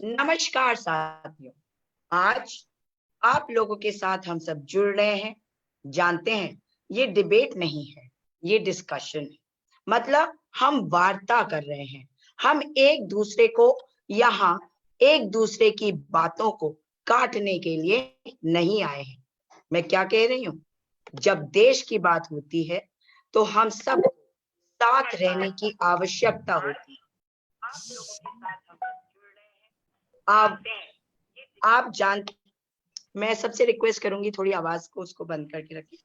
नमस्कार साथियों, आज आप लोगों के साथ हम सब जुड़ रहे हैं। जानते हैं, ये डिबेट नहीं है, ये डिस्कशन है। मतलब हम वार्ता कर रहे हैं। हम एक दूसरे को यहाँ एक दूसरे की बातों को काटने के लिए नहीं आए हैं। मैं क्या कह रही हूँ? जब देश की बात होती है तो हम सब साथ रहने की आवश्यकता होती है। आप लोगों के साथ हम सब जुड़ रहे हैं। आप जान मैं सबसे रिक्वेस्ट करूंगी, थोड़ी आवाज को उसको बंद करके रखिए।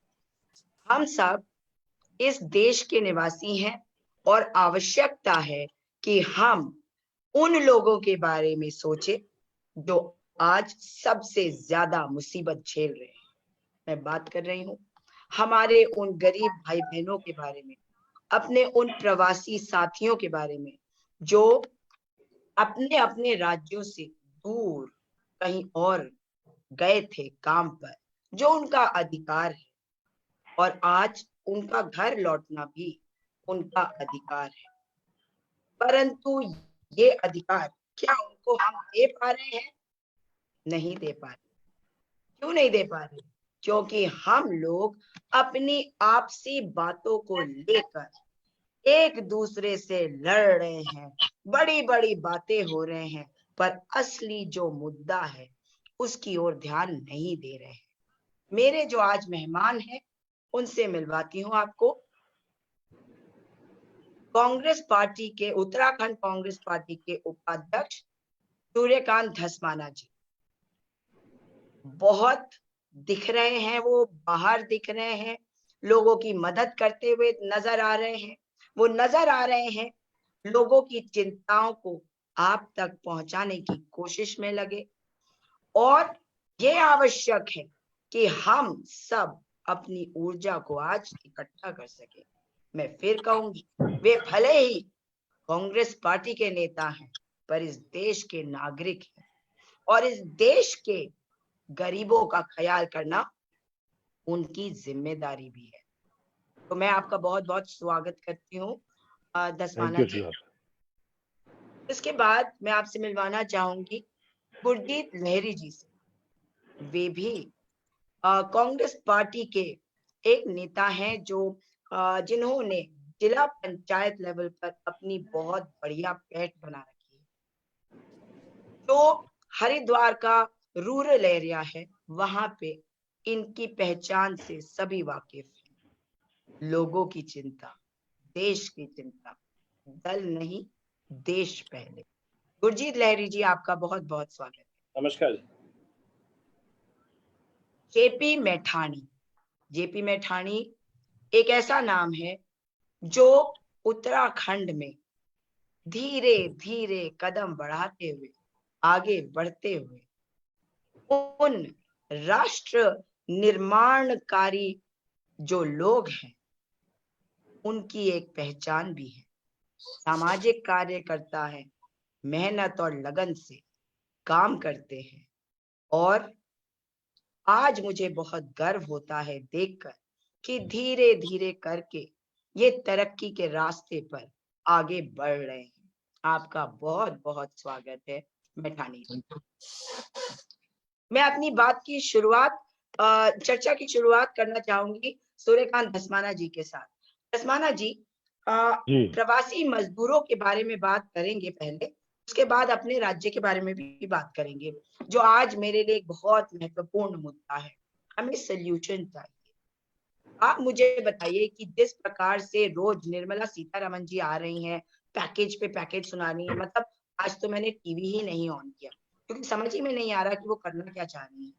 हम सब इस देश के निवासी हैं और आवश्यकता है कि हम उन लोगों के बारे में सोचें जो आज सबसे ज्यादा मुसीबत झेल रहे हैं। मैं बात कर रही हूँ हमारे उन गरीब भाई बहनों के बारे में, अपने उन प्रवासी साथियों के बारे में जो अपने अपने राज्यों से दूर कहीं और गए थे काम पर, जो उनका अधिकार है और आज उनका घर लौटना भी उनका अधिकार है। परंतु ये अधिकार क्या उनको हम दे पा रहे हैं? नहीं दे पा रहे। क्यों नहीं दे पा रहे? क्योंकि हम लोग अपनी आपसी बातों को लेकर एक दूसरे से लड़ रहे हैं, बड़ी बड़ी बातें हो रहे हैं, पर असली जो मुद्दा है उसकी ओर ध्यान नहीं दे रहे हैं। मेरे जो आज मेहमान हैं उनसे मिलवाती हूँ आपको। कांग्रेस पार्टी के, उत्तराखंड कांग्रेस पार्टी के उपाध्यक्ष सूर्यकांत धस्माना जी। बहुत दिख रहे हैं, वो बाहर दिख रहे हैं, लोगों की मदद करते हुए नजर आ रहे हैं। वो नजर आ रहे हैं, लोगों की चिंताओं को आप तक पहुंचाने की कोशिश में लगे। और ये आवश्यक है कि हम सब अपनी ऊर्जा को आज इकट्ठा कर सके। मैं फिर कहूंगी, वे भले ही कांग्रेस पार्टी के नेता हैं, पर इस देश के नागरिक हैं और इस देश के गरीबों का ख्याल करना उनकी जिम्मेदारी भी है। तो मैं आपका बहुत बहुत स्वागत करती हूँ धस्माना जी। इसके बाद मैं आपसे मिलवाना चाहूंगी गुरजीत लहरी जी से। वे भी कांग्रेस पार्टी के एक नेता हैं जो जिन्होंने जिला पंचायत लेवल पर अपनी बहुत बढ़िया पैठ बना रखी है। तो हरिद्वार का रूरल एरिया है, वहां पे इनकी पहचान से सभी वाकिफ हैं। लोगों की चिंता, देश की चिंता, दल नहीं देश पहले। गुरजीत लहरी जी, आपका बहुत बहुत स्वागत है। नमस्कार। जेपी मैठाणी। जेपी मैठाणी एक ऐसा नाम है जो उत्तराखंड में धीरे धीरे कदम बढ़ाते हुए, आगे बढ़ते हुए उन राष्ट्र निर्माणकारी जो लोग हैं उनकी एक पहचान भी है। सामाजिक कार्यकर्ता है, मेहनत और लगन से काम करते हैं। और आज मुझे बहुत गर्व होता है देखकर कि धीरे धीरे करके ये तरक्की के रास्ते पर आगे बढ़ रहे हैं। आपका बहुत बहुत स्वागत है मैठाणी जी। मैं अपनी बात की शुरुआत, चर्चा की शुरुआत करना चाहूंगी सूर्यकांत धस्माना जी के साथ। धस्माना जी, प्रवासी मजदूरों के बारे में बात करेंगे पहले, उसके बाद अपने राज्य के बारे में भी बात करेंगे, जो आज मेरे लिए एक बहुत महत्वपूर्ण मुद्दा है। हमें सल्यूशन चाहिए। आप मुझे बताइए कि जिस प्रकार से रोज निर्मला सीतारमन जी आ रही हैं, पैकेज पे पैकेज सुना रही है, मतलब आज तो मैंने टीवी ही नहीं ऑन किया क्योंकि समझ ही में नहीं आ रहा कि वो करना क्या चाह रही है।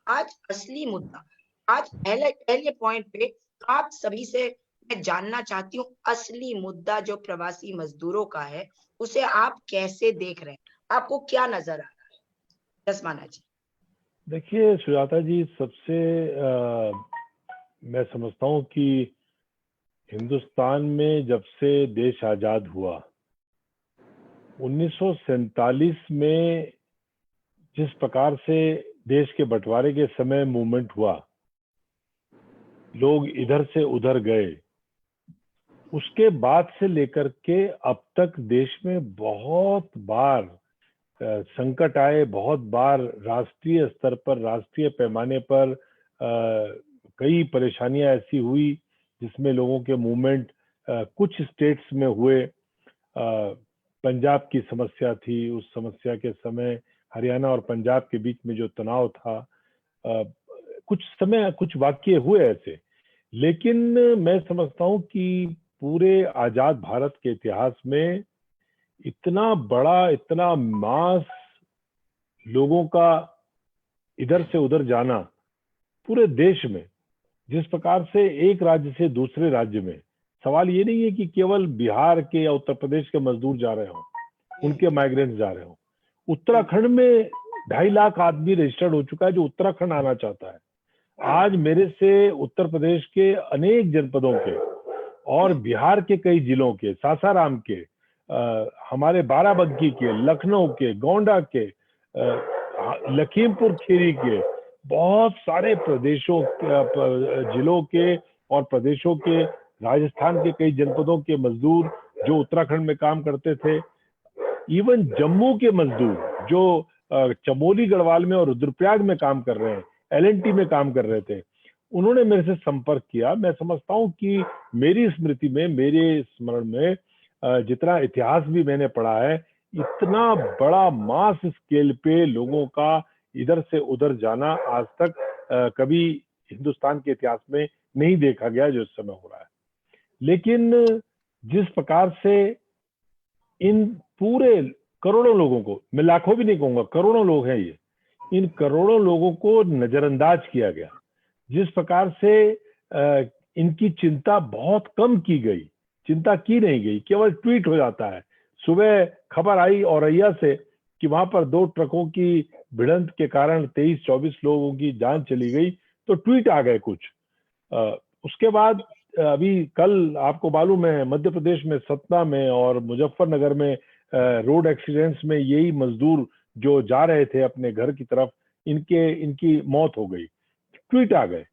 आज असली मुद्दा, आज पहले पहले पॉइंट पे आप सभी से मैं जानना चाहती हूँ, असली मुद्दा जो प्रवासी मजदूरों का है उसे आप कैसे देख रहे हैं? आपको क्या नजर आ रहा है धस्माना जी? देखिए सुजाता जी, सबसे मैं समझता हूँ कि हिंदुस्तान में जब से देश आजाद हुआ 1947 में जिस प्रकार से देश के बंटवारे के समय मूवमेंट हुआ, लोग इधर से उधर गए, उसके बाद से लेकर के अब तक देश में बहुत बार संकट आए, बहुत बार राष्ट्रीय स्तर पर, राष्ट्रीय पैमाने पर कई परेशानियां ऐसी हुई जिसमें लोगों के मूवमेंट कुछ स्टेट्स में हुए। पंजाब की समस्या थी, उस समस्या के समय हरियाणा और पंजाब के बीच में जो तनाव था, कुछ समय कुछ वाकये हुए ऐसे। लेकिन मैं समझता हूं कि पूरे आजाद भारत के इतिहास में इतना बड़ा, इतना मास लोगों का इधर से उधर जाना पूरे देश में, जिस प्रकार से एक राज्य से दूसरे राज्य में, सवाल ये नहीं है कि केवल बिहार के या उत्तर प्रदेश के मजदूर जा रहे हो, उनके माइग्रेंट्स जा रहे हो। उत्तराखंड में 2.5 लाख आदमी रजिस्टर्ड हो चुका है जो उत्तराखंड आना चाहता है। आज मेरे से उत्तर प्रदेश के अनेक जनपदों के और बिहार के कई जिलों के, सासाराम के, हमारे बाराबंकी के, लखनऊ के, गोंडा के, लखीमपुर खीरी के, बहुत सारे प्रदेशों, जिलों के और प्रदेशों के, राजस्थान के कई जनपदों के मजदूर जो उत्तराखंड में काम करते थे, इवन जम्मू के मजदूर जो चमोली, गढ़वाल में और रुद्रप्रयाग में काम कर रहे हैं, LNT में काम कर रहे थे, उन्होंने मेरे से संपर्क किया। मैं समझता हूं कि मेरी स्मृति में, मेरे स्मरण में, जितना इतिहास भी मैंने पढ़ा है, इतना बड़ा मास स्केल पे लोगों का इधर से उधर जाना आज तक कभी हिंदुस्तान के इतिहास में नहीं देखा गया जो इस समय हो रहा है। लेकिन जिस प्रकार से इन पूरे करोड़ों लोगों को, मैं लाखों भी नहीं कहूंगा, करोड़ों लोग हैं ये, इन करोड़ों लोगों को नजरअंदाज किया गया, जिस प्रकार से इनकी चिंता बहुत कम की गई, चिंता की नहीं गई, केवल ट्वीट हो जाता है। सुबह खबर आई औरैया से कि वहां पर 2 ट्रकों की भिड़ंत के कारण 23-24 लोगों की जान चली गई, तो ट्वीट आ गए कुछ। उसके बाद अभी कल आपको मालूम है, मध्य प्रदेश में सतना में और मुजफ्फरनगर में रोड एक्सीडेंट्स में यही मजदूर जो जा रहे थे अपने घर की तरफ, इनकी मौत हो गई। ट्वीट आ गए,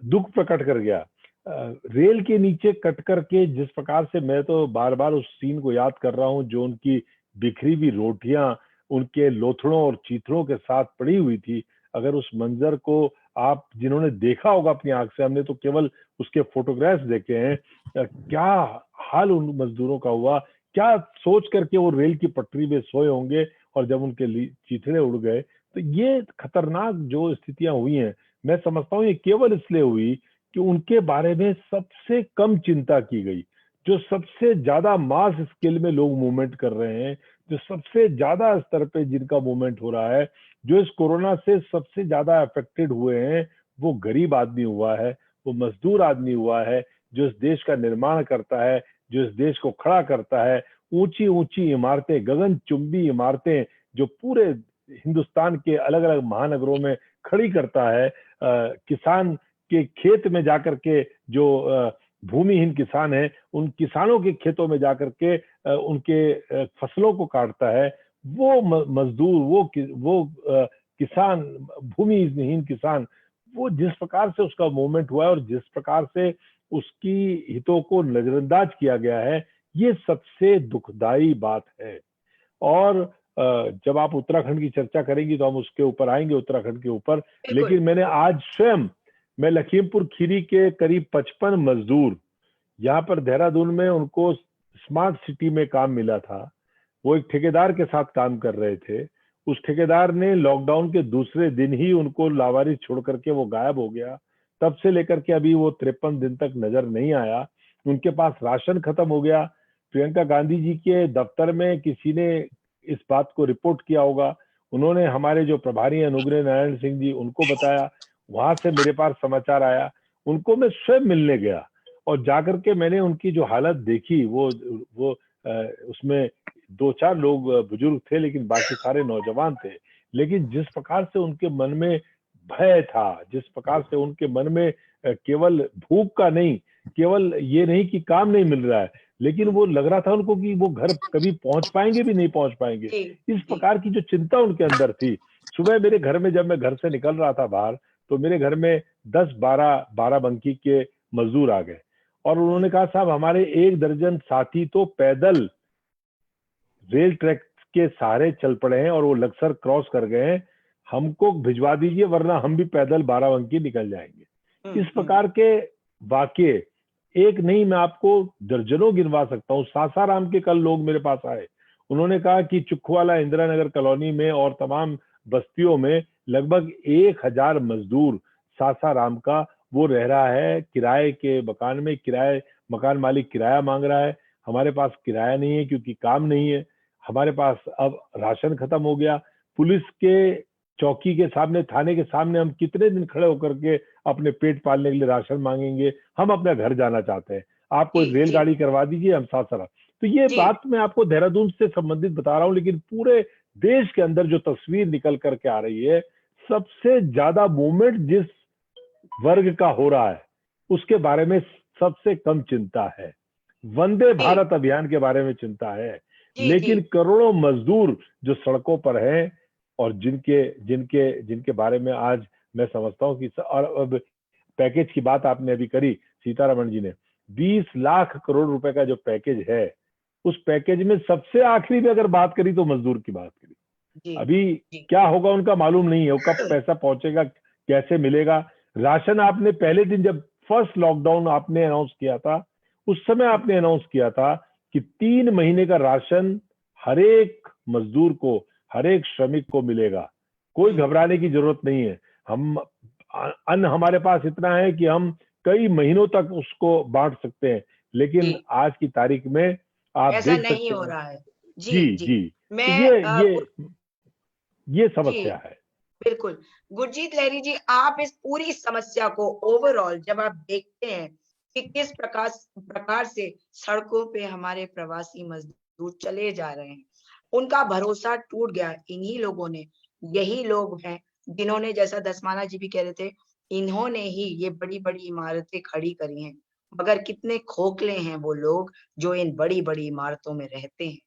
दुख प्रकट कर गया। रेल के नीचे कट करके जिस प्रकार से, मैं तो बार बार उस सीन को याद कर रहा हूं, जो उनकी बिखरी हुई रोटियां उनके लोथड़ों और चीथड़ों के साथ पड़ी हुई थी। अगर उस मंजर को आप, जिन्होंने देखा होगा अपनी आंख से, हमने तो केवल उसके फोटोग्राफ्स देखे हैं, क्या हाल उन मजदूरों का हुआ, क्या सोच करके वो रेल की पटरी में सोए होंगे, और जब उनके चीथड़े उड़ गए। तो ये खतरनाक जो स्थितियां हुई हैं, मैं समझता हूँ ये केवल इसलिए हुई कि उनके बारे में सबसे कम चिंता की गई। जो सबसे ज्यादा मास स्केल में लोग मूवमेंट कर रहे हैं, जो सबसे ज्यादा स्तर पे जिनका मूवमेंट हो रहा है, जो इस कोरोना से सबसे ज्यादा अफेक्टेड हुए हैं, वो गरीब आदमी हुआ है, वो मजदूर आदमी हुआ है, जो इस देश का निर्माण करता है, जो इस देश को खड़ा करता है। ऊंची ऊंची इमारतें, गगनचुंबी इमारतें जो पूरे हिंदुस्तान के अलग अलग महानगरों में खड़ी करता है। किसान के खेत में जाकर के, जो भूमिहीन किसान है, उन किसानों के खेतों में जाकर के उनके फसलों को काटता है। वो मजदूर, वो किसान, भूमिहीन किसान, वो जिस प्रकार से उसका मूवमेंट हुआ है और जिस प्रकार से उसकी हितों को नजरअंदाज किया गया है, ये सबसे दुखदाई बात है। और जब आप उत्तराखंड की चर्चा करेंगी तो हम उसके ऊपर आएंगे, उत्तराखंड के ऊपर। लेकिन मैंने आज स्वयं, मैं लखीमपुर खीरी के करीब 55 मजदूर, यहाँ पर देहरादून में उनको स्मार्ट सिटी में काम मिला था, वो एक ठेकेदार के साथ काम कर रहे थे। उस ठेकेदार ने लॉकडाउन के दूसरे दिन ही उनको लावारिस छोड़ करके वो गायब हो गया। तब से लेकर के अभी वो 53 दिन तक नजर नहीं आया। उनके पास राशन खत्म हो गया। प्रियंका गांधी जी के दफ्तर में किसी ने इस बात को रिपोर्ट किया होगा, उन्होंने हमारे जो प्रभारी अनुग्रह नारायण सिंह जी, उनको बताया। वहां से मेरे पास समाचार आया, उनको मैं स्वयं मिलने गया और जाकर के मैंने उनकी जो हालत देखी, वो उसमें 2-4 लोग बुजुर्ग थे, लेकिन बाकी सारे नौजवान थे। लेकिन जिस प्रकार से उनके मन में भय था, जिस प्रकार से उनके मन में केवल भूख का नहीं, केवल ये नहीं कि काम नहीं मिल रहा है, लेकिन वो लग रहा था उनको कि वो घर कभी पहुंच पाएंगे भी नहीं पहुंच पाएंगे। इस प्रकार की जो चिंता उनके अंदर थी। सुबह मेरे घर में, जब मैं घर से निकल रहा था बाहर, तो मेरे घर में 10-12 बाराबंकी के मजदूर आ गए और उन्होंने कहा, साहब हमारे 1 दर्जन साथी तो पैदल रेल ट्रैक के सहारे चल पड़े हैं और वो लक्सर क्रॉस कर गए हैं, हमको भिजवा दीजिए वरना हम भी पैदल बाराबंकी निकल जाएंगे। इस प्रकार के वाक्य एक नहीं, मैं आपको दर्जनों गिनवा सकता हूँ। सासाराम के कल लोग मेरे पास आए, उन्होंने कहा कि चुखवाला इंदिरा नगर कॉलोनी में और तमाम बस्तियों में लगभग 1000 मजदूर सासाराम का वो रह रहा है किराए के मकान में, किराए मकान मालिक किराया मांग रहा है, हमारे पास किराया नहीं है क्योंकि काम नहीं है, हमारे पास अब राशन खत्म हो गया। पुलिस के चौकी के सामने, थाने के सामने हम कितने दिन खड़े होकर के अपने पेट पालने के लिए राशन मांगेंगे, हम अपना घर जाना चाहते हैं, आप कोई रेलगाड़ी करवा दीजिए, हम सासाराम। तो ये बात मैं आपको देहरादून से संबंधित बता रहा हूँ, लेकिन पूरे देश के अंदर जो तस्वीर निकल करके आ रही है, सबसे ज्यादा मूवमेंट जिस वर्ग का हो रहा है उसके बारे में सबसे कम चिंता है, वंदे भारत अभियान के बारे में चिंता है, लेकिन करोड़ों मजदूर जो सड़कों पर हैं और जिनके जिनके जिनके बारे में आज मैं समझता हूं कि, और अब पैकेज की बात आपने अभी करी सीतारमण जी ने, 20 लाख करोड़ रुपए का जो पैकेज है, उस पैकेज में सबसे आखिरी में अगर बात करी तो मजदूर की बात करी। अभी क्या होगा उनका मालूम नहीं है, वो कब पैसा पहुंचेगा, कैसे मिलेगा। राशन आपने पहले दिन जब फर्स्ट लॉकडाउन आपने अनाउंस किया था, उस समय आपने अनाउंस किया था कि 3 महीने का राशन हर एक मजदूर को, हर एक श्रमिक को मिलेगा, कोई घबराने की जरूरत नहीं है। हम अन्न हमारे पास इतना है कि हम कई महीनों तक उसको बांट सकते हैं, लेकिन आज की तारीख में आप ऐसा देख नहीं सकते हो हैं। रहा है। जी मैं ये समस्या है। बिल्कुल। गुरजीत लहरी जी, आप इस पूरी समस्या को ओवरऑल जब आप देखते हैं कि किस प्रकार से सड़कों पे हमारे प्रवासी मजदूर चले जा रहे हैं, उनका भरोसा टूट गया। इन्हीं लोगों ने, यही लोग हैं जिन्होंने, जैसा दसमाना जी भी कह रहे थे, इन्होंने ही ये बड़ी-बड़ी इमारतें खड़ी करी हैं। मगर कितने खोखले हैं वो लोग जो इन बड़ी-बड़ी इमारतों में रहते हैं,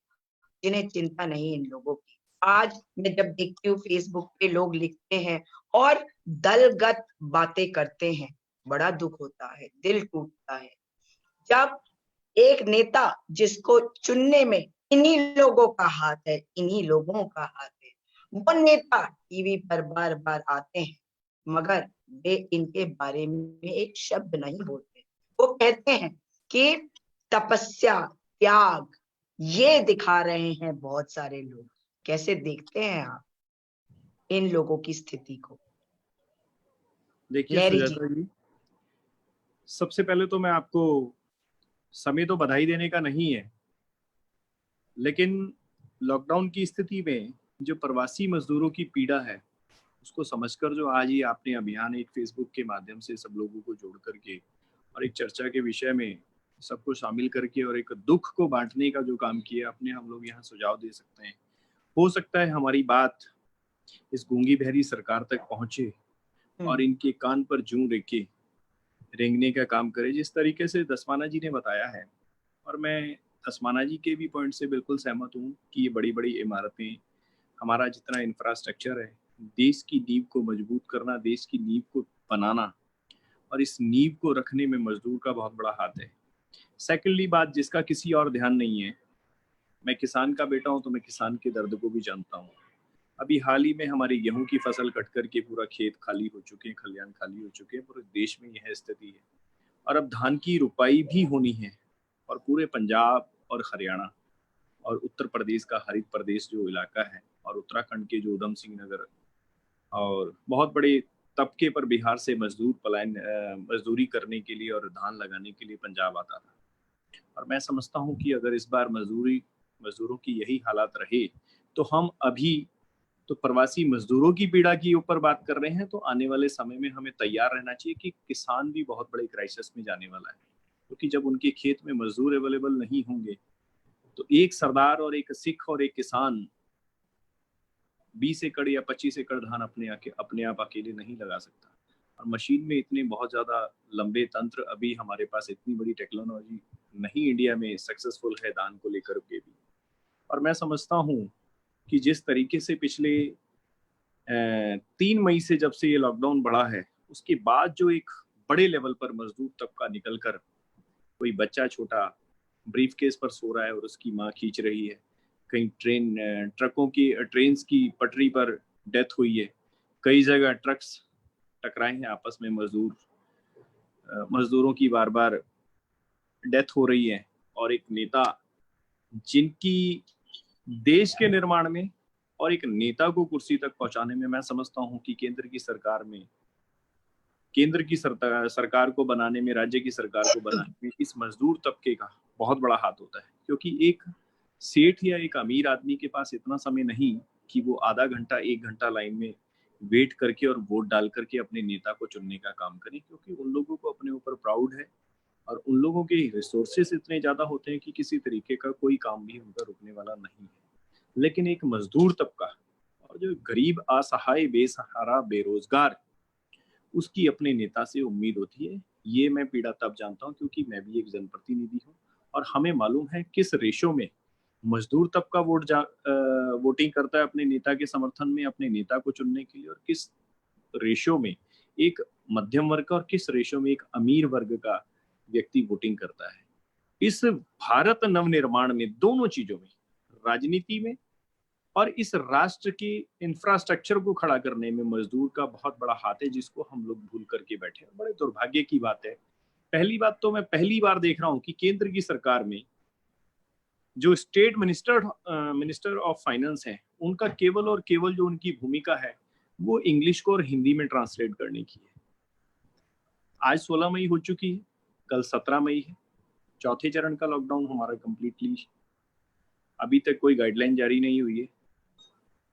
जिन्हें चिंता नहीं इन लोगों की। आज मैं जब देखती हूँ फेसबुक पे लोग लिखते हैं और दलगत बातें करते हैं, बड़ा दुख होता है, दिल टूटता है। जब एक नेता जिसको चुनने में इन्हीं लोगों का हाथ है, इन्हीं लोगों का हाथ है, वो नेता टीवी पर बार-बार आते हैं, मगर वे इनके बारे में एक शब्द नहीं बोलते। वो कहते हैं कि तपस्या, त्याग, ये दिखा रहे हैं बहुत सारे लोग। कैसे देखते हैं आप इन लोगों की स्थिति को? देखिए लहरी जी। सुजाता जी, सबसे पहले तो मैं आपको समय तो बधाई देने का नहीं है, लेकिन लॉकडाउन की स्थिति में जो प्रवासी मजदूरों की पीड़ा है उसको समझकर जो आज ही आपने अभियान एक फेसबुक के माध्यम से सब लोगों को जोड़ करके और एक चर्चा के विषय में सबको शामिल करके और एक दुख को बांटने का जो काम किया आपने, हम लोग यहाँ सुझाव दे सकते हैं। हो सकता है हमारी बात इस गूंगी बहरी सरकार तक पहुंचे और इनके कान पर जूं रेंगे रेंगने का काम करे, जिस तरीके से दसमाना जी ने बताया है। और मैं दसमाना जी के भी पॉइंट से बिल्कुल सहमत हूँ कि ये बड़ी बड़ी इमारतें, हमारा जितना इंफ्रास्ट्रक्चर है, देश की नींव को मजबूत करना, देश की नींव को बनाना और इस नींव को रखने में मजदूर का बहुत बड़ा हाथ है। सेकेंडली बात जिसका किसी और ध्यान नहीं है, मैं किसान का बेटा हूँ तो मैं किसान के दर्द को भी जानता हूँ। अभी हाल ही में हमारी गेहूं की फसल कट करके पूरा खेत खाली हो चुके हैं, खलियान खाली हो चुके हैं, पूरे देश में यह स्थिति है। और अब धान की रुपाई भी होनी है और पूरे पंजाब और हरियाणा और उत्तर प्रदेश का हरित प्रदेश जो इलाका है और उत्तराखंड के जो उधम सिंह नगर और बहुत बड़े तबके पर बिहार से मजदूर पलायन मजदूरी करने के लिए और धान लगाने के लिए पंजाब आता था। और मैं समझता हूँ कि अगर इस बार मजदूरों की यही हालात रहे तो हम अभी तो प्रवासी मजदूरों की पीड़ा की ऊपर बात कर रहे हैं, तो आने वाले समय में हमें तैयार रहना चाहिए कि किसान भी बहुत बड़े क्राइसिस में जाने वाला है, क्योंकि जब उनके खेत में मजदूर अवेलेबल नहीं होंगे तो एक सरदार और एक सिख और एक किसान 20 एकड़ या 25 एकड़ धान अपने आप अकेले नहीं लगा सकता। और मशीन में इतने बहुत ज्यादा लंबे तंत्र, अभी हमारे पास इतनी बड़ी टेक्नोलॉजी नहीं इंडिया में सक्सेसफुल है धान को लेकर के भी। और मैं समझता हूँ कि जिस तरीके से पिछले 3 मई से जब से ये लॉकडाउन बढ़ा है, उसके बाद जो एक बड़े लेवल पर मजदूर तबका निकल कर, कोई बच्चा छोटा ब्रीफकेस पर सो रहा है और उसकी माँ खींच रही है, कहीं ट्रकों की ट्रेन्स की पटरी पर डेथ हुई है, कई जगह ट्रक्स टकराए हैं आपस में, मजदूरों की बार बार डेथ हो रही है। और एक नेता जिनकी देश के निर्माण में और एक नेता को कुर्सी तक पहुंचाने में, मैं समझता हूं कि केंद्र की सरकार को बनाने में, राज्य की सरकार को बनाने में इस मजदूर तबके का बहुत बड़ा हाथ होता है। क्योंकि एक सेठ या एक अमीर आदमी के पास इतना समय नहीं कि वो आधा घंटा 1 घंटा लाइन में वेट करके और वोट डाल करके अपने नेता को चुनने का काम करें, क्योंकि उन लोगों को अपने ऊपर प्राउड है और उन लोगों के रिसोर्सेस इतने ज्यादा होते हैं कि किसी तरीके का कोई काम भी उनका रुकने वाला नहीं है। लेकिन एक मजदूर तबका और जो गरीब, असहाय, बेसहारा, बेरोजगार, उसकी अपने नेता से उम्मीद होती है। ये मैं पीड़ा तब जानता हूँ क्योंकि मैं भी एक जनप्रतिनिधि हूँ और हमें मालूम है किस रेशो में मजदूर तबका वोटिंग करता है अपने नेता के समर्थन में, अपने नेता को चुनने के लिए, और किस रेशो में एक मध्यम वर्ग का और किस रेशो में एक अमीर वर्ग का व्यक्ति वोटिंग करता है। इस भारत नवनिर्माण में, दोनों चीजों में, राजनीति में और इस राष्ट्र के इंफ्रास्ट्रक्चर को खड़ा करने में मजदूर का बहुत बड़ा हाथ है, जिसको हम लोग भूल करके बैठे हैं। बड़े दुर्भाग्य की बात है। पहली बात तो मैं पहली बार देख रहा हूं कि केंद्र की सरकार में जो स्टेट मिनिस्टर ऑफ फाइनेंस है, उनका केवल और केवल जो उनकी भूमिका है वो इंग्लिश को और हिंदी में ट्रांसलेट करने की है। आज 16 मई हो चुकी है, कल 17 मई है। चौथे चरण का लॉकडाउन हमारा कंप्लीटली, अभी तक कोई गाइडलाइन जारी नहीं हुई है।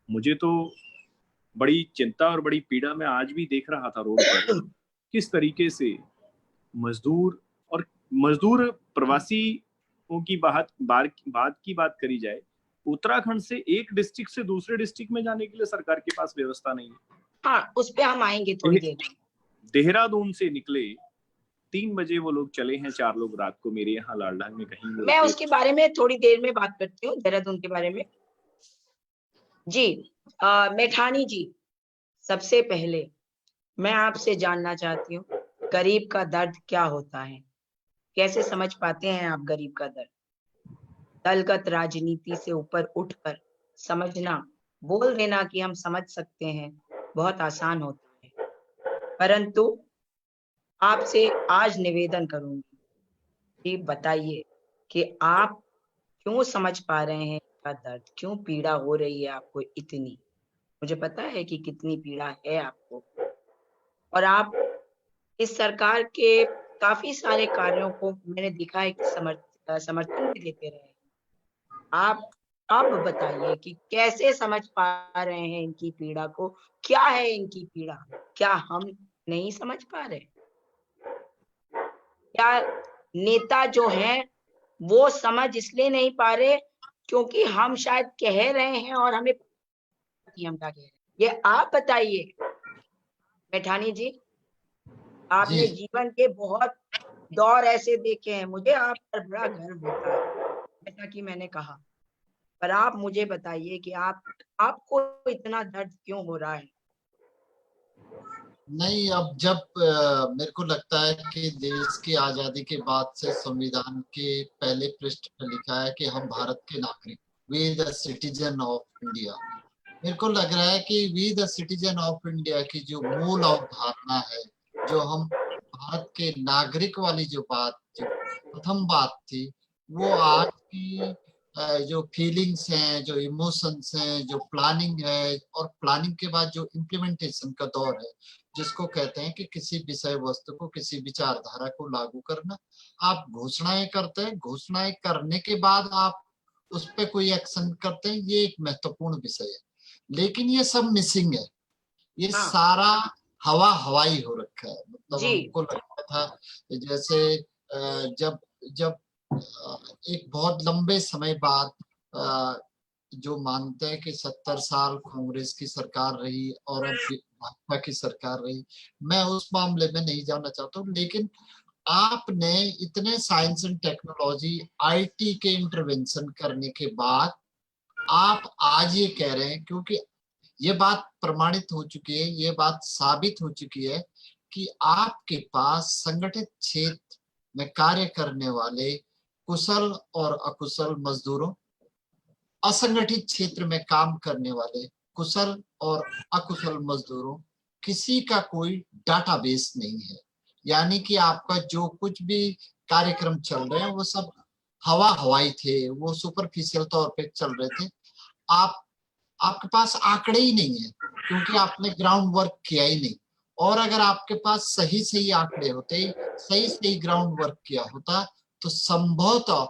मुझे तो बड़ी चिंता और बड़ी पीड़ा, मैं आज भी देख रहा था रोड पर किस तरीके से मजदूर प्रवासियों की बात करी जाए, उत्तराखंड से एक डिस्ट्रिक्ट से दूसरे डिस्ट्रिक्ट में जाने के लिए सरकार के पास व्यवस्था नहीं है। हाँ, उस पे हम आएंगे थोड़ी देर में। देहरादून से निकले 3 बजे वो लोग चले हैं, 4 लोग रात को मेरे यहाँ लालडांग में कहीं। मैं उसके बारे में थोड़ी देर में बात करती हूँ, देहरादून के बारे में। जी, मेठानी जी, सबसे पहले मैं आपसे जानना चाहती हूँ, गरीब का दर्द क्या होता है? कैसे समझ पाते हैं आप गरीब का दर्द? दलगत राजनीति से ऊपर उठकर समझना, बोल देना कि हम समझ सकते हैं, बहुत आसान होता है। परंतु आपसे आज निवेदन करूंगी कि बताइए कि आप क्यों समझ पा रहे हैं इसका दर्द, क्यों पीड़ा हो रही है आपको इतनी? मुझे पता है कि कितनी पीड़ा है आपको, और आप इस सरकार के काफी सारे कार्यों को मैंने देखा है कि समर्थन भी देते रहे। आप अब बताइए कि कैसे समझ पा रहे हैं इनकी पीड़ा को? क्या है इनकी पीड़ा? क्या हम नहीं समझ पा रहे? क्या नेता जो हैं वो समझ इसलिए नहीं पा रहे क्योंकि हम शायद कह रहे हैं और हमें पता नहीं हम क्या कह रहे हैं? ये आप बताइए मेठानी जी, आपने जीवन के बहुत दौर ऐसे देखे हैं, मुझे आप पर बड़ा गर्व होता है, जैसा कि मैंने कहा। पर आप मुझे बताइए कि आपको इतना दर्द क्यों हो रहा है? नहीं, अब जब मेरे को लगता है कि देश की आजादी के बाद से संविधान के पहले पृष्ठ पर लिखा है कि हम भारत के नागरिक, we the citizen of India. मेरे को लग रहा है कि we the citizen of India की जो मूल अवधारणा है, जो हम भारत के नागरिक वाली जो प्रथम बात थी, वो आज की जो फीलिंग्स हैं, जो इमोशंस हैं, जो प्लानिंग है, और प्लानिंग के बाद जो इम्प्लीमेंटेशन का दौर है, जिसको कहते हैं कि किसी विषय वस्तु को, किसी विचारधारा को लागू करना। आप घोषणाएं करते हैं, घोषणाएं करने के बाद आप उस पर कोई एक्शन करते हैं, ये एक महत्वपूर्ण विषय है। लेकिन ये सब मिसिंग है, ये सारा हवाई हो रखा है। मतलब हमको लगता था जैसे जब एक बहुत लंबे समय बाद जो मानते हैं कि 70 साल कांग्रेस की सरकार रही और अब भाजपा की सरकार रही, मैं उस मामले में नहीं जाना चाहता हूँ। लेकिन आपने इतने साइंस एंड टेक्नोलॉजी, आईटी के इंटरवेंशन करने के बाद आप आज ये कह रहे हैं, क्योंकि ये बात प्रमाणित हो चुकी है, ये बात साबित हो चुकी है कि आपके पास संगठित क्षेत्र में कार्य करने वाले कुशल और अकुशल मजदूरों, असंगठित क्षेत्र में काम करने वाले कुशल और अकुशल मजदूरों किसी का कोई डाटाबेस नहीं है। यानी कि आपका जो कुछ भी कार्यक्रम चल रहे हैं वो सब हवाई थे, वो सुपरफिशियल तौर पे चल रहे थे। आपके पास आंकड़े ही नहीं है क्योंकि आपने ग्राउंड वर्क किया ही नहीं। और अगर आपके पास सही सही आंकड़े होते, सही सही ग्राउंड वर्क किया होता, तो संभवतः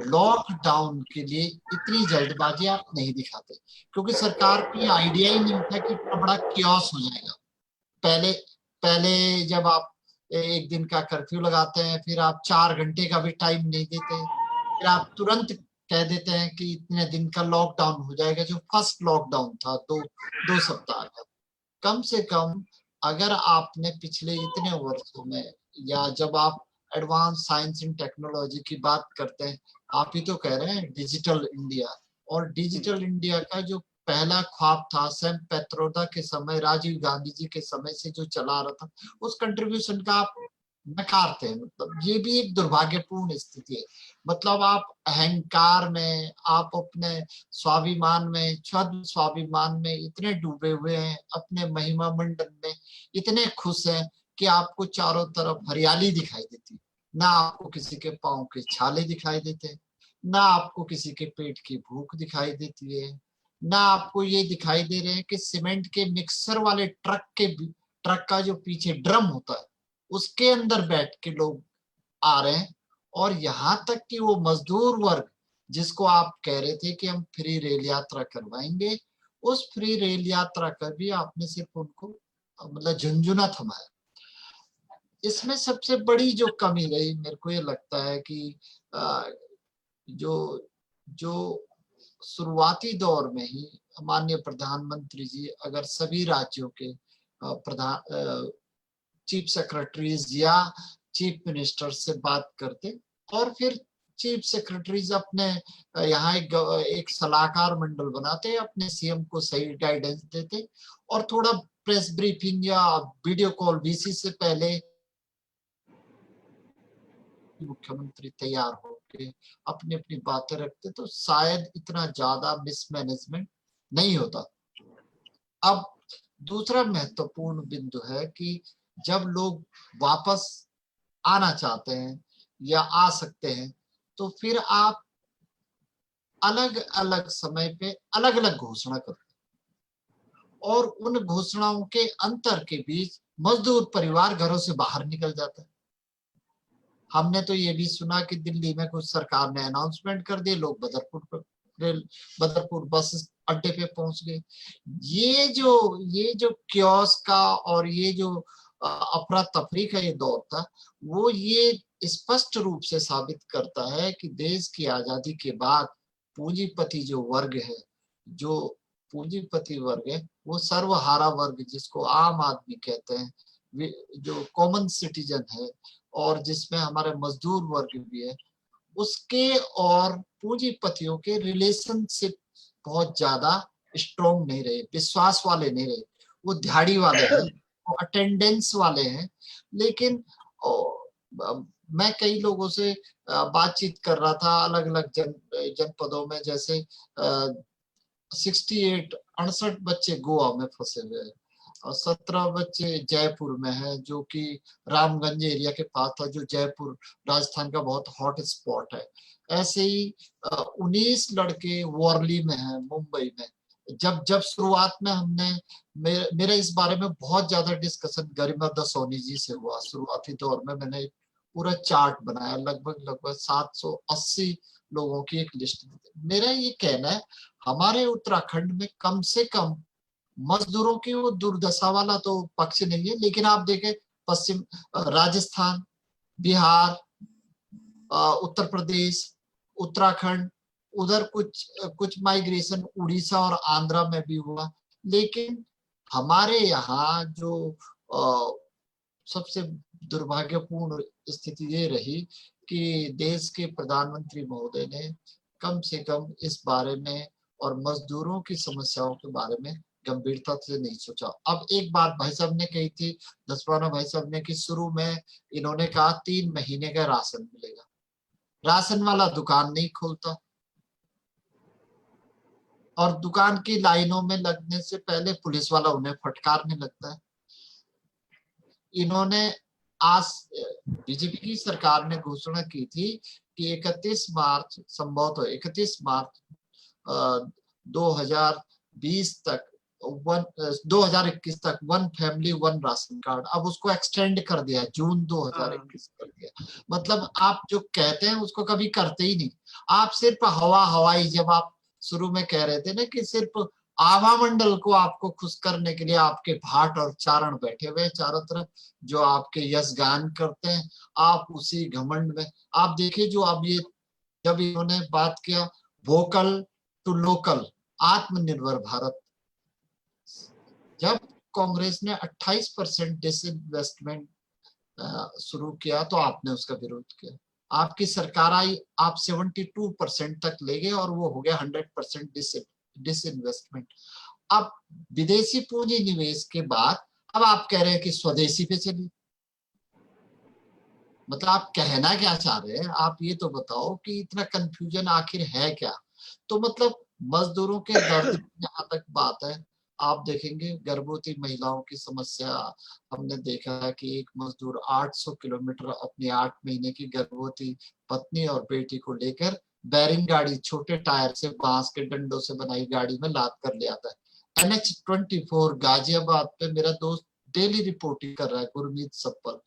लॉकडाउन के लिए इतनी जल्दबाजी आप नहीं दिखाते, क्योंकि सरकार को ये आइडिया ही नहीं था कि इतना बड़ा कियोस हो जाएगा। पहले पहले जब आप एक दिन का कर्फ्यू लगाते हैं, फिर आप 4 घंटे का भी टाइम नहीं देते, फिर आप तुरंत कह देते हैं कि इतने दिन का लॉकडाउन हो जाएगा, जो फर्स्ट लॉकडाउन था 2 सप्ताह का। कम से कम अगर आपने पिछले इतने वर्षों में, या जब आप एडवांस साइंस एंड टेक्नोलॉजी की बात करते हैं, आप ही तो कह रहे हैं डिजिटल इंडिया, और डिजिटल इंडिया का जो पहला ख्वाब था सैम पेत्रोदा के समय, राजीव गांधी जी के समय से जो चला रहा था, उस कंट्रीब्यूशन का आप नकारते हैं। मतलब ये भी एक दुर्भाग्यपूर्ण स्थिति है। मतलब आप अहंकार में, आप अपने स्वाभिमान में, छद्म स्वाभिमान में इतने डूबे हुए हैं, अपने महिमा मंडन में इतने खुश हैं कि आपको चारों तरफ हरियाली दिखाई देती, ना आपको किसी के पांव के छाले दिखाई देते, ना आपको किसी के पेट की भूख दिखाई देती है, ना आपको ये दिखाई दे रहे हैं कि सीमेंट के मिक्सर वाले ट्रक का जो पीछे ड्रम होता है उसके अंदर बैठ के लोग आ रहे हैं। और यहाँ तक कि वो मजदूर वर्ग जिसको आप कह रहे थे कि हम फ्री रेल यात्रा करवाएंगे, उस फ्री रेल यात्रा का भी आपने सिर्फ उनको मतलब झुंझुना थमाया। इसमें सबसे बड़ी जो कमी रही, मेरे को ये लगता है कि जो शुरुआती दौर में ही माननीय प्रधानमंत्री जी अगर सभी राज्यों के प्रधान चीफ सेक्रेटरीज या चीफ मिनिस्टर से बात करते, और फिर चीफ सेक्रेटरीज अपने यहाँ एक सलाहकार मंडल बनाते, अपने सीएम को सही गाइडेंस देते, और थोड़ा प्रेस ब्रीफिंग या वीडियो कॉल वीसी से पहले मुख्यमंत्री तैयार होके अपनी अपनी बातें रखते, तो शायद इतना ज्यादा मिसमैनेजमेंट नहीं होता। अब दूसरा महत्वपूर्ण बिंदु है कि जब लोग वापस आना चाहते हैं या आ सकते हैं, तो फिर आप अलग अलग समय पे अलग अलग घोषणा करते हैं, और उन घोषणाओं के अंतर के बीच मजदूर परिवार घरों से बाहर निकल जाता है। हमने तो ये भी सुना कि दिल्ली में कुछ सरकार ने अनाउंसमेंट कर दिए, लोग बदरपुर बस अड्डे पे पहुंच गए। ये जो कियोस्क का और ये जो अफरा तफरी का ये दौर था, वो ये स्पष्ट रूप से साबित करता है कि देश की आजादी के बाद पूंजीपति जो वर्ग है, वो सर्वहारा वर्ग जिसको आम आदमी कहते हैं, जो कॉमन सिटीजन है, और जिसमें हमारे मजदूर वर्ग भी है, उसके और पूंजीपतियों के रिलेशनशिप बहुत ज्यादा स्ट्रॉन्ग नहीं रहे, विश्वास वाले नहीं रहे। वो दिहाड़ी वाले हैं, वो अटेंडेंस वाले हैं। लेकिन मैं कई लोगों से बातचीत कर रहा था अलग अलग जनपदों में, जैसे 68 बच्चे गोवा में फंसे हुए हैं, और 17 बच्चे जयपुर में है, जो कि रामगंज एरिया के पास था, जो जयपुर राजस्थान का बहुत हॉट स्पॉट है। ऐसे ही 19 लड़के वर्ली में हैं, मुंबई में। जब शुरुआत में हमने मेरे इस बारे में बहुत ज्यादा डिस्कशन गरिमा दसोनी जी से हुआ। शुरुआती दौर में मैंने पूरा चार्ट बनाया, लगभग 780 लोगों की एक लिस्ट। मेरा ये कहना है हमारे उत्तराखंड में कम से कम मजदूरों की वो दुर्दशा वाला तो पक्ष नहीं है, लेकिन आप देखें पश्चिम राजस्थान, बिहार, उत्तर प्रदेश, उत्तराखंड, उधर कुछ माइग्रेशन उड़ीसा और आंध्रा में भी हुआ। लेकिन हमारे यहाँ जो सबसे दुर्भाग्यपूर्ण स्थिति ये रही कि देश के प्रधानमंत्री महोदय ने कम से कम इस बारे में और मजदूरों की समस्याओं के बारे में गंभीरता से नहीं सोचा। अब एक बात भाई साहब ने कही थी, दसवाना भाई साहब ने, कि शुरू में इन्होंने कहा 3 महीने का राशन मिलेगा। राशन वाला दुकान नहीं खोलता, और दुकान की लाइनों में लगने से पहले पुलिस वाला उन्हें फटकारने लगता है। इन्होंने आज बीजेपी की सरकार ने घोषणा की थी कि 31 मार्च संभवतः 31 मार्च 2020 तक 2021 तक one family one ration card, अब उसको एक्सटेंड कर दिया, जून 2021 कर दिया। मतलब आप जो कहते हैं उसको कभी करते ही नहीं। आप सिर्फ हवाई, जब आप शुरू में कह रहे थे ना कि सिर्फ आभा मंडल को आपको खुश करने के लिए आपके भाट और चारण बैठे हुए चारों तरफ, जो आपके यश गान करते हैं, आप उसी घमंड में। आप देखिए जो अब ये जब इन्होंने बात किया वोकल टू लोकल, आत्मनिर्भर भारत, जब कांग्रेस ने 28% डिसइन्वेस्टमेंट शुरू किया तो आपने उसका विरोध किया। आपकी सरकार आई, आप 72% तक ले गए और वो हो गया 100% डिसइन्वेस्टमेंट। अब विदेशी पूंजी निवेश के बाद अब आप कह रहे हैं कि स्वदेशी पे चलिए। मतलब आप कहना क्या चाह रहे हैं? आप ये तो बताओ कि इतना कंफ्यूजन आखिर है क्या? तो मतलब मजदूरों के दर्द की जहां तक बात है, आप देखेंगे गर्भवती महिलाओं की समस्या। हमने देखा है कि एक मजदूर 800 किलोमीटर अपनी 8 महीने की गर्भवती पत्नी और बेटी को लेकर बैरिंग गाड़ी, छोटे टायर से, बांस के डंडों से बनाई गाड़ी में लाद कर ले आता है। NH24 गाजियाबाद पे मेरा दोस्त डेली रिपोर्टिंग कर रहा है, गुरमीत सप्पल।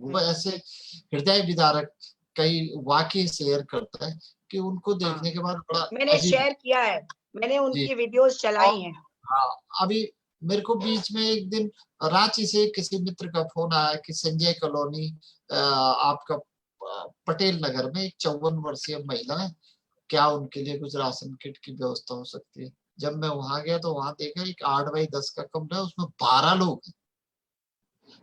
वो ऐसे हृदय विदारक कई वाकये शेयर करता है कि उनको देखने के बाद बड़ा मैंने अजीब। शेयर किया है, मैंने उनकी जी। वीडियोस चलाई हैं। हाँ, अभी मेरे को बीच में एक दिन रांची से किसी मित्र का फोन आया कि संजय कॉलोनी आपका पटेल नगर में एक 54 वर्षीय महिला है, क्या उनके लिए कुछ राशन किट की व्यवस्था हो सकती है? जब मैं वहां गया तो वहां देखा एक 8x10 का कमरा है, उसमें 12 लोग हैं।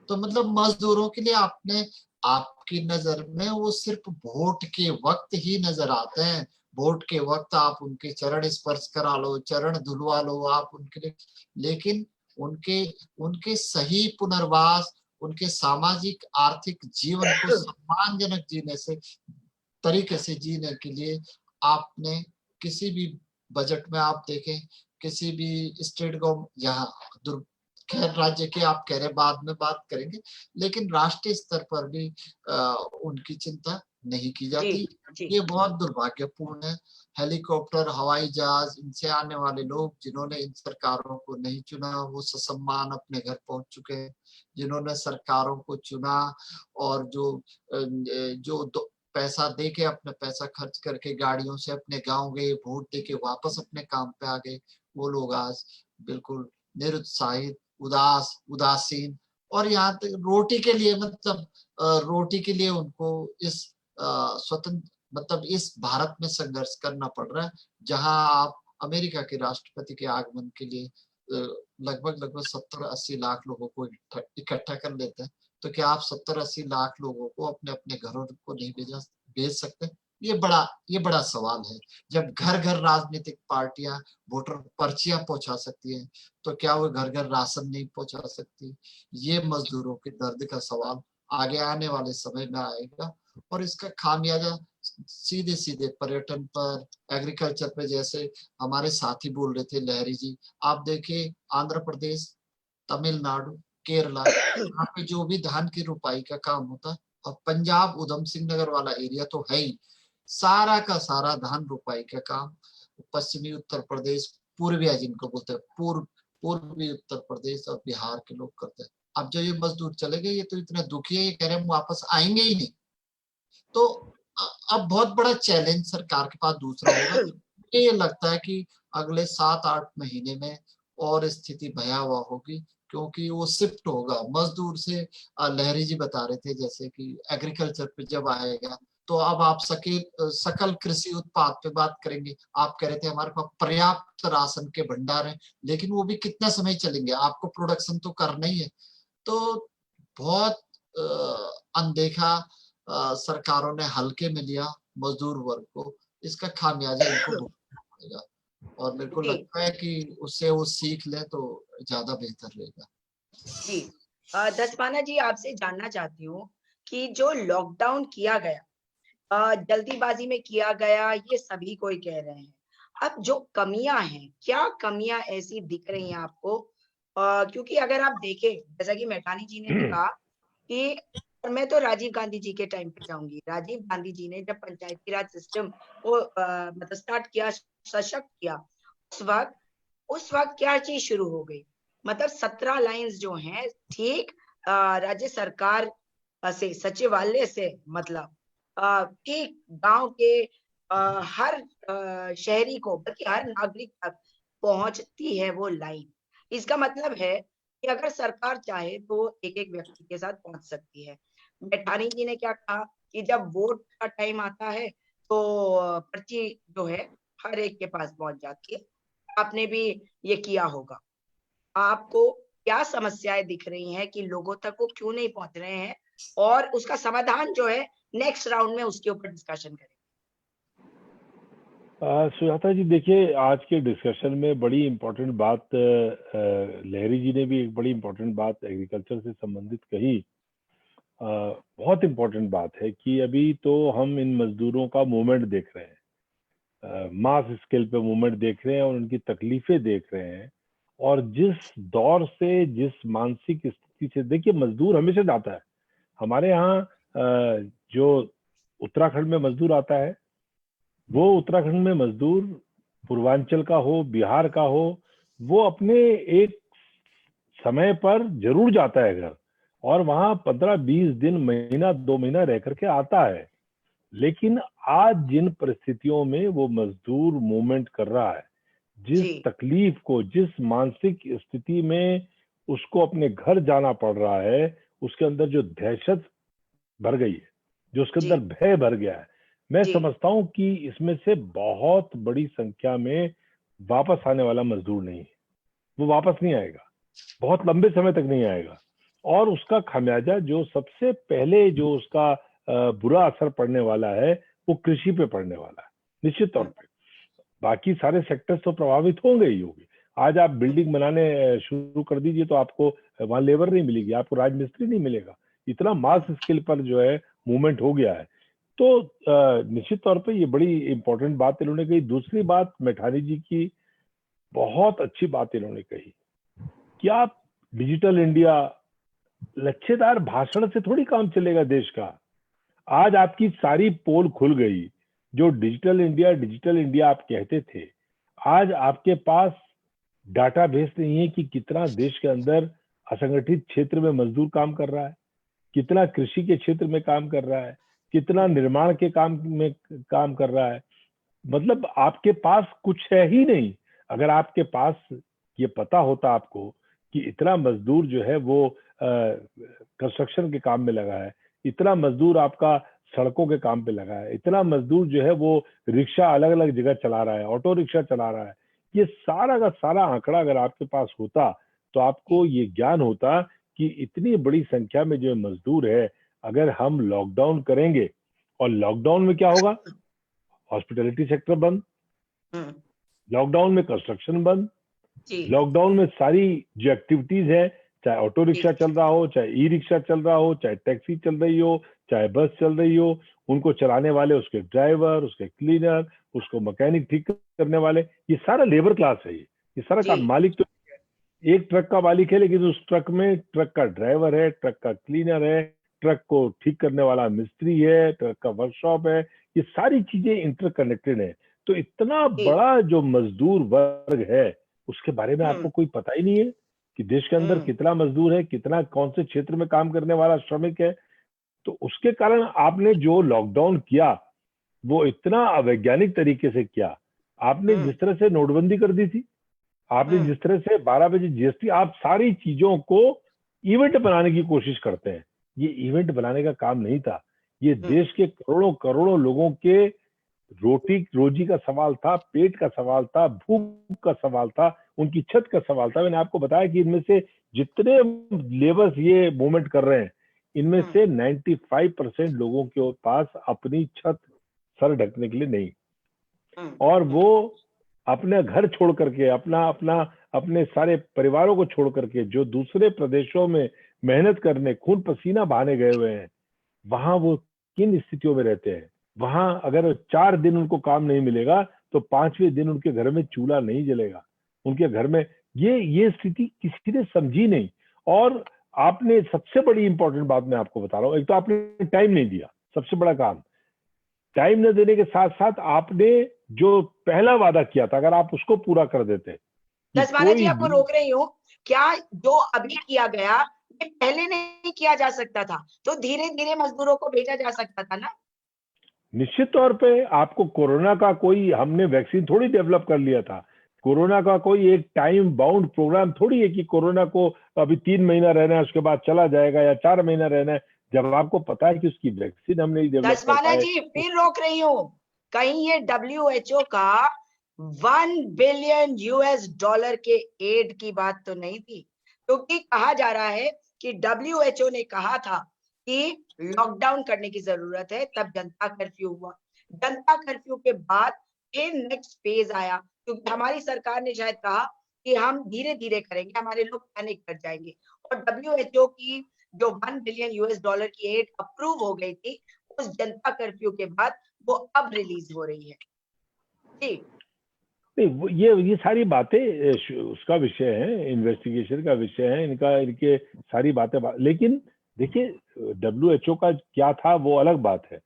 तो मतलब मजदूरों के लिए आपने, आपकी नजर में वो सिर्फ वोट के वक्त ही नजर आते हैं। वोट के वक्त आप उनके चरण स्पर्श करा लो, चरण धुलवा लो आप उनके लिए, लेकिन उनके उनके सही पुनर्वास, उनके सामाजिक आर्थिक जीवन को सम्मानजनक जीने से तरीके से जीने के लिए आपने किसी भी बजट में आप देखें, किसी भी स्टेट गवर्नमेंट, यहाँ खैर राज्य के आप कह रहे बाद में बात करेंगे, लेकिन राष्ट्रीय स्तर पर भी उनकी चिंता नहीं की जाती। ये बहुत दुर्भाग्यपूर्ण है। हेलीकॉप्टर, हवाई जहाज, इनसे आने वाले लोग जिन्होंने इन सरकारों को नहीं चुना वो ससम्मान अपने घर पहुंच चुके हैं। जिन्होंने सरकारों को चुना और जो पैसा दे के, अपना पैसा खर्च करके गाड़ियों से अपने गांव गए, वोट दे के वापस अपने काम पे आ गए, वो लोग आज बिल्कुल निरुत्साहित, उदासीन, और यहाँ तक रोटी के लिए, मतलब रोटी के लिए उनको इस स्वतंत्र, मतलब इस भारत में संघर्ष करना पड़ रहा है, जहां आप अमेरिका के राष्ट्रपति के आगमन के लिए लगभग 70-80 लाख लोगों को इकट्ठा कर लेते हैं। तो क्या आप 70-80 लाख लोगों को अपने अपने घरों को नहीं भेज सकते? ये बड़ा सवाल है। जब घर घर राजनीतिक पार्टियां वोटर पर्चियां पहुंचा सकती हैं, तो क्या वो घर घर राशन नहीं पहुंचा सकती? ये मजदूरों के दर्द का सवाल आगे आने वाले समय में आएगा, और इसका खामियाजा सीधे सीधे पर्यटन पर, एग्रीकल्चर पे, जैसे हमारे साथी बोल रहे थे लहरी जी, आप देखिए आंध्र प्रदेश, तमिलनाडु, केरला, यहाँ पे जो भी धान की रुपाई का काम होता है, और पंजाब उधम सिंह नगर वाला एरिया तो है ही, सारा का सारा धान रुपाई का काम पश्चिमी उत्तर प्रदेश, पूर्विया जिनको बोलते हैं, पूर्वी उत्तर प्रदेश और बिहार के लोग करते हैं। अब जो ये मजदूर चले गए, ये तो इतने दुखी है, ये कह रहे हैं हम वापस आएंगे ही नहीं। तो अब बहुत बड़ा चैलेंज सरकार के पास दूसरा होगा। ये लगता है कि अगले 7-8 महीने में और स्थिति भयावह होगी, क्योंकि वो शिफ्ट होगा मजदूर से। लहरी जी बता रहे थे जैसे कि एग्रीकल्चर पे जब आएगा, तो अब आप सकल कृषि उत्पाद पे बात करेंगे। आप कह रहे थे हमारे पास पर्याप्त राशन के भंडार हैं, लेकिन वो भी कितना समय चलेंगे? आपको प्रोडक्शन तो करना ही है। तो बहुत अनदेखा सरकारों ने हल्के में लिया मजदूर वर्ग को, इसका खामियाजा इनको भुगतना पड़ेगा। और मेरे को लगता है कि उससे वो सीख ले तो ज्यादा बेहतर रहेगा। जी, दसमाना जी, आपसे जानना चाहती हूँ कि जो लॉकडाउन किया गया, जल्दीबाजी में किया गया, ये सभी कोई कह रहे हैं। अब जो कमियां हैं, क्या कमियां ऐसी दिख रही हैं आपको? क्योंकि अगर आप देखें, जैसा कि मैठानी जी ने भी कहा कि, और मैं तो राजीव गांधी जी के टाइम पे जाऊंगी। राजीव गांधी जी ने जब पंचायती राज सिस्टम को मतलब स्टार्ट किया, सशक्त किया, उस वक्त क्या चीज शुरू हो गई? मतलब 17 लाइंस जो हैं, ठीक राज्य सरकार से, सचिवालय से, मतलब ठीक गांव के हर शहरी को, बल्कि हर नागरिक तक पहुंचती है वो लाइन। इसका मतलब है कि अगर सरकार चाहे तो एक एक व्यक्ति के साथ पहुंच सकती है। मैठानी जी ने क्या कहा कि जब वोट का टाइम आता है तो पर्ची जो है हर एक के पास पहुंच जाती है। आपने भी ये किया होगा। आपको क्या समस्याएं दिख रही हैं कि लोगों तक वो क्यों नहीं पहुंच रहे हैं, और उसका समाधान जो है नेक्स्ट राउंड में उसके ऊपर डिस्कशन करें। सुजाता जी, देखिए, आज के डिस्कशन में बड़ी इम्पोर्टेंट बात लहरी जी ने भी एक बड़ी इम्पोर्टेंट बात एग्रीकल्चर से संबंधित कही। बहुत इम्पोर्टेंट बात है कि अभी तो हम इन मजदूरों का मूवमेंट देख रहे हैं, मास स्केल पे मूवमेंट देख रहे हैं और उनकी तकलीफें देख रहे हैं। और जिस दौर से, जिस मानसिक स्थिति से, देखिए, मजदूर हमेशा जाता है। हमारे यहाँ जो उत्तराखंड में मजदूर आता है, वो उत्तराखंड में मजदूर पूर्वांचल का हो, बिहार का हो, वो अपने एक समय पर जरूर जाता है घर, और वहां 15-20 दिन, महीना 2 महीना रह करके आता है। लेकिन आज जिन परिस्थितियों में वो मजदूर मूवमेंट कर रहा है, जिस जी तकलीफ को, जिस मानसिक स्थिति में उसको अपने घर जाना पड़ रहा है, उसके अंदर जो दहशत भर गई है, जो उसके जी अंदर भय भर गया है, मैं जी समझता हूं कि इसमें से बहुत बड़ी संख्या में वापस आने वाला मजदूर नहीं है। वो वापस नहीं आएगा, बहुत लंबे समय तक नहीं आएगा। और उसका खामियाजा जो सबसे पहले, जो उसका बुरा असर पड़ने वाला है, वो कृषि पे पड़ने वाला है, निश्चित तौर पे। बाकी सारे सेक्टर्स तो प्रभावित होंगे ही होंगे। आज आप बिल्डिंग बनाने शुरू कर दीजिए तो आपको वहां लेबर नहीं मिलेगी, आपको राजमिस्त्री नहीं मिलेगा। इतना मास स्केल पर जो है मूवमेंट हो गया है। तो निश्चित तौर पे ये बड़ी इंपॉर्टेंट बात इन्होंने कही। दूसरी बात, मैठानी जी की बहुत अच्छी बात इन्होंने कही कि आप डिजिटल इंडिया, लच्छेदार भाषण से थोड़ी काम चलेगा देश का। आज आपकी सारी पोल खुल गई। जो डिजिटल इंडिया आप कहते थे, आज आपके पास डाटाबेस नहीं है कि कितना देश के अंदर असंगठित क्षेत्र में मजदूर काम कर रहा है, कितना कृषि के क्षेत्र में काम कर रहा है, कितना निर्माण के काम में काम कर रहा है। मतलब आपके पास कुछ है ही नहीं। अगर आपके पास ये पता होता आपको कि इतना मजदूर जो है वो कंस्ट्रक्शन के काम में लगा है, इतना मजदूर आपका सड़कों के काम पे लगा है, इतना मजदूर जो है वो रिक्शा अलग अलग जगह चला रहा है, ऑटो रिक्शा चला रहा है, ये सारा का सारा आंकड़ा अगर आपके पास होता तो आपको ये ज्ञान होता कि इतनी बड़ी संख्या में जो मजदूर है, अगर हम लॉकडाउन करेंगे, और लॉकडाउन में क्या होगा, हॉस्पिटैलिटी सेक्टर बंद, लॉकडाउन में कंस्ट्रक्शन बंद, जी लॉकडाउन में सारी जो एक्टिविटीज है, चाहे ऑटो रिक्शा चल रहा हो, चाहे ई रिक्शा चल रहा हो, चाहे टैक्सी चल रही हो, चाहे बस चल रही हो, उनको चलाने वाले, उसके ड्राइवर, उसके क्लीनर, उसको मैकेनिक ठीक करने वाले, ये सारा लेबर क्लास है। ये सारा जी का मालिक तो एक ट्रक का मालिक है, लेकिन उस ट्रक में ट्रक का ड्राइवर है, ट्रक का क्लीनर है, ट्रक को ठीक करने वाला मिस्त्री है, ट्रक का वर्कशॉप है। ये सारी चीजें इंटरकनेक्टेड है। तो इतना जी बड़ा जो मजदूर वर्ग है, उसके बारे में आपको कोई पता ही नहीं है कि देश के अंदर कितना मजदूर है, कितना कौन से क्षेत्र में काम करने वाला श्रमिक है। तो उसके कारण आपने जो लॉकडाउन किया, वो इतना अवैज्ञानिक तरीके से किया। आपने जिस तरह से नोटबंदी कर दी थी, आपने जिस तरह से 12 बजे जीएसटी, आप सारी चीजों को इवेंट बनाने की कोशिश करते हैं। ये इवेंट बनाने का काम नहीं था। ये देश के करोड़ों करोड़ों लोगों के रोटी रोजी का सवाल था, पेट का सवाल था, भूख का सवाल था, उनकी छत का सवाल था। मैंने आपको बताया कि इनमें से जितने लेबर्स ये मूवमेंट कर रहे हैं, इनमें से 95% लोगों के पास अपनी छत, सर ढकने के लिए नहीं, और वो अपने घर छोड़ करके, अपने सारे परिवारों को छोड़ करके जो दूसरे प्रदेशों में मेहनत करने, खून पसीना बहाने गए हुए हैं, वहां वो किन स्थितियों में रहते हैं। वहां अगर 4 दिन उनको काम नहीं मिलेगा तो 5वें दिन उनके घर में चूल्हा नहीं जलेगा, उनके घर में ये स्थिति किसी ने समझी नहीं। और आपने सबसे बड़ी इंपॉर्टेंट बात मैं आपको बता रहा हूँ, एक तो आपने टाइम नहीं दिया, सबसे बड़ा काम। टाइम न देने के साथ साथ आपने जो पहला वादा किया था, अगर आप उसको पूरा कर देते। दसवाना जी, आपको रोक रही हूँ, क्या जो अभी किया गया ये पहले नहीं किया जा सकता था? तो धीरे धीरे मजदूरों को भेजा जा सकता था ना। निश्चित तौर पे आपको कोरोना का कोई, हमने वैक्सीन थोड़ी डेवलप कर लिया था, कोरोना का कोई एक टाइम बाउंड प्रोग्राम थोड़ी है कि कोरोना को अभी 3 महीना रहना है उसके बाद चला जाएगा या 4 महीना रहना है, जब आपको पता है कि उसकी वैक्सीन हमने डेवलप कर दसवाना पाए। जी, फिर रोक रही हूँ, कहीं ये WHO का 1 बिलियन US$ के एड की बात तो नहीं थी? क्योंकि कहा जा रहा है कि WHO ने कहा था कि लॉकडाउन करने की जरूरत है, तब जनता कर्फ्यू हुआ। जनता कर्फ्यू के बाद फिर नेक्स्ट फेज आया, क्योंकि हमारी सरकार ने शायद कहा कि हम धीरे धीरे करेंगे, हमारे लोग पैनिक कर जाएंगे, और WHO की जो 1 बिलियन US$ की एड अप्रूव हो गई थी उस जनता कर्फ्यू के बाद, वो अब रिलीज हो रही है। जी नहीं, ये सारी बातें उसका विषय है, इन्वेस्टिगेशन का विषय है, इनके सारी बातें लेकिन देखिए WHO का क्या था वो अलग बात है।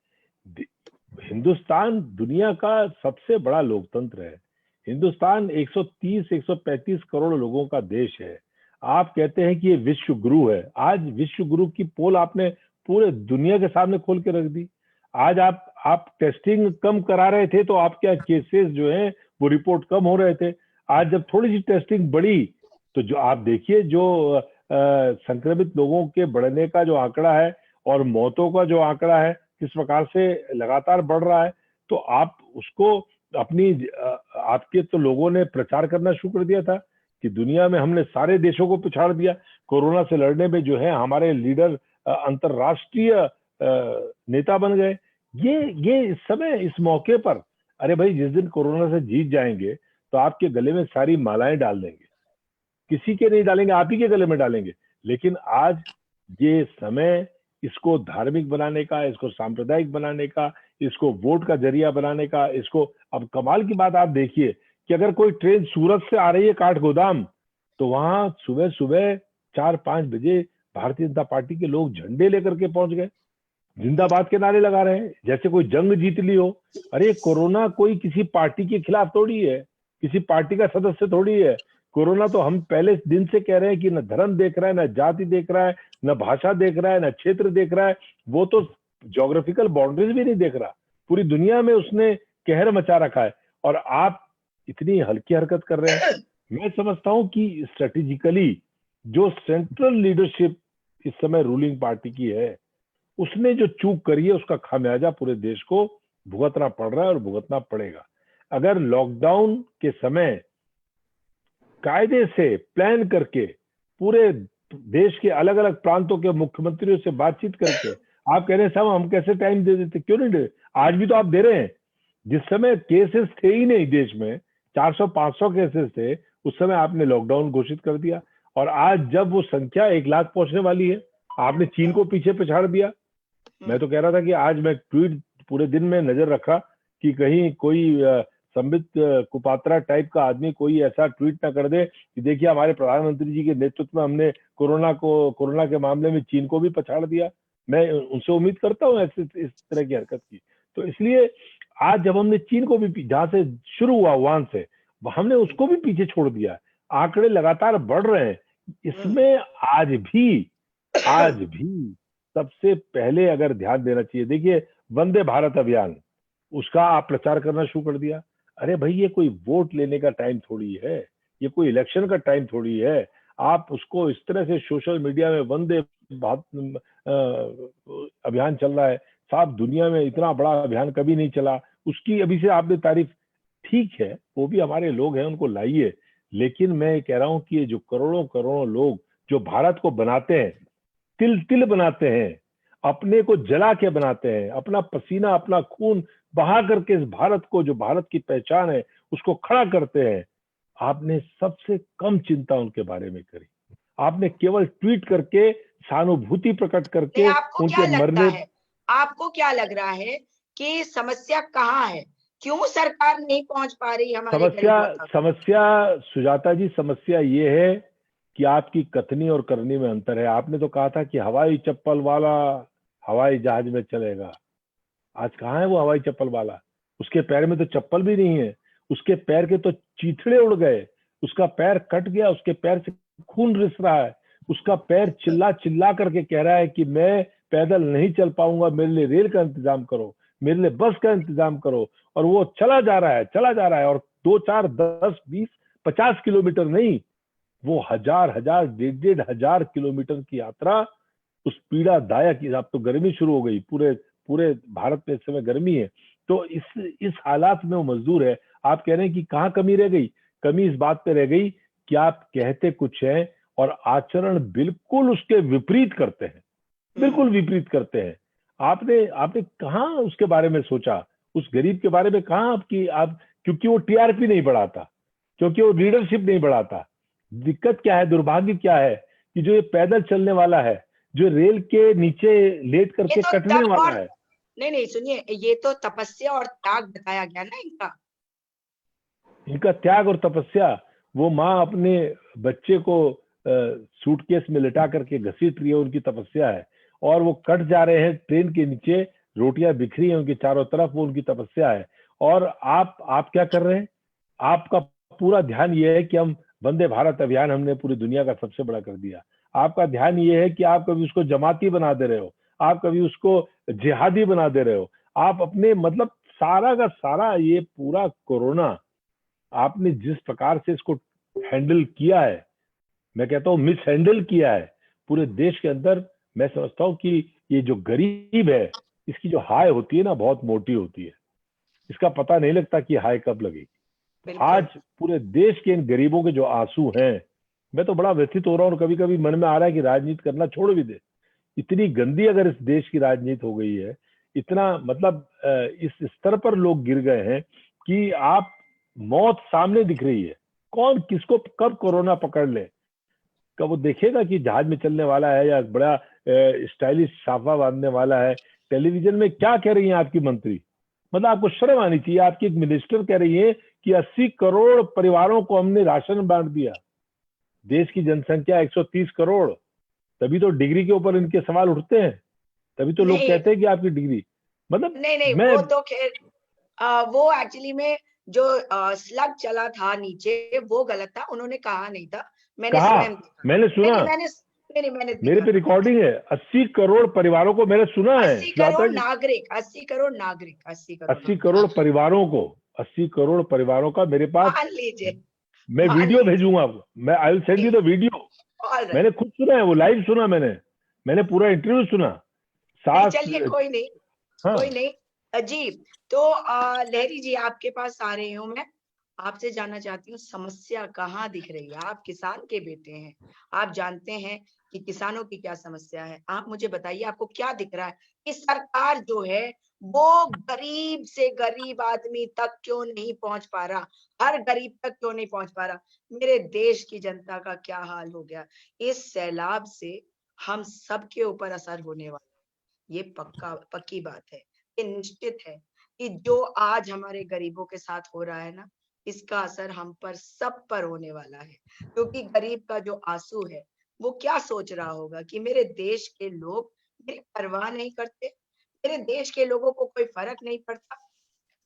हिंदुस्तान दुनिया का सबसे बड़ा लोकतंत्र है, हिंदुस्तान 130-135 करोड़ लोगों का देश है। आप कहते हैं कि ये विश्व गुरु है, आज विश्व गुरु की पोल आपने पूरे दुनिया के सामने खोल के रख दी। आज आप टेस्टिंग कम करा रहे थे तो आपके केसेस जो हैं वो रिपोर्ट कम हो रहे थे। आज जब थोड़ी सी टेस्टिंग बढ़ी तो जो आप देखिए जो संक्रमित लोगों के बढ़ने का जो आंकड़ा है और मौतों का जो आंकड़ा है किस प्रकार से लगातार बढ़ रहा है, तो आप उसको अपनी आपके तो लोगों ने प्रचार करना शुरू कर दिया था कि दुनिया में हमने सारे देशों को पिछाड़ दिया, कोरोना से लड़ने में जो है हमारे लीडर अंतरराष्ट्रीय नेता बन गए। ये इस समय इस मौके पर, अरे भाई जिस दिन कोरोना से जीत जाएंगे तो आपके गले में सारी मालाएं डाल देंगे, किसी के नहीं डालेंगे, आप ही के गले में डालेंगे। लेकिन आज ये समय इसको धार्मिक बनाने का, इसको सांप्रदायिक बनाने का, इसको वोट का जरिया बनाने का, इसको अब कमाल की बात आप देखिए कि अगर कोई ट्रेन सूरत से आ रही है काठगोदाम, तो वहां सुबह सुबह 4-5 बजे भारतीय जनता पार्टी के लोग झंडे लेकर के पहुंच गए, जिंदाबाद के नारे लगा रहे हैं जैसे कोई जंग जीत ली हो। अरे कोरोना कोई किसी पार्टी के खिलाफ थोड़ी है, किसी पार्टी का सदस्य थोड़ी है। कोरोना तो हम पहले दिन से कह रहे हैं कि न धर्म देख रहा है, न जाति देख रहा है, न भाषा देख रहा है, न क्षेत्र देख रहा है, वो तो ज्योग्राफिकल बाउंड्रीज भी नहीं देख रहा, पूरी दुनिया में उसने कहर मचा रखा है और आप इतनी हल्की हरकत कर रहे हैं। मैं समझता हूं कि स्ट्रेटेजिकली जो सेंट्रल लीडरशिप इस समय रूलिंग पार्टी की है, उसने जो चूक करी है उसका खामियाजा पूरे देश को भुगतना पड़ रहा है और भुगतना पड़ेगा। अगर लॉकडाउन के समय कायदे से प्लान करके पूरे देश के अलग अलग प्रांतों के मुख्यमंत्रियों से बातचीत करके आप कह रहे हैं साहब हम कैसे टाइम दे देते, क्यों नहीं दे, आज भी तो आप दे रहे हैं। जिस समय केसेस थे ही नहीं देश में, 400-500 केसेस थे, उस समय आपने लॉकडाउन घोषित कर दिया और आज जब वो संख्या 1 लाख पहुंचने वाली है, आपने चीन को पीछे पछाड़ दिया। मैं तो कह रहा था कि आज मैं ट्वीट पूरे दिन में नजर रखा कि कहीं कोई संबित कुपात्रा टाइप का आदमी कोई ऐसा ट्वीट ना कर दे कि देखिए हमारे प्रधानमंत्री जी के नेतृत्व में हमने कोरोना के मामले में चीन को भी पछाड़ दिया। मैं उनसे उम्मीद करता हूँ ऐसे इस तरह की हरकत की। तो इसलिए आज जब हमने चीन को भी, जहां से शुरू हुआ वुहान से, हमने उसको भी पीछे छोड़ दिया। आंकड़े लगातार बढ़ रहे हैं। इसमें आज भी सबसे पहले अगर ध्यान देना चाहिए, देखिए वंदे भारत अभियान, उसका आप प्रचार करना शुरू कर दिया। अरे भाई ये कोई वोट लेने का टाइम थोड़ी है, ये कोई इलेक्शन का टाइम थोड़ी है। आप उसको इस तरह से सोशल मीडिया में वंदे भारत अभियान चल रहा है, साफ दुनिया में इतना बड़ा अभियान कभी नहीं चला। उसकी अभी से आपने तारीफ, ठीक है वो भी हमारे लोग हैं, उनको लाइए, लेकिन मैं कह रहा हूं कि ये जो करोड़ों करोड़ों लोग जो भारत को बनाते हैं, तिल तिल बनाते हैं, अपने को जला के बनाते हैं, अपना पसीना अपना खून बहा करके इस भारत को, जो भारत की पहचान है, उसको खड़ा करते हैं, आपने सबसे कम चिंता उनके बारे में करी। आपने केवल ट्वीट करके, सहानुभूति प्रकट करके आपको उनके क्या मरने। आपको क्या लग रहा है कि समस्या कहाँ है? क्यों सरकार नहीं पहुंच पा रही हमारे समस्या गरीबों तक? समस्या सुजाता जी, समस्या ये है कि आपकी कथनी और करनी में अंतर है। आपने तो कहा था कि हवाई चप्पल वाला हवाई जहाज में चलेगा। आज कहाँ है वो हवाई चप्पल वाला? उसके पैर में तो चप्पल भी नहीं है, उसके पैर के तो चीथड़े उड़ गए, उसका पैर कट गया, उसके पैर से खून रिस रहा है, उसका पैर चिल्ला चिल्ला करके कह रहा है कि मैं पैदल नहीं चल पाऊंगा, मेरे लिए रेल का इंतजाम करो, मेरे लिए बस का इंतजाम करो। और वो चला जा रहा है और 2, 4, 10, 20, 50 किलोमीटर नहीं, वो हजार हजार, 1,500 किलोमीटर की यात्रा उस पीड़ादायक, अब तो गर्मी शुरू हो गई, पूरे पूरे भारत में इस समय गर्मी है, तो इस हालात में वो मजदूर है। आप कह रहे हैं कि कहाँ कमी रह गई? कमी इस बात पे रह गई कि आप कहते कुछ है और आचरण बिल्कुल उसके विपरीत करते हैं, बिल्कुल विपरीत करते हैं। आपने कहाँ उसके बारे में सोचा? उस गरीब के बारे में कहाँ आप क्योंकि वो टीआरपी नहीं बढ़ाता, क्योंकि वो लीडरशिप नहीं बढ़ाता। दिक्कत क्या है, दुर्भाग्य क्या है कि जो ये पैदल चलने वाला है, जो रेल के नीचे लेट ये करके तो कटने तप वाला और है, नहीं सुनिए, ये तो तपस्या और त्याग बताया गया ना इनका। इनका त्याग और तपस्या। वो माँ अपने बच्चे को सूटकेस में लिटा करके घसीट रही है, उनकी तपस्या है। और वो कट जा रहे हैं ट्रेन के नीचे, रोटियां बिखरी हैं उनकी चारों तरफ, वो उनकी तपस्या है। और आप क्या कर रहे हैं? आपका पूरा ध्यान ये है कि हम वंदे भारत अभियान हमने पूरी दुनिया का सबसे बड़ा कर दिया। आपका ध्यान ये है कि आप कभी उसको जमाती बना दे रहे हो, आप कभी उसको जिहादी बना दे रहे हो। आप अपने मतलब सारा का सारा ये पूरा कोरोना आपने जिस प्रकार से इसको हैंडल किया है, मैं कहता हूँ मिस हैंडल किया है पूरे देश के अंदर। मैं समझता हूँ कि ये जो गरीब है, इसकी जो हाय होती है ना, बहुत मोटी होती है। इसका पता नहीं लगता कि हाय कब लगेगी। बिल्कुल। आज पूरे देश के इन गरीबों के जो आंसू हैं, मैं तो बड़ा व्यथित हो रहा हूँ। और कभी कभी मन में आ रहा है कि राजनीति करना छोड़ भी दे। इतनी गंदी अगर इस देश की राजनीति हो गई है, इतना मतलब इस स्तर पर लोग गिर गए हैं कि आप मौत सामने दिख रही है, कौन किसको कब कोरोना पकड़ ले। कब वो देखेगा कि जहाज में चलने वाला है या बड़ा स्टाइलिश साफा बांधने वाला है। टेलीविजन में क्या कह रही हैं आपकी मंत्री? मतलब आपको शर्म आनी चाहिए। आपकी एक मिनिस्टर कह रही है कि 80 करोड़ परिवारों को हमने राशन बांट दिया। देश की जनसंख्या 130 करोड़, तभी तो डिग्री के ऊपर इनके सवाल उठते हैं, तभी तो लोग नहीं कहते हैं कि आपकी डिग्री मतलब नहीं मैं वो तो खैर वो एक्चुअली में जो स्लग चला था नीचे वो गलत था, उन्होंने कहा नहीं था, मैंने कहा, स्वयं देखा। मैंने सुना, मैंने मेरे देखा पे था। रिकॉर्डिंग है। 80 करोड़ परिवारों को मैंने सुना है 80 सुजाता करोड़ जी। नागरिक, 80 करोड़ नागरिक, 80 करोड़ 80 करोड़ परिवारों को, 80 करोड़ परिवारों का मेरे पास, मान लीजिए, मैं मान वीडियो लीजिए। भेजूंगा आपको। मैं I will send you the video. All right. मैंने खुद सुना है, वो लाइव सुना, मैंने पूरा इंटरव्यू सुना। नहीं सास, चलिए, कोई नहीं, हाँ कोई नहीं। जी, तो लहरी जी आपके पास आ रही हूँ मैं। आपसे जानना चाहती हूँ समस्या कहाँ दिख रही है? आप किसान के बेटे हैं, आप जानते हैं कि किसानों की क्या समस्या है। आप मुझे बताइए आपको क्या दिख रहा है कि सरकार जो है वो गरीब से गरीब आदमी तक क्यों नहीं पहुंच पा रहा? हर गरीब तक क्यों नहीं पहुंच पा रहा? मेरे देश की जनता का क्या हाल हो गया? इस सैलाब से हम सबके ऊपर असर होने वाला है। ये पक्की बात है। ये निश्चित है कि जो आज हमारे गरीबों के साथ हो रहा है ना, इसका असर हम पर सब पर होने वाला है। क्योंकि गरीब का जो आंसू है, वो क्या सोच रहा होगा कि मेरे देश के लोग मेरी परवाह नहीं करते, मेरे देश के लोगों को कोई फर्क नहीं पड़ता।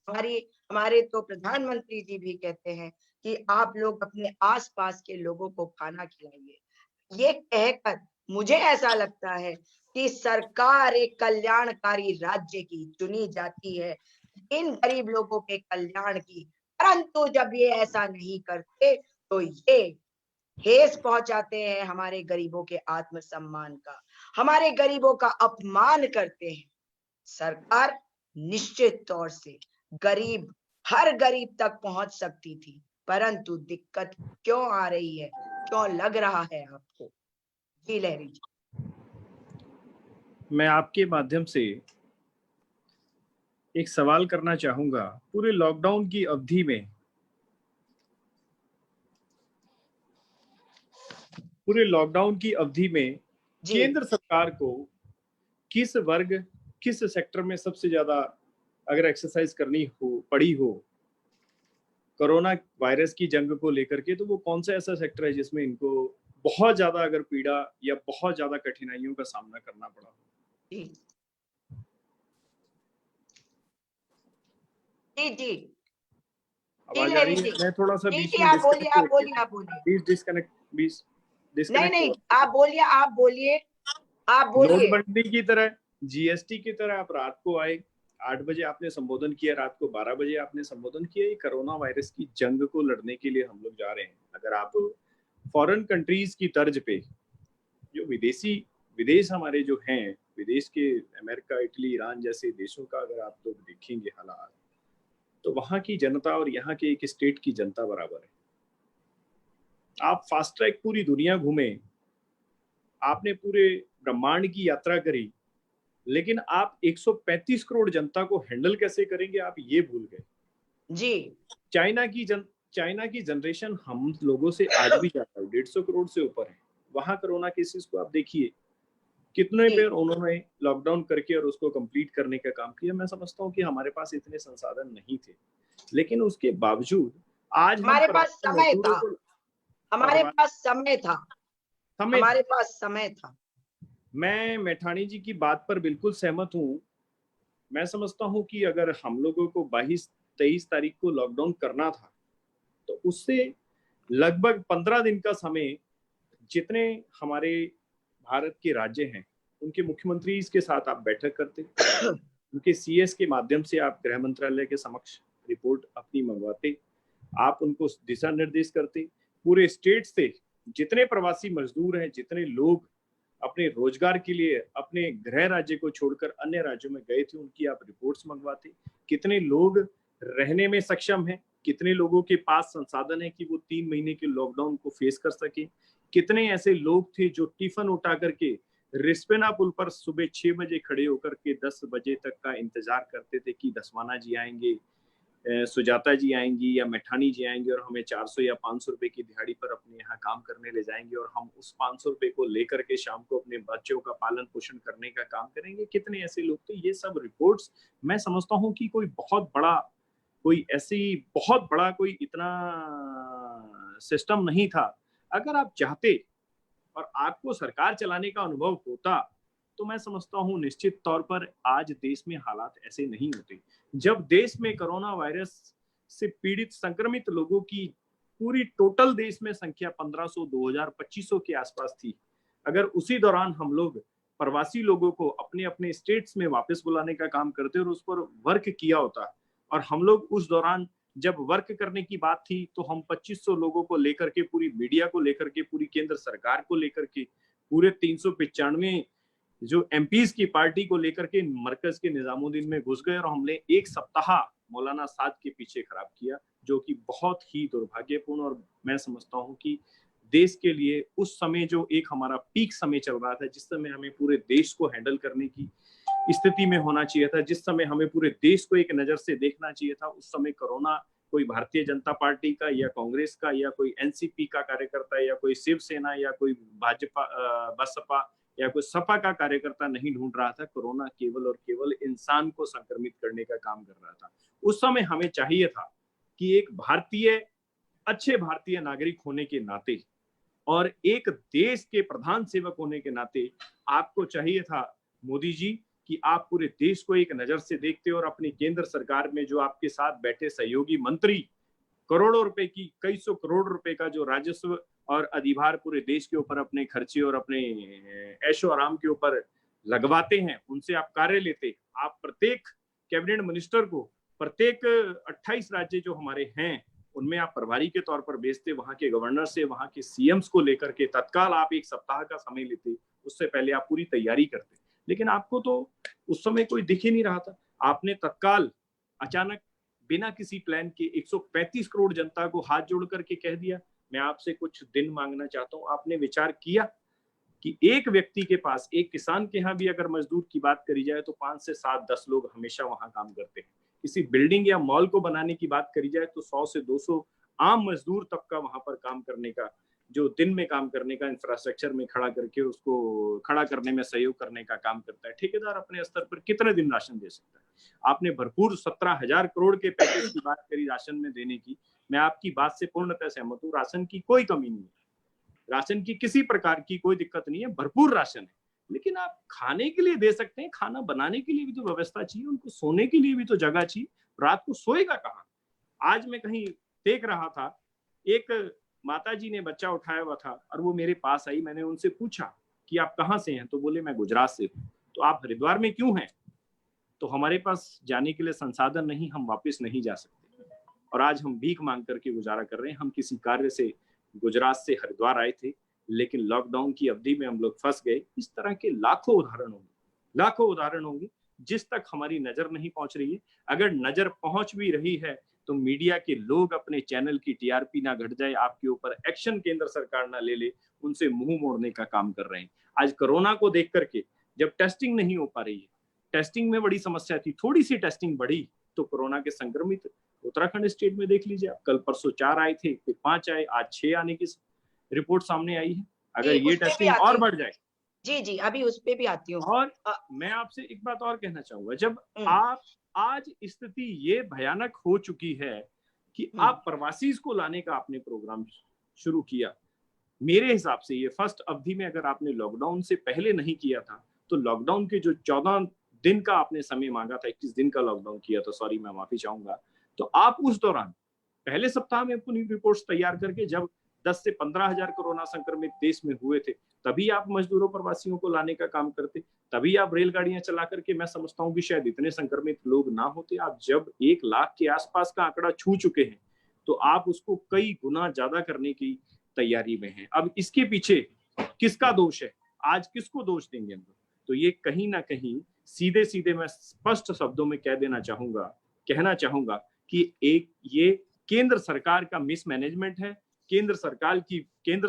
हमारे तो प्रधानमंत्री जी भी कहते हैं कि आप लोग अपने आस-पास के लोगों को खाना खिलाइए। ये कहकर मुझे ऐसा लगता है कि सरकार एक कल्याणकारी राज्य की चुनी जाती है, इन गरीब लोगों के कल्याण की। परंतु जब ये ऐसा नहीं करते, तो ये ठेस पहुंचाते हैं हमारे गरीबों के आत्मसम्मान का, हमारे गरीबों का अपमान करते हैं। सरकार निश्चित तौर से गरीब, हर गरीब तक पहुंच सकती थी, परंतु दिक्कत क्यों आ रही है? क्यों लग रहा है आपको? जी लहरी जी। मैं आपके माध्यम से एक सवाल करना चाहूंगा। पूरे लॉकडाउन की अवधि में, पूरे लॉकडाउन की अवधि में जी केंद्र सरकार को किस वर्ग, किस सेक्टर में सबसे ज्यादा अगर एक्सरसाइज करनी हो पड़ी हो कोरोना वायरस की जंग को लेकर के, तो वो कौन सा ऐसा सेक्टर है जिसमें इनको बहुत ज्यादा अगर पीड़ा या बहुत ज्यादा कठिनाइयों का सामना करना पड़ा? जी जी जी आवाज आ रही है? मैं थोड़ा सा जी बीच जी में आप बोलिए, डिस्कनेक्ट आप हो बोलिए, गया। आप बोलिए। प्लीज डिस्कनेक्ट, प्लीज नहीं डिस्कनेक्ट नहीं, हो। आप बोलिए, आप बोलिए, आप बोलिए। नोटबंदी की तरह, जीएसटी की तरह आप रात को आए 8 बजे आपने संबोधन किया, रात को 12 बजे आपने संबोधन किया। ये कोरोना वायरस की जंग को लड़ने के लिए हम लोग जा रहे हैं। अगर आप फॉरेन कंट्रीज की तर्ज पे जो विदेश हमारे जो हैं, विदेश के अमेरिका, इटली, ईरान जैसे देशों का अगर आप लोग देखेंगे हालात, तो वहां की जनता और यहाँ के एक स्टेट की जनता बराबर है। आप फास्ट ट्रैक पूरी दुनिया घूमे, आपने पूरे ब्रह्मांड की यात्रा करी, लेकिन आप 135 करोड़ जनता को हैंडल कैसे करेंगे आप ये भूल गए। जी चाइना की जनरेशन हम लोगों से आज भी ज्यादा है, 150 करोड़ से ऊपर है। वहां कोरोना केसेस को आप देखिए, कितने जी पेड़ उन्होंने लॉकडाउन करके और उसको कंप्लीट करने का काम किया। मैं समझता हूँ कि हमारे पास इतने संसाधन नहीं थे, लेकिन उसके बावजूद आज हम हमारे पास प्रवासी समय मजदूरों था, को हमारे प्रवा- पास समय था, समय हमारे पास समय था। मैं मैठाणी जी की बात पर बिल्कुल सहमत हूँ। मैं समझता हूँ कि अगर हम लोगों को 22-23 तारीख को लॉकडाउन करना था, तो उससे लगभग 15 दिन का समय जितने हमारे भारत के राज्य हैं उनके मुख्यमंत्री के साथ आप बैठक करते, उनके सीएस के माध्यम से आप गृह मंत्रालय के समक्ष रिपोर्ट अपनी मंगवाते, आप उनको दिशा निर्देश करते, पूरे स्टेट से जितने प्रवासी मजदूर हैं, जितने लोग अपने रोजगार के लिए अपने गृह राज्य को छोड़कर अन्य राज्यों में गए थे, उनकी आप रिपोर्ट्स मंगवाते, कितने लोग रहने में सक्षम हैं, कितने लोगों के पास संसाधन है कि वो 3 महीने के लॉकडाउन को फेस कर सके, कितने ऐसे लोग थे जो टिफिन उठा करके रिस्पेना पुल पर सुबह 6 बजे खड़े होकर के 10 बजे तक का इंतजार करते थे कि धसवाना जी आएंगे, सुजाता जी आएंगी या मैठानी जी आएंगे और हमें 400 या 500 रुपए की दिहाड़ी पर अपने यहाँ काम करने ले जाएंगे और हम उस 500 रुपए को लेकर के शाम को अपने बच्चों का पालन पोषण करने का काम करेंगे। कितने ऐसे लोग थे। ये सब रिपोर्ट्स मैं समझता हूँ कि कोई बहुत बड़ा कोई इतना सिस्टम नहीं था। अगर आप चाहते और आपको सरकार चलाने का अनुभव होता, तो मैं समझता हूं निश्चित तौर पर आज देश में हालात ऐसे नहीं होते। जब देश में कोरोना वायरस से पीड़ित संक्रमित लोगों की पूरी टोटल देश में संख्या 1500, 2000, 2500 के आसपास थी, अगर उसी दौरान हम लोग प्रवासी लोगों को अपने अपने स्टेट्स में वापस बुलाने का काम करते और उस पर वर्क किया होता, और हम लोग उस दौरान जब वर्क करने की बात थी तो हम 2500 लोगों को लेकर के, पूरी मीडिया को लेकर के, पूरी केंद्र सरकार को लेकर के, पूरे 395 जो एमपीज की पार्टी को लेकर के मरकज के निजामुद्दीन में घुस गए और हमने एक सप्ताह मौलाना साद के पीछे खराब किया, जो कि बहुत ही दुर्भाग्यपूर्ण। और मैं समझता हूं कि देश के लिए उस समय जो एक हमारा पीक समय चल रहा था, जिस समय हमें पूरे देश को हैंडल करने की स्थिति में होना चाहिए था, जिस समय हमें पूरे देश को एक नजर से देखना चाहिए था, उस समय कोरोना कोई भारतीय जनता पार्टी का या कांग्रेस का या कोई एनसीपी का कार्यकर्ता या कोई शिवसेना या कोई भाजपा, बसपा या कोई सपा का कार्यकर्ता नहीं ढूंढ रहा था। कोरोना केवल और केवल इंसान को संक्रमित करने का काम कर रहा था। उस समय हमें चाहिए था कि एक अच्छे भारतीय नागरिक होने के नाते और एक देश के प्रधान सेवक होने के नाते आपको चाहिए था मोदी जी कि आप पूरे देश को एक नजर से देखते और अपनी केंद्र सरकार में जो आपके साथ बैठे सहयोगी मंत्री करोड़ों रुपए की, कई सौ करोड़ रुपए का जो राजस्व और अधिभार पूरे देश के ऊपर अपने खर्चे और अपने ऐशो आराम के ऊपर लगवाते हैं, उनसे आप कार्य लेते। आप प्रत्येक कैबिनेट मिनिस्टर को प्रत्येक 28 राज्य जो हमारे हैं उनमें आप प्रभारी के तौर पर भेजते, वहां के गवर्नर से, वहां के सीएम्स को लेकर के तत्काल आप एक सप्ताह का समय लेते, उससे पहले आप पूरी तैयारी करते। लेकिन आपको तो उस समय कोई दिख ही नहीं रहा था। आपने तत्काल अचानक बिना किसी प्लान के 135 करोड़ जनता को हाथ जोड़ करके कह दिया मैं आपसे कुछ दिन मांगना चाहता हूं। आपने विचार किया कि एक व्यक्ति के पास, एक किसान के यहाँ भी अगर मजदूर की बात करी जाए तो 5 से 7, 10 लोग हमेशा वहां काम करते हैं। किसी बिल्डिंग या मॉल को बनाने की बात करी जाए तो 100 से 200 आम मजदूर तबका वहां पर काम करने का जो दिन में काम करने का इंफ्रास्ट्रक्चर में खड़ा करके उसको खड़ा करने में सहयोग करने का काम करता है, ठेकेदार अपने स्तर पर कितने दिन राशन दे सकता है? आपने भरपूर 17,000 करोड़ के पैकेज की बात करी राशन में देने की, मैं आपकी बात से पूर्णतः सहमत हूँ। राशन की कोई कमी नहीं है, राशन की किसी प्रकार की कोई दिक्कत नहीं है, भरपूर राशन है, लेकिन आप खाने के लिए दे सकते हैं, खाना बनाने के लिए भी तो व्यवस्था चाहिए, उनको सोने के लिए भी तो जगह चाहिए। रात को सोएगा कहाँ? आज मैं कहीं देख रहा था, एक माताजी ने बच्चा उठाया हुआ था और वो मेरे पास आई, मैंने उनसे पूछा कि आप कहाँ से हैं, तो बोले मैं गुजरात से हूँ। तो आप हरिद्वार में क्यों हैं? तो हमारे पास जाने के लिए संसाधन नहीं, हम वापस नहीं जा सकते और आज हम भीख मांग करके गुजारा कर रहे हैं। हम किसी कार्य से गुजरात से हरिद्वार आए थे, लेकिन लॉकडाउन की अवधि में हम लोग फंस गए। इस तरह के लाखों उदाहरण होंगे जिस तक हमारी नजर नहीं पहुंच रही है। अगर नजर पहुंच भी रही है तो मीडिया के लोग अपने चैनल की टीआरपी ना घट जाए, आपके ऊपर एक्शन केंद्र सरकार ना ले ले, उनसे मुंह मोड़ने का काम कर रहे हैं। आज कोरोना को देख करके जब टेस्टिंग नहीं हो पा रही है, टेस्टिंग में बड़ी समस्या थी, थोड़ी सी टेस्टिंग बढ़ी तो कोरोना के संक्रमित उत्तराखंड स्टेट में देख लीजिए आप, कल परसों 4 आए थे, फिर 5 आए, आज 6 आने की रिपोर्ट सामने आई है। अगर ये टेस्टिंग और बढ़ जाए, जी अभी उस पे भी आती हूँ। और मैं आपसे एक बात और कहना चाहूंगा, जब आप आज स्थिति ये भयानक हो चुकी है कि आप प्रवासी को लाने का आपने प्रोग्राम शुरू किया, मेरे हिसाब से ये फर्स्ट अवधि में अगर आपने लॉकडाउन से पहले नहीं किया था तो लॉकडाउन के जो 14 दिन का आपने समय मांगा था, 21 दिन का लॉकडाउन किया था, सॉरी मैं माफी चाहूंगा, तो आप उस दौरान पहले सप्ताह में अपनी रिपोर्ट्स तैयार करके, जब 10 से 15,000 कोरोना संक्रमित देश में हुए थे, तभी आप मजदूरों प्रवासियों को लाने का काम करते, तभी आप रेलगाड़ियां चला करके, मैं समझता हूं कि शायद इतने संक्रमित लोग ना होते। आप जब 1 लाख के आसपास का आंकड़ा छू चुके हैं तो आप उसको कई गुना ज्यादा करने की तैयारी में हैं। अब इसके पीछे किसका दोष है, आज किसको दोष देंगे हम? तो ये कहीं ना कहीं सीधे सीधे मैं स्पष्ट शब्दों में कहना चाहूंगा कि एक ये केंद्र सरकार का मिसमैनेजमेंट है। केंद्र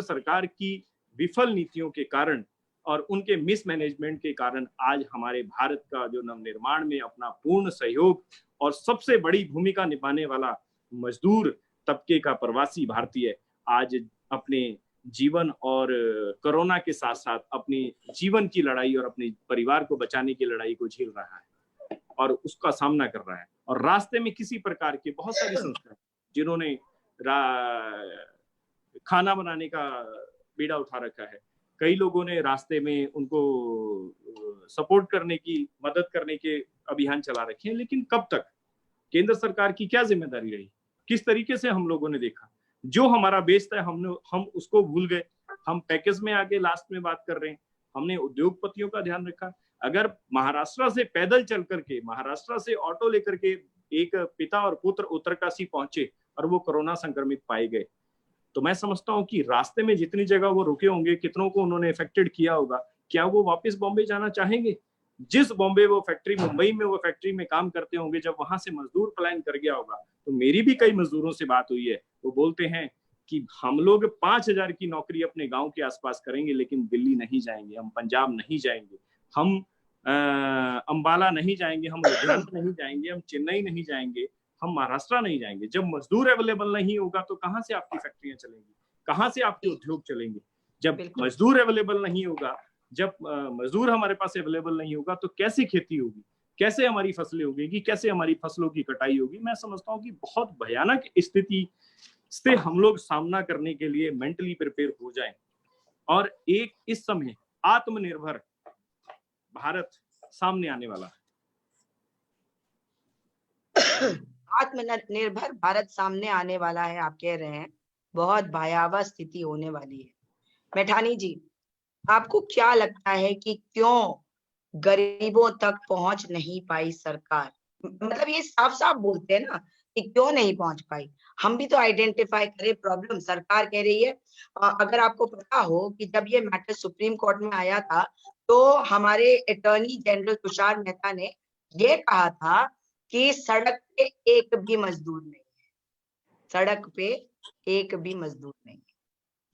सरकार की विफल नीतियों के कारण और उनके मिसमैनेजमेंट के कारण आज हमारे भारत का जो नवनिर्माण में अपना पूर्ण सहयोग और सबसे बड़ी भूमिका निभाने वाला मजदूर तबके का प्रवासी भारतीय आज अपने जीवन और कोरोना के साथ साथ अपनी जीवन की लड़ाई और अपने परिवार को बचाने की लड़ाई को झेल रहा है और उसका सामना कर रहा है। और रास्ते में किसी प्रकार के बहुत सारी संस्थाएं जिन्होंने खाना बनाने का बीड़ा उठा रखा है, कई लोगों ने रास्ते में उनको सपोर्ट करने की, मदद करने के अभियान चला रखे हैं, लेकिन कब तक? केंद्र सरकार की क्या जिम्मेदारी रही? किस तरीके से हम लोगों ने देखा? जो हमारा बेस था हम उसको भूल गए। हम पैकेज में आगे लास्ट में बात कर रहे हैं। हमने उद्योगपतियों का ध्यान रखा। अगर महाराष्ट्र से पैदल चल करके, महाराष्ट्र से ऑटो लेकर के एक पिता और पुत्र उत्तरकाशी पहुंचे और वो कोरोना संक्रमित पाए गए, तो मैं समझता हूं कि रास्ते में जितनी जगह वो रुके होंगे, कितनों को उन्होंने अफेक्टेड किया होगा, क्या वो वापस बॉम्बे जाना चाहेंगे? जिस बॉम्बे वो फैक्ट्री, मुंबई में वो फैक्ट्री में काम करते होंगे, जब वहां से मजदूर पलायन कर गया होगा, तो मेरी भी कई मजदूरों से बात हुई है, वो बोलते हैं कि हम लोग 5,000 की नौकरी अपने गांव के आसपास करेंगे, लेकिन दिल्ली नहीं जाएंगे, हम पंजाब नहीं जाएंगे, हम अंबाला नहीं जाएंगे, हम लुधियाना नहीं जाएंगे, हम चेन्नई नहीं जाएंगे, हम महाराष्ट्र नहीं जाएंगे। जब मजदूर अवेलेबल नहीं होगा तो कहाँ से आपकी फैक्ट्रियां चलेंगी, कहाँ से आपके उद्योग चलेंगे? जब मजदूर अवेलेबल नहीं होगा, जब मजदूर हमारे पास अवेलेबल नहीं होगा, तो कैसे खेती होगी, कैसे हमारी फसलें होगी, कैसे हमारी फसलों की कटाई होगी? मैं समझता हूँ कि बहुत भयानक स्थिति से हम लोग सामना करने के लिए मेंटली प्रिपेयर हो जाएं और एक इस समय आत्मनिर्भर भारत सामने आने वाला है। आत्मनिर्भर भारत सामने आने वाला है, आप कह रहे हैं। बहुत भयावह स्थिति होने वाली है। मैठानी जी, आपको क्या लगता है कि क्यों गरीबों तक पहुंच नहीं पाई सरकार? मतलब ये साफ साफ बोलते हैं ना कि क्यों नहीं पहुंच पाई। हम भी तो आइडेंटिफाई करें प्रॉब्लम। सरकार कह रही है, अगर आपको पता हो कि जब ये मैटर सुप्रीम कोर्ट में आया था तो हमारे अटॉर्नी जनरल तुषार मेहता ने ये कहा था कि सड़क पे एक भी मजदूर नहीं है, सड़क पे एक भी मजदूर नहीं है।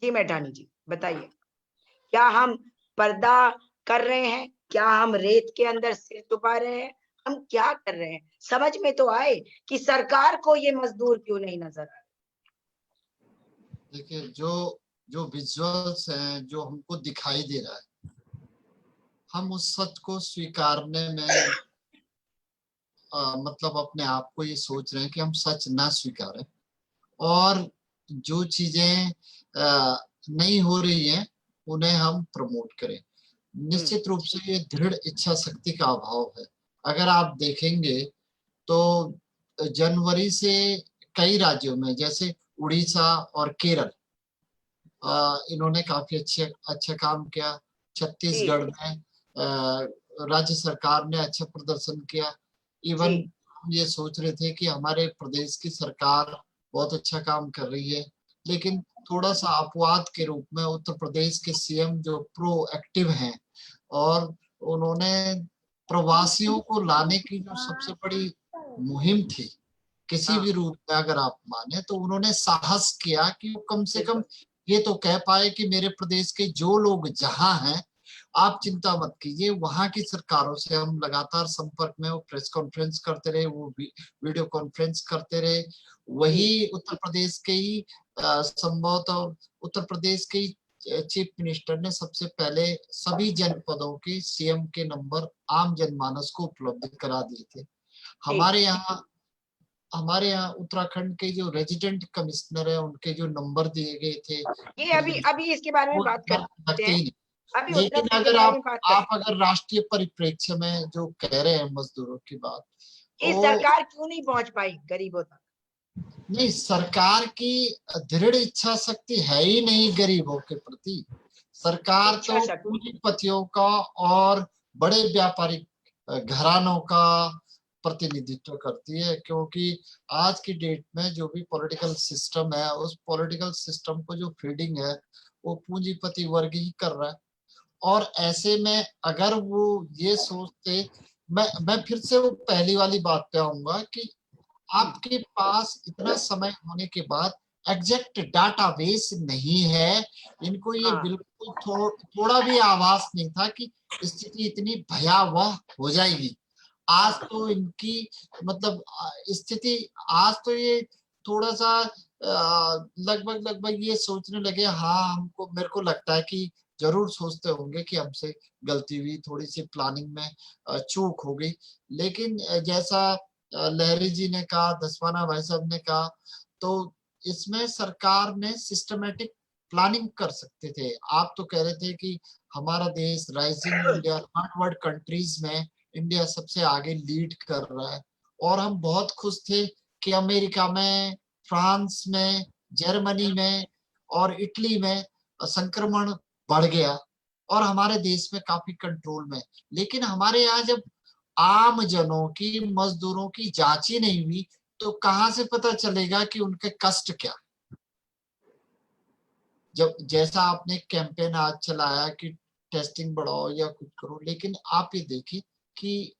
जी मैठानी जी बताइए, क्या हम पर्दा कर रहे हैं? क्या हम रेत के अंदर सिर छुपा रहे हैं? हम क्या कर रहे हैं? समझ में तो आए कि सरकार को ये मजदूर क्यों नहीं नजर आ रहे। देखिए, जो विजुअल्स हैं, जो हमको दिखाई दे रहा है, हम उस सच को स्वीकारने में मतलब अपने आप को ये सोच रहे हैं कि हम सच ना स्वीकारें, और जो चीजें नहीं हो रही हैं उन्हें हम प्रमोट करें। निश्चित रूप से ये दृढ़ इच्छा शक्ति का अभाव है। अगर आप देखेंगे तो जनवरी से कई राज्यों में, जैसे उड़ीसा और केरल, इन्होंने काफी अच्छा काम किया। छत्तीसगढ़ में राज्य सरकार ने अच्छा प्रदर्शन किया। इवन ये सोच रहे थे कि हमारे प्रदेश की सरकार बहुत अच्छा काम कर रही है, लेकिन थोड़ा सा अपवाद के रूप में उत्तर प्रदेश के सीएम जो प्रोएक्टिव हैं, और उन्होंने प्रवासियों को लाने की जो सबसे बड़ी मुहिम थी, किसी भी रूप में अगर आप माने, तो उन्होंने साहस किया कि वो कम से कम ये तो कह पाए कि मेरे प्रदेश के जो लोग जहां हैं, आप चिंता मत कीजिए, वहां की सरकारों से हम लगातार संपर्क में, वो प्रेस कॉन्फ्रेंस करते रहे, वो वीडियो कॉन्फ्रेंस करते रहे। वही उत्तर प्रदेश के ही संभवतः उत्तर प्रदेश के ही चीफ मिनिस्टर ने सबसे पहले सभी जनपदों के सीएम के नंबर आम जनमानस को उपलब्ध करा दिए थे। हमारे यहाँ उत्तराखंड के जो रेजिडेंट कमिश्नर है, उनके जो नंबर दिए गए थे, ये अभी इसके बारे में बात करते हैं। अभी लेकिन अगर आप अगर राष्ट्रीय परिप्रेक्ष्य में जो कह रहे हैं मजदूरों की बात, ये सरकार क्यों नहीं पहुंच पाई गरीबों तक? नहीं, सरकार की दृढ़ इच्छा शक्ति है ही नहीं गरीबों के प्रति। सरकार तो पूंजीपतियों का और बड़े व्यापारिक घरानों का प्रतिनिधित्व करती है, क्योंकि आज की डेट में जो भी पॉलिटिकल सिस्टम है, उस पॉलिटिकल सिस्टम को जो फीडिंग है वो पूंजीपति वर्ग ही कर रहा है। और ऐसे में अगर वो ये सोचते, मैं फिर से वो पहली वाली बात पे आऊंगा कि आपके पास इतना समय होने के बाद एग्जैक्ट डाटाबेस नहीं है। इनको ये बिल्कुल थोड़ा भी आभास नहीं था कि स्थिति इतनी भयावह हो जाएगी। आज तो इनकी मतलब स्थिति, आज तो ये थोड़ा सा लगभग ये सोचने लगे, हाँ हमको, मेरे को लगता है कि जरूर सोचते होंगे कि हमसे गलती हुई, थोड़ी सी प्लानिंग में चूक हो गई। लेकिन जैसा लहरी जी ने कहा, दसवाना भाई साहब ने कहा, तो इसमें सरकार ने सिस्टमेटिक प्लानिंग कर सकते थे। आप तो कह रहे थे कि हमारा देश rising India, third world countries में इंडिया सबसे आगे लीड कर रहा है, और हम बहुत खुश थे कि अमेरिका में, फ्रांस में, जर्मनी में और इटली में संक्रमण बढ़ गया और हमारे देश में काफी कंट्रोल में। लेकिन हमारे यहाँ जब आम जनों की, मजदूरों की जांच ही नहीं हुई, तो कहां से पता चलेगा कि उनके कष्ट क्या। जब जैसा आपने कैंपेन आज चलाया कि टेस्टिंग बढ़ाओ या कुछ करो, लेकिन आप ये देखिए कि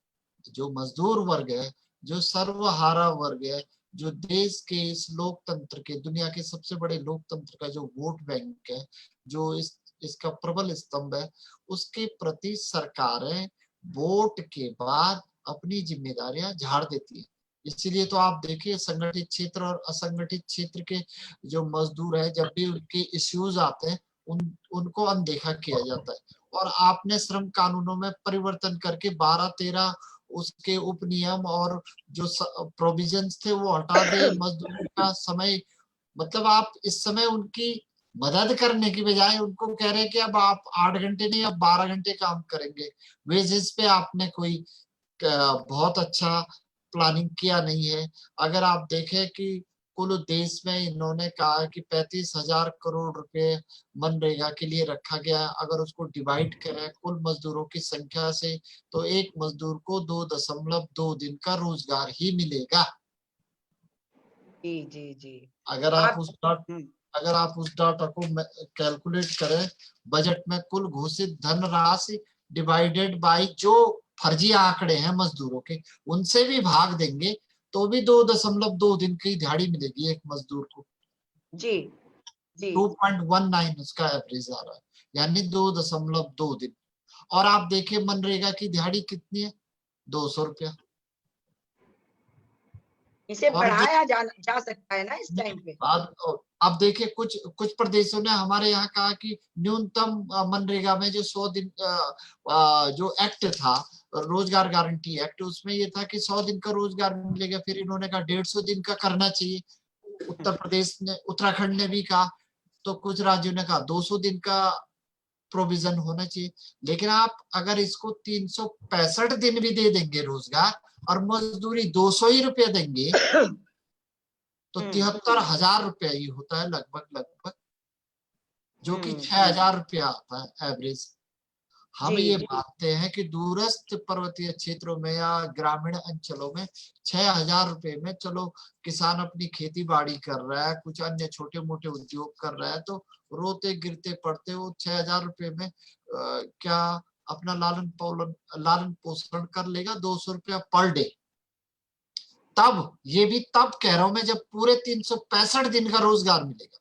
जो मजदूर वर्ग है, जो सर्वहारा वर्ग है, जो देश के इस लोकतंत्र के, दुनिया के सबसे बड़े लोकतंत्र का जो वोट बैंक है, जो इसका प्रबल स्तंभ है, उसके प्रति सरकारें वोट के बाद अपनी जिम्मेदारियां झाड़ देती है। इसीलिए तो आप देखिए, संगठित क्षेत्र और असंगठित क्षेत्र के जो मजदूर है, जब भी उनके इश्यूज आते हैं, उनको अनदेखा किया जाता है। और आपने श्रम कानूनों में परिवर्तन करके 12-13 उसके उपनियम और जो प्रोविजंस थे वो हटा दे। मजदूरी का समय, मतलब आप इस समय उनकी मदद करने की बजाय उनको कह रहे हैं कि अब आप 8 घंटे नहीं, अब 12 घंटे काम करेंगे। वेजेस पे आपने कोई बहुत अच्छा प्लानिंग किया नहीं है। अगर आप देखें कि कुल देश में इन्होंने कहा कि 35,000 करोड़ रुपए मनरेगा के लिए रखा गया है। अगर उसको डिवाइड करें कुल मजदूरों की संख्या से, तो एक मजदूर को 2.2 दिन का रोजगार ही मिलेगा। जी। अगर आप उस डाटा को कैलकुलेट करें, बजट में कुल घोषित धनराशि डिवाइडेड बाय जो फर्जी आंकड़े हैं मजदूरों के, उनसे भी भाग देंगे तो भी 2.2 दिन की दिहाड़ी मिलेगी एक मजदूर को। जी 2.19 उसका एवरेज आ रहा है, यानी 2.2 दिन। और आप देखिए मनरेगा की दिहाड़ी कितनी है, 200 रुपया। इसे और बढ़ाया जा सकता है ना इस टाइम पे। अब देखिए कुछ कुछ प्रदेशों ने हमारे यहाँ कहा कि न्यूनतम मनरेगा में जो 100 दिन जो एक्ट था, रोजगार गारंटी एक्ट, उसमें ये था कि 100 दिन का रोजगार मिलेगा। फिर इन्होंने कहा 150 दिन का करना चाहिए। उत्तर प्रदेश ने, उत्तराखंड ने भी कहा, तो कुछ राज्यों ने कहा 200 दिन का प्रोविजन होना चाहिए। लेकिन आप अगर इसको 365 दिन भी दे देंगे रोजगार और मजदूरी 200 ही रुपया देंगे, तो 73,000 रुपया ही होता है लगभग, जो कि 6,000 रुपया आता है एवरेज। हम ये मानते हैं कि दूरस्थ पर्वतीय क्षेत्रों में या ग्रामीण अंचलों में 6,000 रुपए में चलो किसान अपनी खेती बाड़ी कर रहा है, कुछ अन्य छोटे मोटे उद्योग कर रहा है, तो रोते गिरते पड़ते वो 6,000 रुपए में क्या अपना लालन पोषण कर लेगा, 200 रुपया पर डे। तब ये भी तब कह रहा हूं मैं जब पूरे 365 दिन का रोजगार मिलेगा।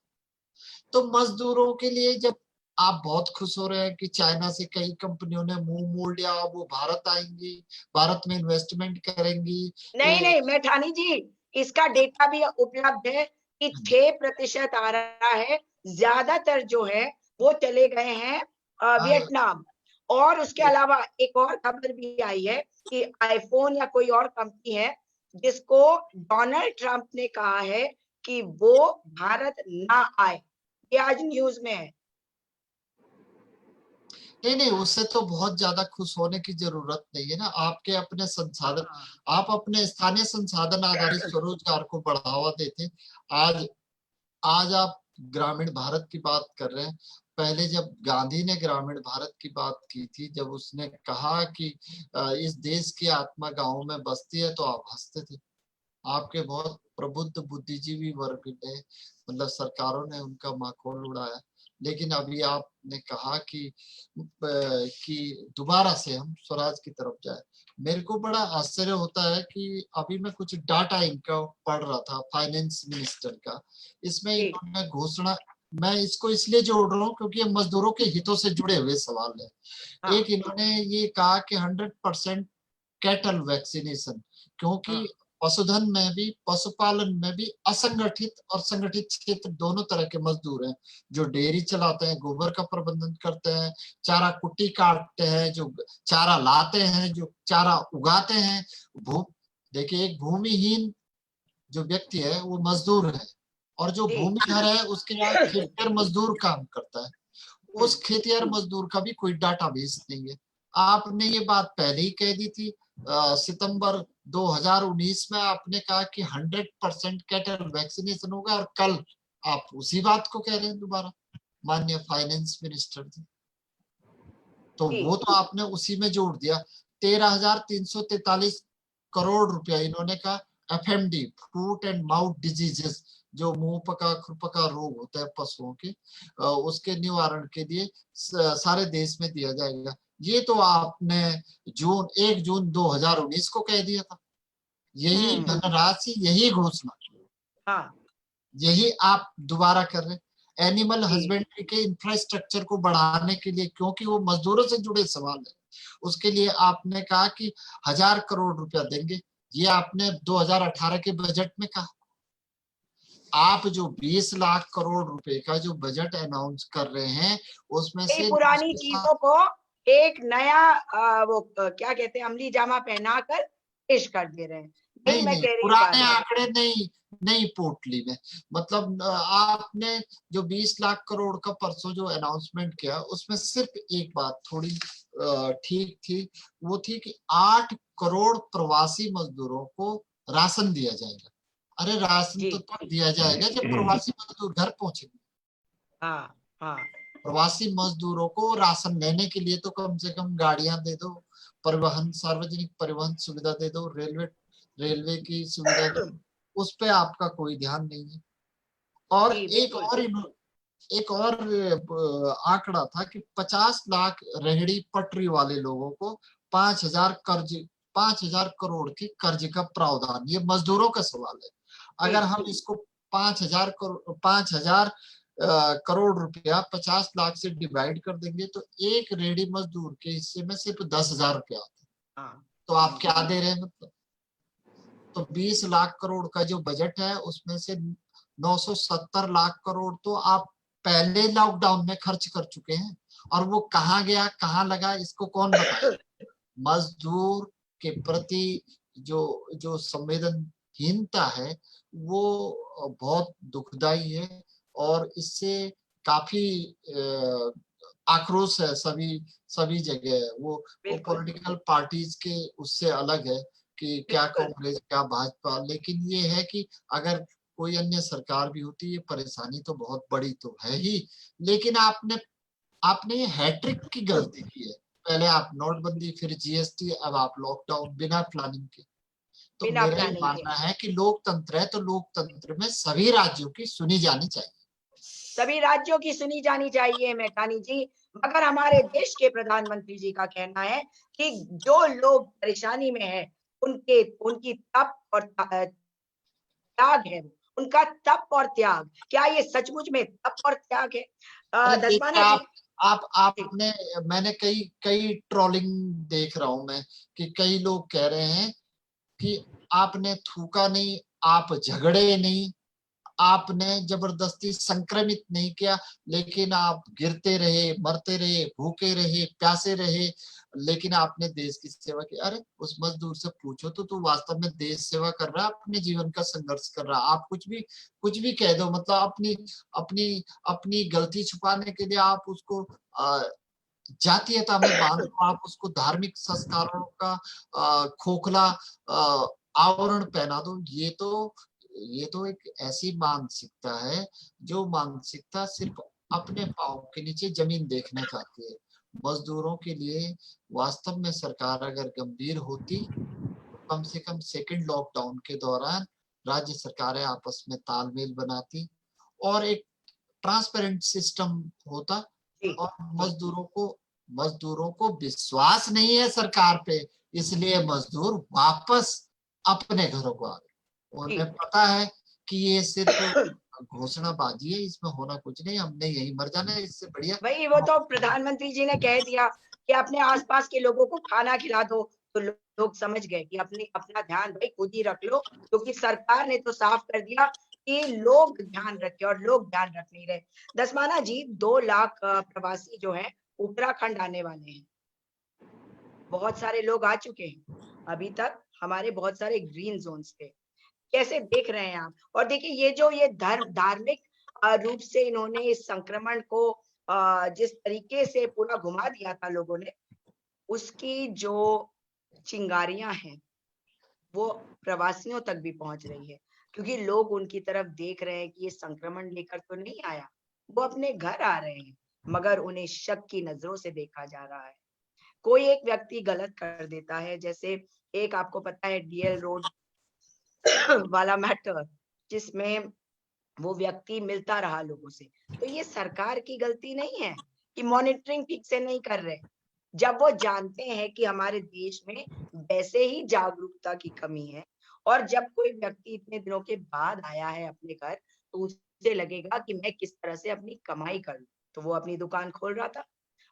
तो मजदूरों के लिए, जब आप बहुत खुश हो रहे हैं कि चाइना से कई कंपनियों ने मुंह मोड़ लिया, वो भारत आएंगी, भारत में इन्वेस्टमेंट करेंगी। नहीं मैठानी जी, इसका डेटा भी उपलब्ध है कि 6% आ रहा है, ज्यादातर जो है वो चले गए हैं वियतनाम। और उसके अलावा एक और खबर भी आई है कि आईफोन या कोई और कंपनी है जिसको डोनाल्ड ट्रंप ने कहा है कि वो भारत ना आए। ये आज न्यूज में है। नहीं, उससे तो बहुत ज्यादा खुश होने की जरूरत नहीं है ना। आपके अपने संसाधन, आप अपने स्थानीय संसाधन आधारित स्वरोजगार को बढ़ावा देते। आज आज आप ग्रामीण भारत की बात कर रहे हैं। पहले जब गांधी ने ग्रामीण भारत की बात की थी, जब उसने कहा कि इस देश की आत्मा गांवों में बसती है, तो आप हंसते थे। आपके बहुत प्रबुद्ध बुद्धिजीवी वर्ग ने, मतलब सरकारों ने उनका माखौल उड़ाया। लेकिन अभी आपने कहा कि दोबारा से हम स्वराज की तरफ जाए। मेरे को बड़ा आश्चर्य होता है कि अभी मैं कुछ डाटा इनका पढ़ रहा था, फाइनेंस मिनिस्टर का। इसमें इन्होंने घोषणा, मैं इसको इसलिए जोड़ रहा हूँ क्योंकि ये मजदूरों के हितों से जुड़े हुए सवाल है। एक इन्होंने ये कहा कि 100% कैटल वैक्सीनेशन, क्योंकि पशुधन में भी, पशुपालन में भी असंगठित और संगठित क्षेत्र दोनों तरह के मजदूर हैं। जो डेयरी चलाते हैं, गोबर का प्रबंधन करते हैं, चारा कुट्टी काटते हैं, जो चारा लाते हैं, जो चारा उगाते हैं। देखिए, एक भूमिहीन जो व्यक्ति है वो मजदूर है, और जो भूमिधर है उसके यहाँ खेतिहर मजदूर काम करता है। उस खेतिहर मजदूर का भी कोई डाटाबेस नहीं है। आपने ये बात पहले ही कह दी थी, सितंबर 2019 में आपने कहा कि 100% कैटल वैक्सीनेशन होगा, और कल आप उसी बात को कह रहे हैं दोबारा, माननीय फाइनेंस मिनिस्टर जी। तो वो तो आपने उसी में जोड़ दिया। 13,343 करोड़ रुपया इन्होंने कहा FMD, foot and mouth diseases, जो मुंह पका खुरपका रोग होता है पशुओं के, उसके निवारण के लिए सारे देश में दिया जाएगा। ये तो आपने 1 जून 2019 को कह दिया था। यही धनराशि, यही घोषणा, यही आप दोबारा कर रहे हैं। एनिमल हस्बेंड्री के इंफ्रास्ट्रक्चर को बढ़ाने के लिए, क्योंकि वो मजदूरों से जुड़े सवाल है, उसके लिए आपने कहा कि 1,000 करोड़ रुपया देंगे। ये आपने 2018 के बजट में कहा। आप जो 20 लाख करोड़ रुपए का जो बजट अनाउंस कर रहे हैं, उसमें से पुरानी चीजों को एक नया वो क्या कहते हैं, अमली जामा पहनाकर पेश कर दे रहे हैं। नहीं, पुराने आंकड़े नहीं पोटली में। मतलब आपने जो 20 लाख करोड़ का परसों जो अनाउंसमेंट किया, उसमें सिर्फ एक बात थोड़ी ठीक थी, वो थी कि 8 करोड़ प्रवासी मजदूरों को राशन दिया जाएगा। अरे राशन तो तब दिया जाएगा जब प्रवासी मजदूर घर पहुंचेंगे। प्रवासी मजदूरों को राशन लेने के लिए तो कम से कम गाड़ियां दे दो, परिवहन, सार्वजनिक परिवहन सुविधा दे दो, रेलवे की सुविधा दो। उस पे आपका कोई ध्यान नहीं है। और एक और आंकड़ा था कि 50 लाख रेहड़ी पटरी वाले लोगों को 5,000 करोड़ की कर्ज का प्रावधान। ये मजदूरों का सवाल है। अगर हम इसको 5,000 करोड़ रुपया 50 लाख से डिवाइड कर देंगे, तो एक रेहड़ी मजदूर के हिस्से में सिर्फ 10,000 रुपया आता है। तो आप क्या दे रहे हैं? मतलब तो 20 लाख करोड़ का जो बजट है उसमें से 970 लाख करोड़ तो आप पहले लॉकडाउन में खर्च कर चुके हैं, और वो कहाँ गया, कहाँ लगा, इसको कौन बताए? मजदूर के प्रति जो जो संवेदनहीनता है वो बहुत दुखदाई है, और इससे काफी आक्रोश है सभी सभी जगह। वो बिल्कुल पॉलिटिकल पार्टीज के उससे अलग है कि क्या बिल्कुल कांग्रेस क्या भाजपा, लेकिन ये है कि अगर कोई अन्य सरकार भी होती, ये परेशानी तो बहुत बड़ी तो है ही, लेकिन आपने आपने ये हैट्रिक की गलती की है। पहले आप नोटबंदी, फिर जीएसटी, अब आप लॉकडाउन बिना प्लानिंग के। तो बिना मेरा ये प्लानिंग के मानना है कि लोकतंत्र है तो लोकतंत्र में सभी राज्यों की सुनी जानी चाहिए। सभी राज्यों की सुनी जानी चाहिए मेठानी जी, मगर हमारे देश के प्रधानमंत्री जी का कहना है कि जो लोग परेशानी में है उनके उनकी तप और त्याग है, उनका तप और त्याग, क्या ये सचमुच में तप और त्याग है? अरे देखिए, धर्माना जी, आपने, मैंने कई कई ट्रोलिंग देख रहा हूं मैं कि कई लोग कह रहे हैं कि आपने थूका नहीं, आप झगड़े नहीं, आपने जबरदस्ती संक्रमित नहीं किया, लेकिन आप गिरते रहे, मरते रहे, भूखे रहे, प्यासे रहे, लेकिन आपने देश की सेवा की। अरे उस मजदूर से पूछो तो तू वास्तव में देश सेवा कर रहा है, अपने जीवन का संघर्ष कर रहा है। आप कुछ भी कह दो, मतलब अपनी अपनी अपनी गलती छुपाने के लिए आप उसको जातीयता में बांध दो, आप उसको धार्मिक संस्कारों का खोखला आवरण पहना दो। ये तो एक ऐसी मानसिकता है जो मानसिकता सिर्फ अपने पाँव के नीचे जमीन देखना चाहती है। मजदूरों के लिए वास्तव में सरकार अगर गंभीर होती तो कम से कम सेकंड लॉकडाउन के दौरान राज्य सरकारें आपस में तालमेल बनाती और एक ट्रांसपेरेंट सिस्टम होता, जी और जी मजदूरों को विश्वास नहीं है सरकार पे, इसलिए मजदूर वापस अपने घरों को आ गए। जी उन्हें पता है कि ये सिर्फ घोषणाबाजी है, इसमें होना कुछ नहीं, हमने यही मर जाना है, इससे बढ़िया। वही, वो तो प्रधानमंत्री जी ने कह दिया कि अपने आसपास के लोगों को खाना खिला दो, तो लोग समझ गए कि अपना ध्यान भाई खुद ही रख लो, क्योंकि सरकार ने तो साफ कर दिया कि लोग ध्यान रखे, और लोग ध्यान रख नहीं रहे। दसमाना जी, 2 लाख प्रवासी जो हैं उत्तराखंड आने वाले हैं। बहुत सारे लोग आ चुके हैं। अभी तक हमारे बहुत सारे ग्रीन जोन्स थे। कैसे देख रहे हैं आप? और देखिए, ये धार्मिक रूप से इन्होंने इस संक्रमण को जिस तरीके से पूरा घुमा दिया था लोगों ने, उसकी जो चिंगारियां हैं वो प्रवासियों तक भी पहुंच रही है, क्योंकि लोग उनकी तरफ देख रहे हैं कि ये संक्रमण लेकर तो नहीं आया, वो अपने घर आ रहे हैं, मगर उन्हें शक की नजरों से देखा जा रहा है। कोई एक व्यक्ति गलत कर देता है, जैसे एक आपको पता है डीएल रोड वाला मैटर, जिसमें वो व्यक्ति मिलता रहा लोगों से। तो ये सरकार की गलती नहीं है कि मॉनिटरिंग ठीक से नहीं कर रहे। जब वो जानते हैं कि हमारे देश में वैसे ही जागरूकता की कमी है, और जब कोई व्यक्ति इतने दिनों के बाद आया है अपने घर, तो उसे लगेगा कि मैं किस तरह से अपनी कमाई करूं, तो वो अपनी दुकान खोल रहा था।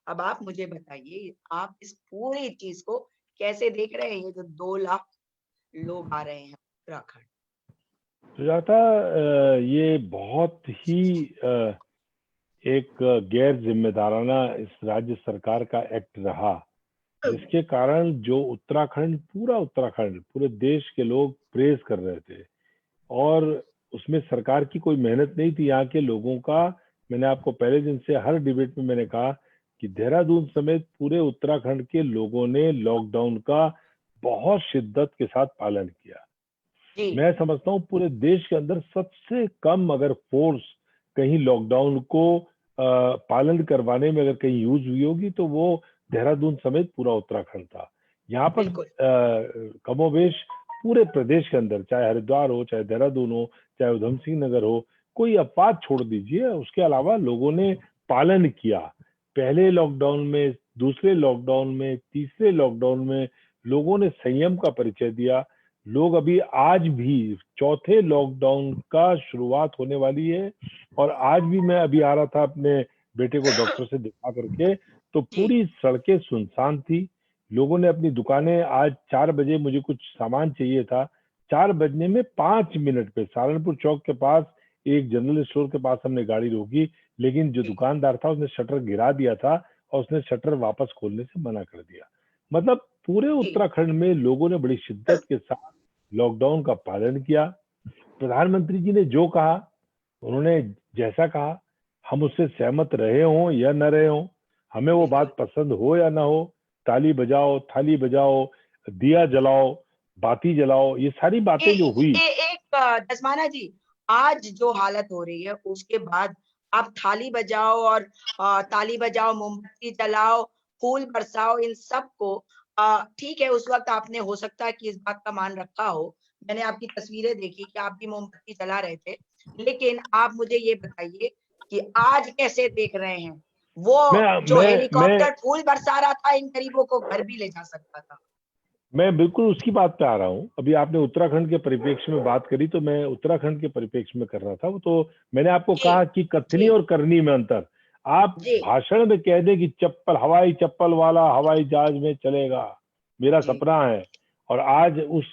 अब आप मुझे बताइए, आप इस पूरी चीज को कैसे देख रहे हैं? ये जो 2 लाख लोग आ रहे हैं उत्तराखंड। सुजाता, ये बहुत ही एक गैर जिम्मेदाराना इस राज्य सरकार का एक्ट रहा, जिसके कारण जो उत्तराखंड, पूरा उत्तराखंड, पूरे देश के लोग प्रेज कर रहे थे, और उसमें सरकार की कोई मेहनत नहीं थी। यहाँ के लोगों का, मैंने आपको पहले दिन से हर डिबेट में मैंने कहा कि देहरादून समेत पूरे उत्तराखंड के लोगों ने लॉकडाउन का बहुत शिद्दत के साथ पालन किया। जी मैं समझता हूँ पूरे देश के अंदर सबसे कम अगर फोर्स कहीं लॉकडाउन को पालन करवाने में अगर कहीं यूज हुई होगी तो वो देहरादून समेत पूरा उत्तराखंड था। यहाँ पर बिल्कुल कमोबेश पूरे प्रदेश के अंदर, चाहे हरिद्वार हो, चाहे देहरादून हो, चाहे उधम सिंह नगर हो, कोई अपवाद छोड़ दीजिए, उसके अलावा लोगों ने पालन किया। पहले लॉकडाउन में, दूसरे लॉकडाउन में, तीसरे लॉकडाउन में लोगों ने संयम का परिचय दिया। लोग अभी आज भी, चौथे लॉकडाउन का शुरुआत होने वाली है, और आज भी मैं अभी आ रहा था अपने बेटे को डॉक्टर से दिखा करके, तो जी पूरी सड़कें सुनसान थी। लोगों ने अपनी दुकानें, आज 4 बजे मुझे कुछ सामान चाहिए था, 4 बजने में 5 मिनट पे सहारनपुर चौक के पास एक जनरल स्टोर के पास हमने गाड़ी रोकी, लेकिन जो दुकानदार था उसने शटर गिरा दिया था और उसने शटर वापस खोलने से मना कर दिया। मतलब पूरे उत्तराखंड में लोगों ने बड़ी शिद्दत के साथ लॉकडाउन का पालन किया। प्रधानमंत्री जी ने जो कहा, उन्होंने जैसा कहा, हम उससे सहमत रहे हों या न रहे हों, हमें वो बात पसंद हो या ना हो, ताली बजाओ, थाली बजाओ, दिया जलाओ, बाती जलाओ, ये सारी बातें जो हुई। एक दसमाना जी, आज जो हालत हो रही है उसके बाद आप थाली बजाओ और ताली बजाओ, मोमबत्ती जलाओ, फूल बरसाओ, इन सब को ठीक है, उस वक्त आपने हो सकता है कि इस बात का मान रखा हो। मैंने आपकी तस्वीरें देखी कि आप भी मोमबत्ती जला रहे थे, लेकिन आप मुझे ये बताइए कि आज कैसे देख रहे हैं? वो जो हेलीकॉप्टर फूल बरसा रहा था, इन गरीबों को घर भी ले जा सकता था। मैं बिल्कुल उसकी बात पे आ रहा हूँ। अभी आपने उत्तराखंड के परिप्रेक्ष्य में बात करी, तो मैं उत्तराखंड के परिप्रेक्ष्य में कर रहा था। वो तो मैंने आपको कहा कि कथनी और करनी में अंतर। आप भाषण में कह दें कि चप्पल, हवाई चप्पल वाला हवाई जहाज में चलेगा, मेरा सपना है, और आज उस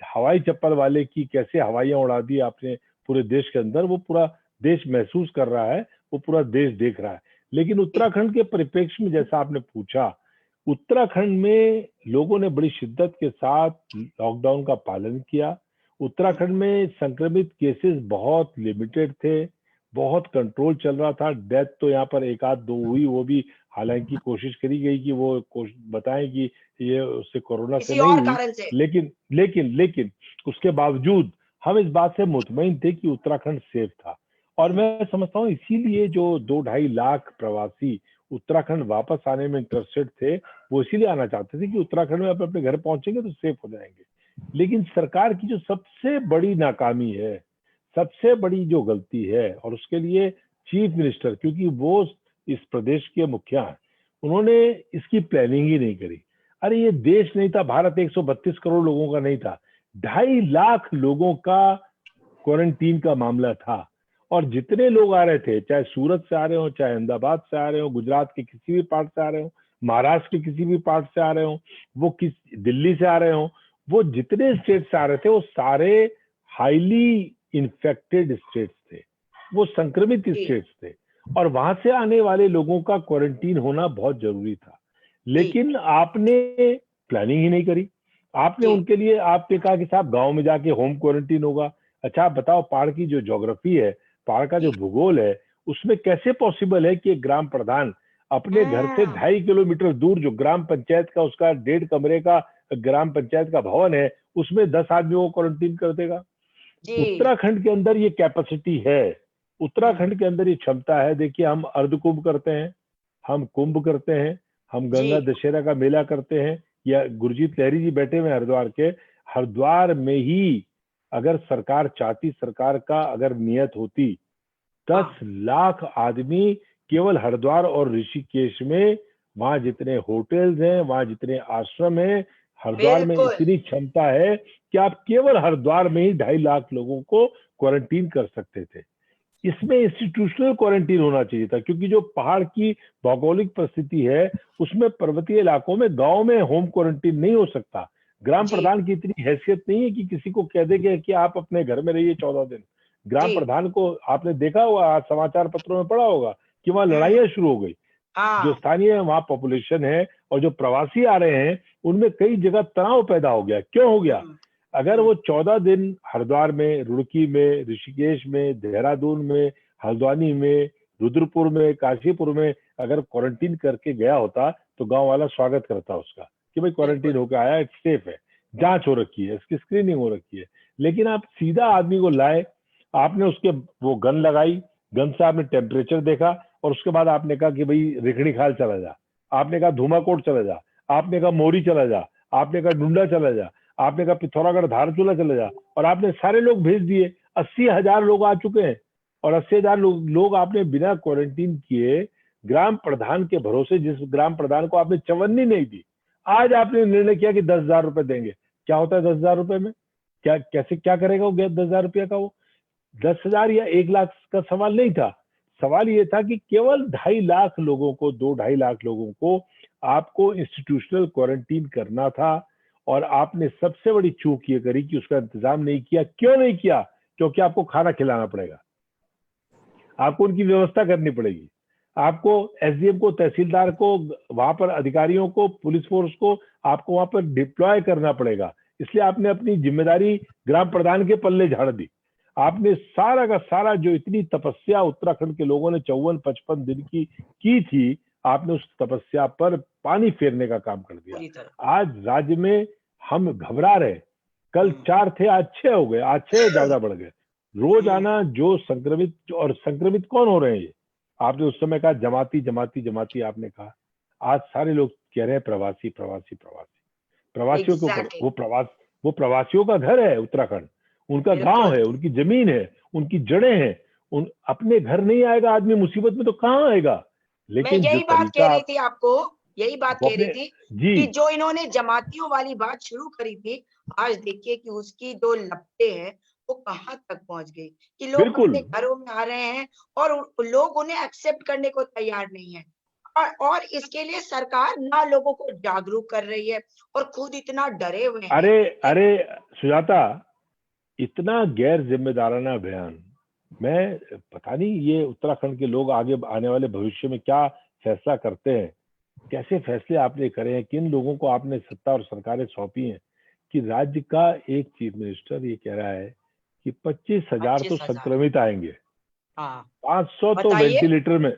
हवाई चप्पल वाले की कैसे हवाइयां उड़ा दी आपने पूरे देश के अंदर, वो पूरा देश महसूस कर रहा है, वो पूरा देश देख रहा है। लेकिन उत्तराखंड के परिप्रेक्ष्य में जैसा आपने पूछा, उत्तराखंड में लोगों ने बड़ी शिद्दत के साथ लॉकडाउन का पालन किया। उत्तराखंड में संक्रमित केसेस बहुत लिमिटेड थे, बहुत कंट्रोल चल रहा था। डेथ तो यहाँ पर एक आध दो हुई, वो भी हालांकि कोशिश करी गई कि वो बताएं कि ये उससे कोरोना से नहीं हुई, लेकिन उसके बावजूद हम इस बात से मुतमईन थे कि उत्तराखंड सेफ था। और मैं समझता हूँ इसीलिए जो 2-2.5 लाख प्रवासी उत्तराखंड वापस आने में इंटरेस्टेड थे, वो इसीलिए आना चाहते थे कि उत्तराखंड में अपने घर पहुंचेंगे तो सेफ हो जाएंगे। लेकिन सरकार की जो सबसे बड़ी नाकामी है, सबसे बड़ी जो गलती है, और उसके लिए चीफ मिनिस्टर, क्योंकि वो इस प्रदेश के मुखिया हैं, उन्होंने इसकी प्लानिंग ही नहीं करी। अरे ये देश नहीं था, भारत 132 करोड़ लोगों का नहीं था, 2.5 लाख लोगों का क्वारंटीन का मामला था। और जितने लोग आ रहे थे, चाहे सूरत से आ रहे हो, चाहे अहमदाबाद से आ रहे हो, गुजरात के किसी भी पार्ट से आ रहे हो, महाराष्ट्र के किसी भी पार्ट से आ रहे हो, वो दिल्ली से आ रहे हो, वो जितने स्टेट से आ रहे थे, वो सारे हाईली इन्फेक्टेड स्टेट्स थे, वो संक्रमित स्टेट्स थे, और वहां से आने वाले लोगों का क्वारंटीन होना बहुत जरूरी था। लेकिन आपने प्लानिंग ही नहीं करी। आपने उनके लिए आपने कहा कि साहब गांव में जाके होम क्वारंटीन होगा। अच्छा, आप बताओ, पहाड़ की जो ज्योग्राफी है, पहाड़ का जो भूगोल है, उसमें कैसे पॉसिबल है कि एक ग्राम प्रधान अपने घर से 2.5 किलोमीटर दूर, जो ग्राम पंचायत का उसका 1.5 कमरे का ग्राम पंचायत का भवन है, उसमें 10 आदमियों को क्वारंटीन कर देगा? उत्तराखंड के अंदर ये कैपेसिटी है, उत्तराखंड के अंदर ये क्षमता है। देखिए, हम अर्ध कुंभ करते हैं, हम कुंभ करते हैं, हम गंगा दशहरा का मेला करते हैं, या गुरजीत लहरी जी बैठे हुए हरिद्वार के, हरिद्वार में ही अगर सरकार चाहती, सरकार का अगर नियत होती, 10 लाख आदमी केवल हरिद्वार और ऋषिकेश में, वहां जितने होटल्स हैं, वहां जितने आश्रम हैं, हरिद्वार में इतनी क्षमता है कि आप केवल हरिद्वार में ही 2.5 लाख लोगों को क्वारंटीन कर सकते थे। इसमें इंस्टीट्यूशनल क्वारंटीन होना चाहिए था, क्योंकि जो पहाड़ की भौगोलिक परिस्थिति है, उसमें पर्वतीय इलाकों में गांव में होम क्वारंटीन नहीं हो सकता। ग्राम प्रधान की इतनी हैसियत नहीं है कि किसी को कह देंगे कि आप अपने घर में रहिए 14 दिन। ग्राम प्रधान को आपने देखा होगा, आज समाचार पत्रों में पढ़ा होगा कि वहां लड़ाइयां शुरू हो गई। जो स्थानीय वहां पॉपुलेशन है और जो प्रवासी आ रहे हैं, उनमें कई जगह तनाव पैदा हो गया। क्यों हो गया? अगर वो 14 दिन हरिद्वार में, रुड़की में, ऋषिकेश में, देहरादून में, हल्द्वानी में, रुद्रपुर में, काशीपुर में अगर क्वारंटीन करके गया होता, तो गांव वाला स्वागत करता उसका कि भाई क्वारंटीन होकर आया, इट्स सेफ है, जांच हो रखी है, इसकी स्क्रीनिंग हो रखी है। लेकिन आप सीधा आदमी को लाए, आपने उसके वो गन लगाई, गन से आपने टेम्परेचर देखा, और उसके बाद आपने कहा कि भाई रिखणी खाल चला जा, आपने कहा धूमाकोट चला जा, आपने कहा मोरी चला जा, आपने कहा डुंडा चला जा, आपने कहा पिथौरागढ़ धारचूला चले जा, और आपने सारे लोग भेज दिए। 80,000 लोग आ चुके हैं, और 80,000 लोग आपने बिना क्वारंटीन किए ग्राम प्रधान के भरोसे, जिस ग्राम प्रधान को आपने चवन्नी नहीं दी, आज आपने निर्णय किया कि 10,000 रुपए देंगे। क्या होता है 10,000 रुपए में? क्या करेगा वो 10,000 रुपया का? वो 10,000 या 1 लाख का सवाल नहीं था। सवाल ये था कि केवल 2.5 लाख लोगों को, 2-2.5 लाख लोगों को आपको इंस्टीट्यूशनल क्वारंटीन करना था, और आपने सबसे बड़ी चूक ये करी कि उसका इंतजाम नहीं किया। क्यों नहीं किया? क्योंकि आपको खाना खिलाना पड़ेगा, आपको उनकी व्यवस्था करनी पड़ेगी, आपको एसडीएम को, तहसीलदार को, वहां पर अधिकारियों को, पुलिस फोर्स को आपको वहां पर डिप्लॉय करना पड़ेगा। इसलिए आपने अपनी जिम्मेदारी ग्राम प्रधान के पल्ले झाड़ दी। आपने सारा का सारा जो इतनी तपस्या उत्तराखंड के लोगों ने 54-55 दिन की थी, आपने उस तपस्या पर पानी फेरने का काम कर दिया। आज राज्य में हम घबरा रहे, कल 4 थे, आज 6 हो गए, आज 6 ज्यादा बढ़ गए। रोज आना जो संक्रमित, और संक्रमित कौन हो रहे हैं? ये आपने उस समय कहा जमाती जमाती जमाती, आपने कहा आज सारे लोग कह रहे हैं प्रवासी प्रवासी प्रवासी। प्रवासियों के ऊपर वो प्रवासियों का घर है उत्तराखंड, उनका गांव है, उनकी जमीन है, उनकी जड़ें हैं। उन अपने घर नहीं आएगा आदमी मुसीबत में तो कहाँ आएगा? लेकिन मैं यही बात कह रही थी आपको, यही बात कह रही थी कि जो इन्होंने जमातियों वाली बात शुरू करी थी, आज देखिए कि उसकी जो लपटें हैं वो कहाँ तक पहुंच गई कि लोग अपने घरों में आ रहे हैं और लोग उन्हें एक्सेप्ट करने को तैयार नहीं है। और इसके लिए सरकार ना लोगों को जागरूक कर रही है और खुद इतना डरे हुए हैं। अरे सुजाता, इतना गैर जिम्मेदाराना बयान, मैं पता नहीं ये उत्तराखंड के लोग आगे आने वाले भविष्य में क्या फैसला करते हैं, कैसे फैसले आपने करे हैं, किन लोगों को आपने सत्ता और सरकारें सौंपी हैं कि राज्य का एक चीफ मिनिस्टर ये कह रहा है कि 25,000 तो संक्रमित आएंगे, 500 तो वेंटिलेटर में।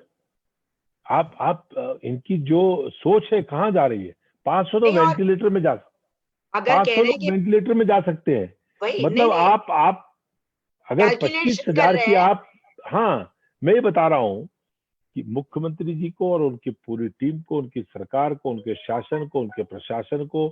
आप इनकी जो सोच है कहाँ जा रही है? 500 तो वेंटिलेटर में वेंटिलेटर में जा सकते हैं। मतलब आप अगर 25,000 की आप, हाँ मैं ये बता रहा हूँ कि मुख्यमंत्री जी को और उनकी पूरी टीम को, उनकी सरकार को, उनके शासन को, उनके प्रशासन को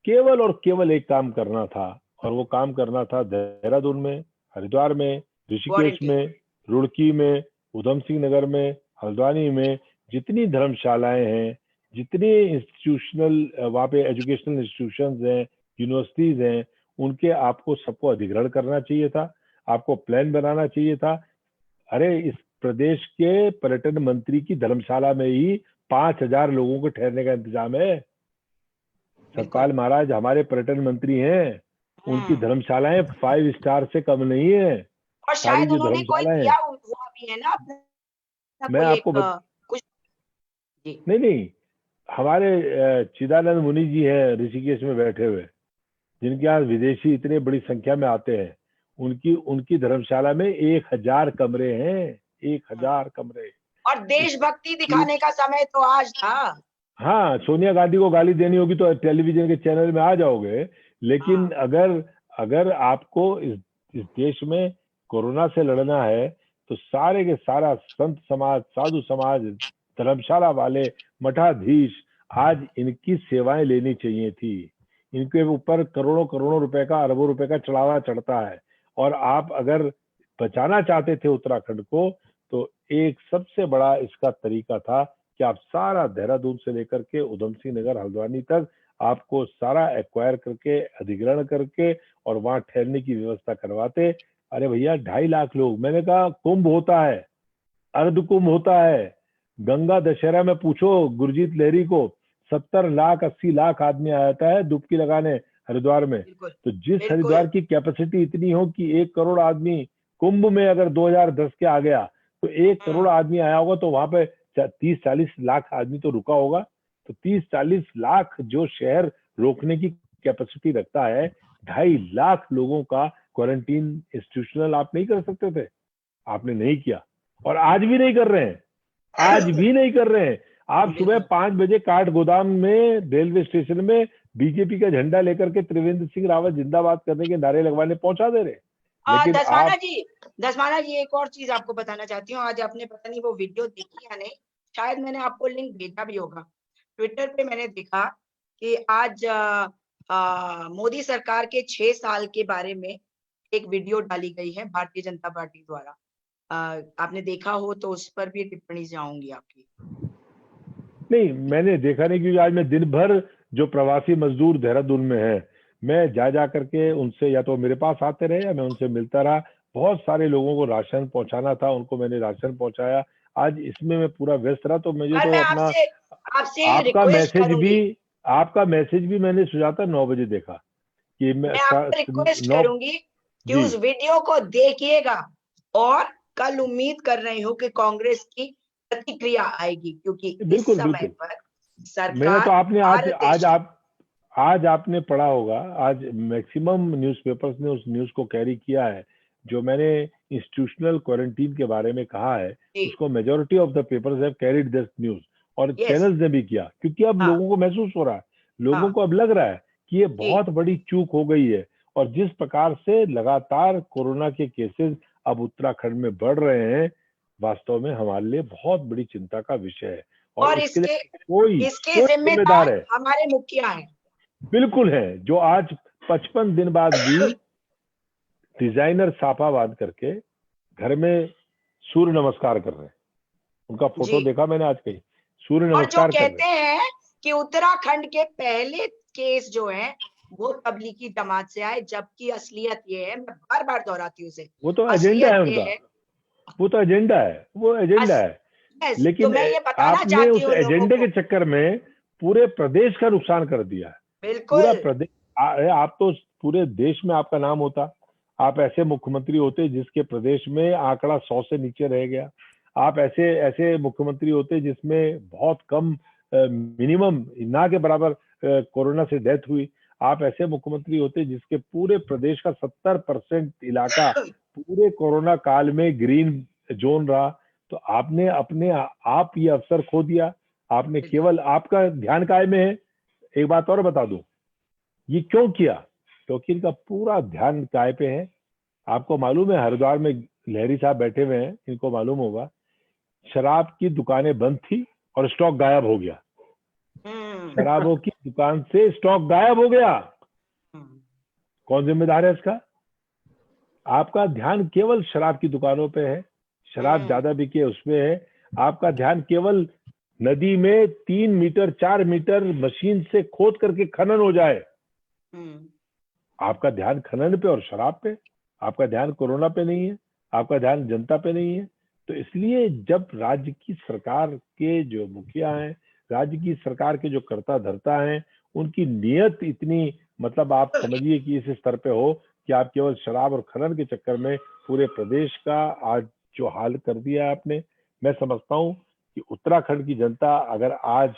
केवल और केवल एक काम करना था, और वो काम करना था देहरादून में, हरिद्वार में, ऋषिकेश में, रुड़की में, उधम सिंह नगर में, हल्द्वानी में जितनी धर्मशालाएं हैं, जितनी इंस्टीट्यूशनल वहाँ पे एजुकेशनल इंस्टीट्यूशंस हैं, यूनिवर्सिटीज हैं, उनके आपको सबको अधिग्रहण करना चाहिए था, आपको प्लान बनाना चाहिए था। अरे इस प्रदेश के पर्यटन मंत्री की धर्मशाला में ही 5,000 लोगों को ठहरने का इंतजाम है। सतपाल महाराज हमारे पर्यटन मंत्री हैं, उनकी धर्मशालाएं 5 स्टार से कम नहीं है। और शायद उन्होंने कोई किया हुआ भी है ना, मैं आपको नहीं, हमारे चिदानंद मुनि जी हैं ऋषिकेश में बैठे हुए, जिनके यहाँ विदेशी इतने बड़ी संख्या में आते हैं, उनकी धर्मशाला में 1,000 कमरे हैं, 1,000 कमरे। और देशभक्ति दिखाने का समय तो आज था। हाँ, सोनिया गांधी को गाली देनी होगी तो टेलीविजन के चैनल में आ जाओगे, लेकिन अगर आपको इस देश में कोरोना से लड़ना है तो सारे के सारा संत समाज, साधु समाज, धर्मशाला वाले, मठाधीश आज इनकी सेवाएं लेनी चाहिए थी। इनके ऊपर करोड़ों करोड़ों रुपए का, अरबों रुपए का चढ़ावा चढ़ता है, और आप अगर बचाना चाहते थे उत्तराखंड को तो एक सबसे बड़ा इसका तरीका था कि आप सारा देहरादून से लेकर के उधम सिंह नगर, हल्द्वानी तक आपको सारा एक्वायर करके, अधिग्रहण करके और वहां ठहरने की व्यवस्था करवाते। अरे भैया 2.5 लाख लोग, मैंने कहा कुंभ होता है, अर्ध कुंभ होता है, गंगा दशहरा में पूछो गुरजीत लहरी को, 70 लाख 80 लाख आदमी आ जाता है डुबकी लगाने हरिद्वार में। तो जिस हरिद्वार की कैपेसिटी इतनी हो कि 1 करोड़ आदमी कुंभ में अगर 2010 के आ गया तो 1 करोड़ आदमी आया होगा, तो वहां पे 30-40 लाख आदमी तो रुका होगा। तो 30-40 लाख जो शहर रोकने की कैपेसिटी रखता है, 2.5 लाख लोगों का क्वारंटीन इंस्टीट्यूशनल आप नहीं कर सकते थे? आपने नहीं किया, और आज भी नहीं कर रहे हैं, आज भी नहीं कर रहे हैं। आप सुबह 5 बजे काठ गोदाम में रेलवे स्टेशन में बीजेपी का झंडा लेकर के त्रिवेंद्र सिंह रावत जिंदाबाद करने के नारे लगवाने पहुंचा दे रहे। लेकिन दसमाना जी एक और चीज आपको बताना चाहती हूँ। आज आपने पता नहीं वो वीडियो देखी या नहीं, शायद मैंने आपको लिंक भेजा भी होगा। ट्विटर पे मैंने देखा कि आज मोदी सरकार के 6 साल के बारे में एक वीडियो डाली गई है भारतीय जनता पार्टी द्वारा। आपने देखा हो तो उस पर भी टिप्पणी चाहूंगी आपकी। नहीं, मैंने देखा नहीं, क्योंकि आज मैं दिन भर जो प्रवासी मजदूर देहरादून में है, मैं जा करके उनसे, या तो मेरे पास आते रहे या मैं उनसे मिलता रहा। बहुत सारे लोगों को राशन पहुंचाना था, उनको मैंने राशन पहुंचाया। आज इसमें मैं पूरा व्यस्त रहा, तो मुझे तो अपना आपका मैसेज भी आपका मैसेज भी मैंने सुजाता 9 बजे देखा कि मैं आपको रिक्वेस्ट 9 करूंगी कि जी उस वीडियो को देखिएगा और कल उम्मीद कर रही हूँ कि कांग्रेस की प्रतिक्रिया आएगी, क्योंकि इस बिल्कुल समय बिल्कुल। पर मैंने तो सरकार आपने भारत देश आज आपने पढ़ा होगा, आज मैक्सिमम न्यूज़पेपर्स ने उस न्यूज़ को कैरी किया है। जो मैंने इंस्टीट्यूशनल क्वारंटीन के बारे में कहा है, जी, उसको majority of the papers have carried this news, और यस, चैनल्स ने भी किया, क्योंकि अब हाँ, लोगों को महसूस हो रहा है, लोगों हाँ, को अब लग रहा है कि ये जी, बहुत बड़ी चूक हो गई है। और जिस प्रकार से लगातार कोरोना के केसेस अब उत्तराखंड में बढ़ रहे हैं, वास्तव में हमारे लिए बहुत बड़ी चिंता का विषय है, और और इसके इसके लिए कोई इसके कोई जिम्मेदार जिम्मेदार है हमारे मुखिया हैं। बिल्कुल है, जो आज 55 दिन बाद भी डिजाइनर साफा बांध करके घर में सूर्य नमस्कार कर रहे हैं। उनका फोटो जी, देखा मैंने आज कहीं, सूर्य और जो नमस्कार कर रहे कहते हैं कि उत्तराखंड के पहले केस जो है वो तबलीगी जमात से आए, जबकि असलियत ये है, मैं बार बार दोहराती हूँ उसे, हैं। वो तो एजेंडा असलियत है ये उनका, है वो तो एजेंडा है, वो एजेंडा है। यस, तो लेकिन मैं ये बताना आपने चाहती उस हूँ लोगों एजेंडे को, के चक्कर में पूरे प्रदेश का नुकसान कर दिया है। पूरा बिल्कुल, प्रदेश, आप तो पूरे देश में आपका नाम होता, आप ऐसे मुख्यमंत्री होते जिसके प्रदेश में आंकड़ा 100 से नीचे रह गया। आप ऐसे ऐसे मुख्यमंत्री होते जिसमें बहुत कम, मिनिमम ना के बराबर कोरोना से डेथ हुई। आप ऐसे मुख्यमंत्री होते जिसके पूरे प्रदेश का 70% इलाका पूरे कोरोना काल में ग्रीन जोन रहा। तो आपने अपने आप ये अवसर खो दिया। आपने केवल, आपका ध्यान काय में है। एक बात और बता दूं, ये क्यों किया? क्योंकि इनका पूरा ध्यान काय पे है। आपको मालूम है, हरिद्वार में लहरी साहब बैठे हुए हैं, इनको मालूम होगा, शराब की दुकानें बंद थी और स्टॉक गायब हो गया। शराबों की दुकान से स्टॉक गायब हो गया। कौन जिम्मेदार है इसका? आपका ध्यान केवल शराब की दुकानों पे है, शराब ज्यादा बिके उसमें है। आपका ध्यान केवल नदी में 3 मीटर 4 मीटर मशीन से खोद करके खनन हो जाए। आपका ध्यान खनन पे और शराब पे, आपका ध्यान कोरोना पे नहीं है, आपका ध्यान जनता पे नहीं है। तो इसलिए जब राज्य की सरकार के जो मुखिया हैं, राज्य की सरकार के जो कर्ता धर्ता हैं, उनकी नीयत इतनी, मतलब आप समझिए कि इस स्तर पे हो कि आप केवल शराब और खनन के चक्कर में पूरे प्रदेश का आज जो हाल कर दिया है आपने, मैं समझता हूँ कि उत्तराखंड की जनता अगर आज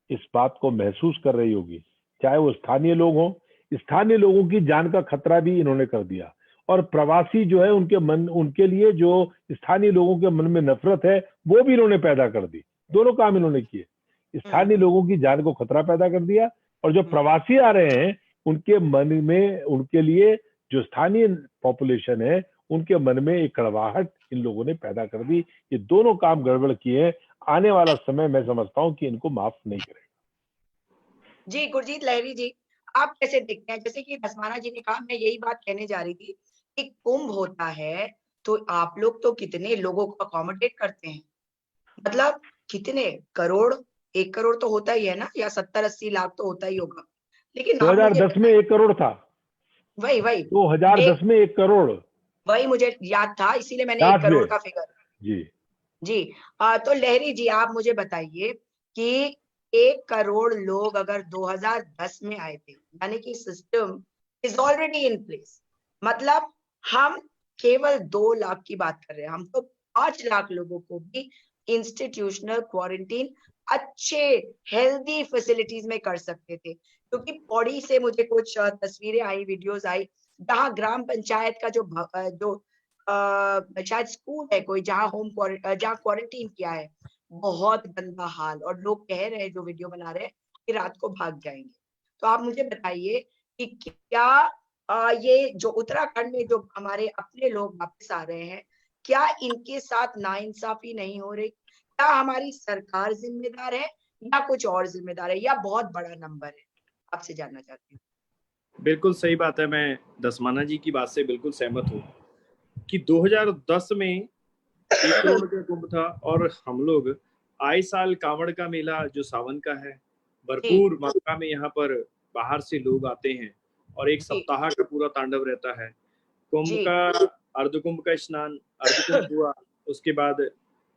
इस बात को महसूस कर रही होगी, चाहे वो स्थानीय लोग हों, स्थानीय लोगों की जान का खतरा भी इन्होंने कर दिया, और प्रवासी जो है उनके लिए जो स्थानीय लोगों के मन में नफरत है वो भी इन्होंने पैदा कर दी। दोनों काम इन्होंने किए, स्थानीय लोगों की जान को खतरा पैदा कर दिया, और जो प्रवासी आ रहे हैं उनके मन में, उनके लिए जो स्थानीय पॉपुलेशन है उनके मन में एक कड़वाहट इन लोगों ने पैदा कर दी। ये दोनों काम गड़बड़ किए हैं। आने वाला समय मैं समझता हूं कि इनको माफ नहीं करेगा। जी, गुरजीत लहरी जी, आप कैसे देखते हैं? जैसे कि धस्माना जी ने कहा, मैं यही बात कहने जा रही थी कि कुंभ होता है, तो आप लोग तो कितने लोगों को अकोमोडेट करते हैं। मतलब कितने करोड़, 1 करोड़ तो होता ही है ना, या 70-80 लाख तो होता ही होगा। लेकिन आप मुझे 2010 में 1 करोड़ था, वही 2010 एक में 1 करोड़ वही मुझे याद था, इसीलिए मैंने 1 याद करोड़ में का फिगर जी। जी। तो लहरी जी, आप मुझे बताइए कि 1 करोड़ लोग अगर 2010 में आए थे, यानी कि system is already in place, मतलब हम केवल 2 लाख की बात कर रहे हैं, हम तो 5 लाख लोगों को भी इंस्टीट्यूशनल क्वारंटीन अच्छे हेल्दी फैसिलिटीज में कर सकते थे। क्योंकि पौड़ी से मुझे कुछ तस्वीरें आई, वीडियोस आई, जहां ग्राम पंचायत का जो शायद स्कूल है कोई, जहाँ क्वारंटीन किया है, बहुत गंदा हाल, और लोग कह रहे हैं, जो वीडियो बना रहे हैं, कि रात को भाग जाएंगे। तो आप मुझे बताइए कि क्या ये जो उत्तराखंड में जो हमारे अपने लोग वापस आ रहे हैं, क्या इनके साथ नाइंसाफी नहीं हो रही? क्या हमारी सरकार जिम्मेदार है, या कुछ और जिम्मेदार है, या बहुत बड़ा नंबर है? आपसे जानना चाहती हूँ। बिल्कुल सही बात है। मैं धस्माना जी की बात से बिल्कुल सहमत हूँ कि 2010 में 1 करोड़ का कुंभ था, और हम लोग आए साल कांवड़ का मेला जो सावन का है, भरपूर मात्रा में यहाँ पर बाहर से लोग आते हैं, और एक सप्ताह का पूरा तांडव रहता है। कुंभ का अर्धकुंभ का स्नान, अर्धकुंभ हुआ, उसके बाद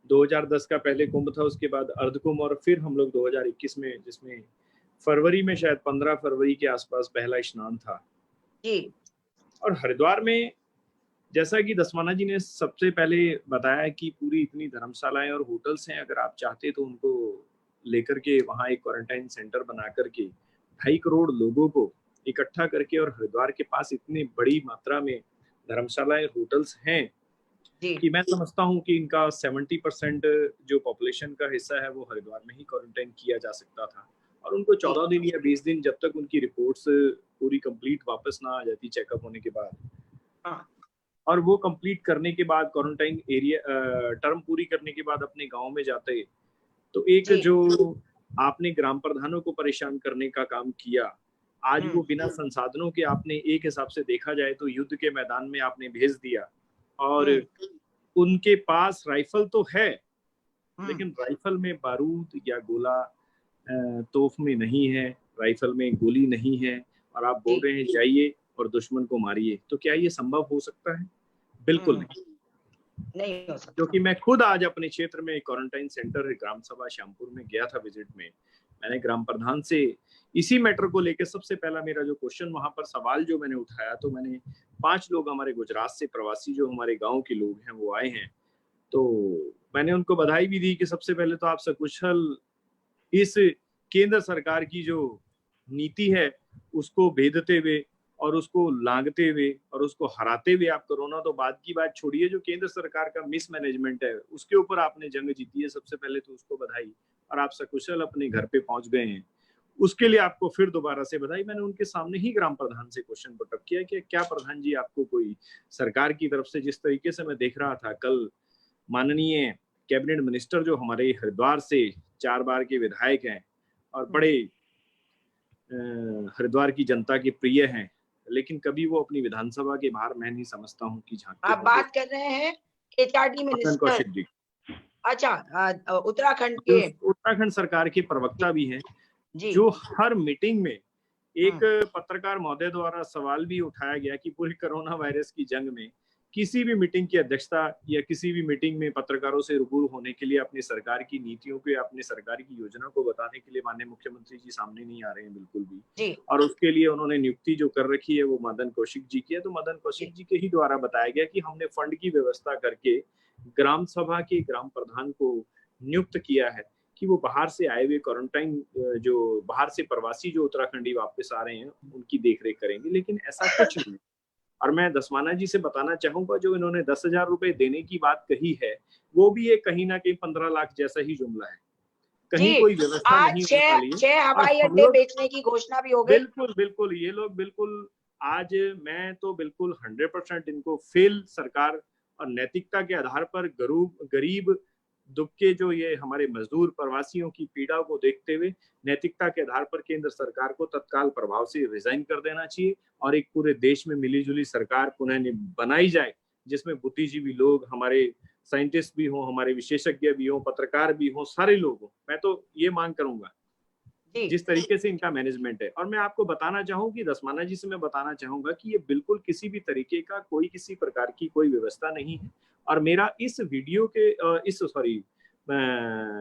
2010 का पहले कुंभ था, उसके बाद अर्धकुंभ, और फिर हम लोग 2021 में, जिसमें फरवरी में, शायद 15 फरवरी के आसपास पहला स्नान था। जी और हरिद्वार में, जैसा कि दसवाना जी ने सबसे पहले बताया कि पूरी इतनी धर्मशालाएं और होटल्स हैं, अगर आप चाहते तो उनको लेकर के वहाँ एक क्वारंटाइन सेंटर बना करके 2.5 करोड़ लोगों को इकट्ठा करके, और हरिद्वार के पास इतनी बड़ी मात्रा में धर्मशालाएं, होटल्स हैं जी कि मैं समझता हूँ कि इनका 70% जो पॉपुलेशन का हिस्सा है वो हरिद्वार में ही क्वारंटाइन किया जा सकता था। और उनको 14 दिन या 20 दिन, जब तक उनकी रिपोर्ट्स पूरी कंप्लीट वापस ना आ जाती चेकअप होने के बाद, हाँ और वो कंप्लीट करने के बाद क्वारंटाइन एरिया टर्म पूरी करने के बाद अपने गांव में जाते, तो एक जी जो आपने ग्राम प्रधानों को परेशान करने का काम किया, आज वो बिना संसाधनों के आपने एक हिसाब से देखा जाए तो युद्ध के मैदान में आपने भेज दिया। और उनके पास राइफल तो है, लेकिन राइफल में बारूद या गोला तोफ में नहीं है, राइफल में गोली नहीं है, और आप बोल रहे हैं जाइए और दुश्मन को मारिए। तो क्या ये संभव हो सकता है? बिल्कुल नहीं हो सकता। क्योंकि मैं खुद आज अपने क्षेत्र में क्वारंटाइन सेंटर ग्राम सभा श्यामपुर में गया था विजिट में। मैंने ग्राम प्रधान से इसी मैटर को लेकर सबसे पहला मेरा जो क्वेश्चन वहां पर सवाल जो मैंने उठाया, तो मैंने 5 लोग हमारे गुजरात से प्रवासी जो हमारे गांव के लोग हैं वो आए हैं, तो मैंने उनको बधाई भी दी कि सबसे पहले तो आप सकुशल इस केंद्र सरकार की जो नीति है उसको भेदते हुए और उसको लांघते हुए और उसको हराते हुए आप कोरोना तो बाद की बात छोड़िए, जो केंद्र सरकार का मिसमैनेजमेंट है उसके ऊपर आपने जंग जीती है, सबसे पहले तो उसको बधाई। और आप सकुशल अपने घर पे पहुंच गए हैं, उसके लिए आपको फिर दोबारा से बधाई। मैंने उनके सामने ही ग्राम प्रधान से क्वेश्चन पुटअप किया कि क्या प्रधान जी, आपको कोई सरकार की तरफ से, जिस तरीके से मैं देख रहा था कल माननीय कैबिनेट मिनिस्टर जो हमारे हरिद्वार से 4 बार के विधायक हैं और बड़े हरिद्वार की जनता के प्रिय हैं, लेकिन कभी वो अपनी विधानसभा के बाहर, मैं नहीं समझता हूँ कि झांकते आप बात कर रहे हैं एचआरडी मदन मिनिस्टर? कौशिक जी, अच्छा, उत्तराखंड जो के उत्तराखंड सरकार के प्रवक्ता भी हैं, जी जो हर मीटिंग में एक पत्रकार महोदय द्वारा सवाल भी उठाया गया कि पूरी कोरोना वायरस की जंग में किसी भी मीटिंग की अध्यक्षता या किसी भी मीटिंग में पत्रकारों से रूबरू होने के लिए अपनी सरकार की नीतियों को या अपनी सरकार की योजना को बताने के लिए माननीय मुख्यमंत्री जी सामने नहीं आ रहे हैं बिल्कुल भी जी। और उसके लिए उन्होंने नियुक्ति जो कर रखी है वो मदन कौशिक जी की है। तो मदन कौशिक जी के ही द्वारा बताया गया कि हमने फंड की व्यवस्था करके ग्राम सभा के ग्राम प्रधान को नियुक्त किया है कि वो बाहर से आए हुए क्वारंटाइन, जो बाहर से प्रवासी जो उत्तराखंडी वापस आ रहे हैं उनकी देखरेख करेंगे, लेकिन ऐसा कुछ नहीं। और मैं दसवाना जी से बताना चाहूंगा, जो इन्होंने 10,000 रुपए देने की बात कही है वो भी एक कहीं ना कहीं 15 लाख जैसा ही जुमला है, कहीं कोई व्यवस्था नहीं होने वाली है। 6 हवाई अड्डे बेचने की घोषणा भी हो गई। बिल्कुल बिल्कुल, ये लोग बिल्कुल, आज मैं तो बिल्कुल 100% इनको फेल सरकार और नैतिकता के आधार पर गरीब दुबके जो ये हमारे मजदूर प्रवासियों की पीड़ा को देखते हुए नैतिकता के आधार पर केंद्र सरकार को तत्काल प्रभाव से रिजाइन कर देना चाहिए और एक पूरे देश में मिलीजुली सरकार पुनः बनाई जाए, जिसमें बुद्धिजीवी लोग, हमारे साइंटिस्ट भी हों, हमारे विशेषज्ञ भी हों, पत्रकार भी हों, सारे लोग हों। मैं तो ये मांग करूंगा जिस तरीके से इनका मैनेजमेंट है। और मैं आपको बताना चाहूँ कि दसमाना जी से मैं बताना चाहूंगा कि ये बिल्कुल किसी भी तरीके का कोई किसी प्रकार की कोई व्यवस्था नहीं है। और मेरा इस वीडियो के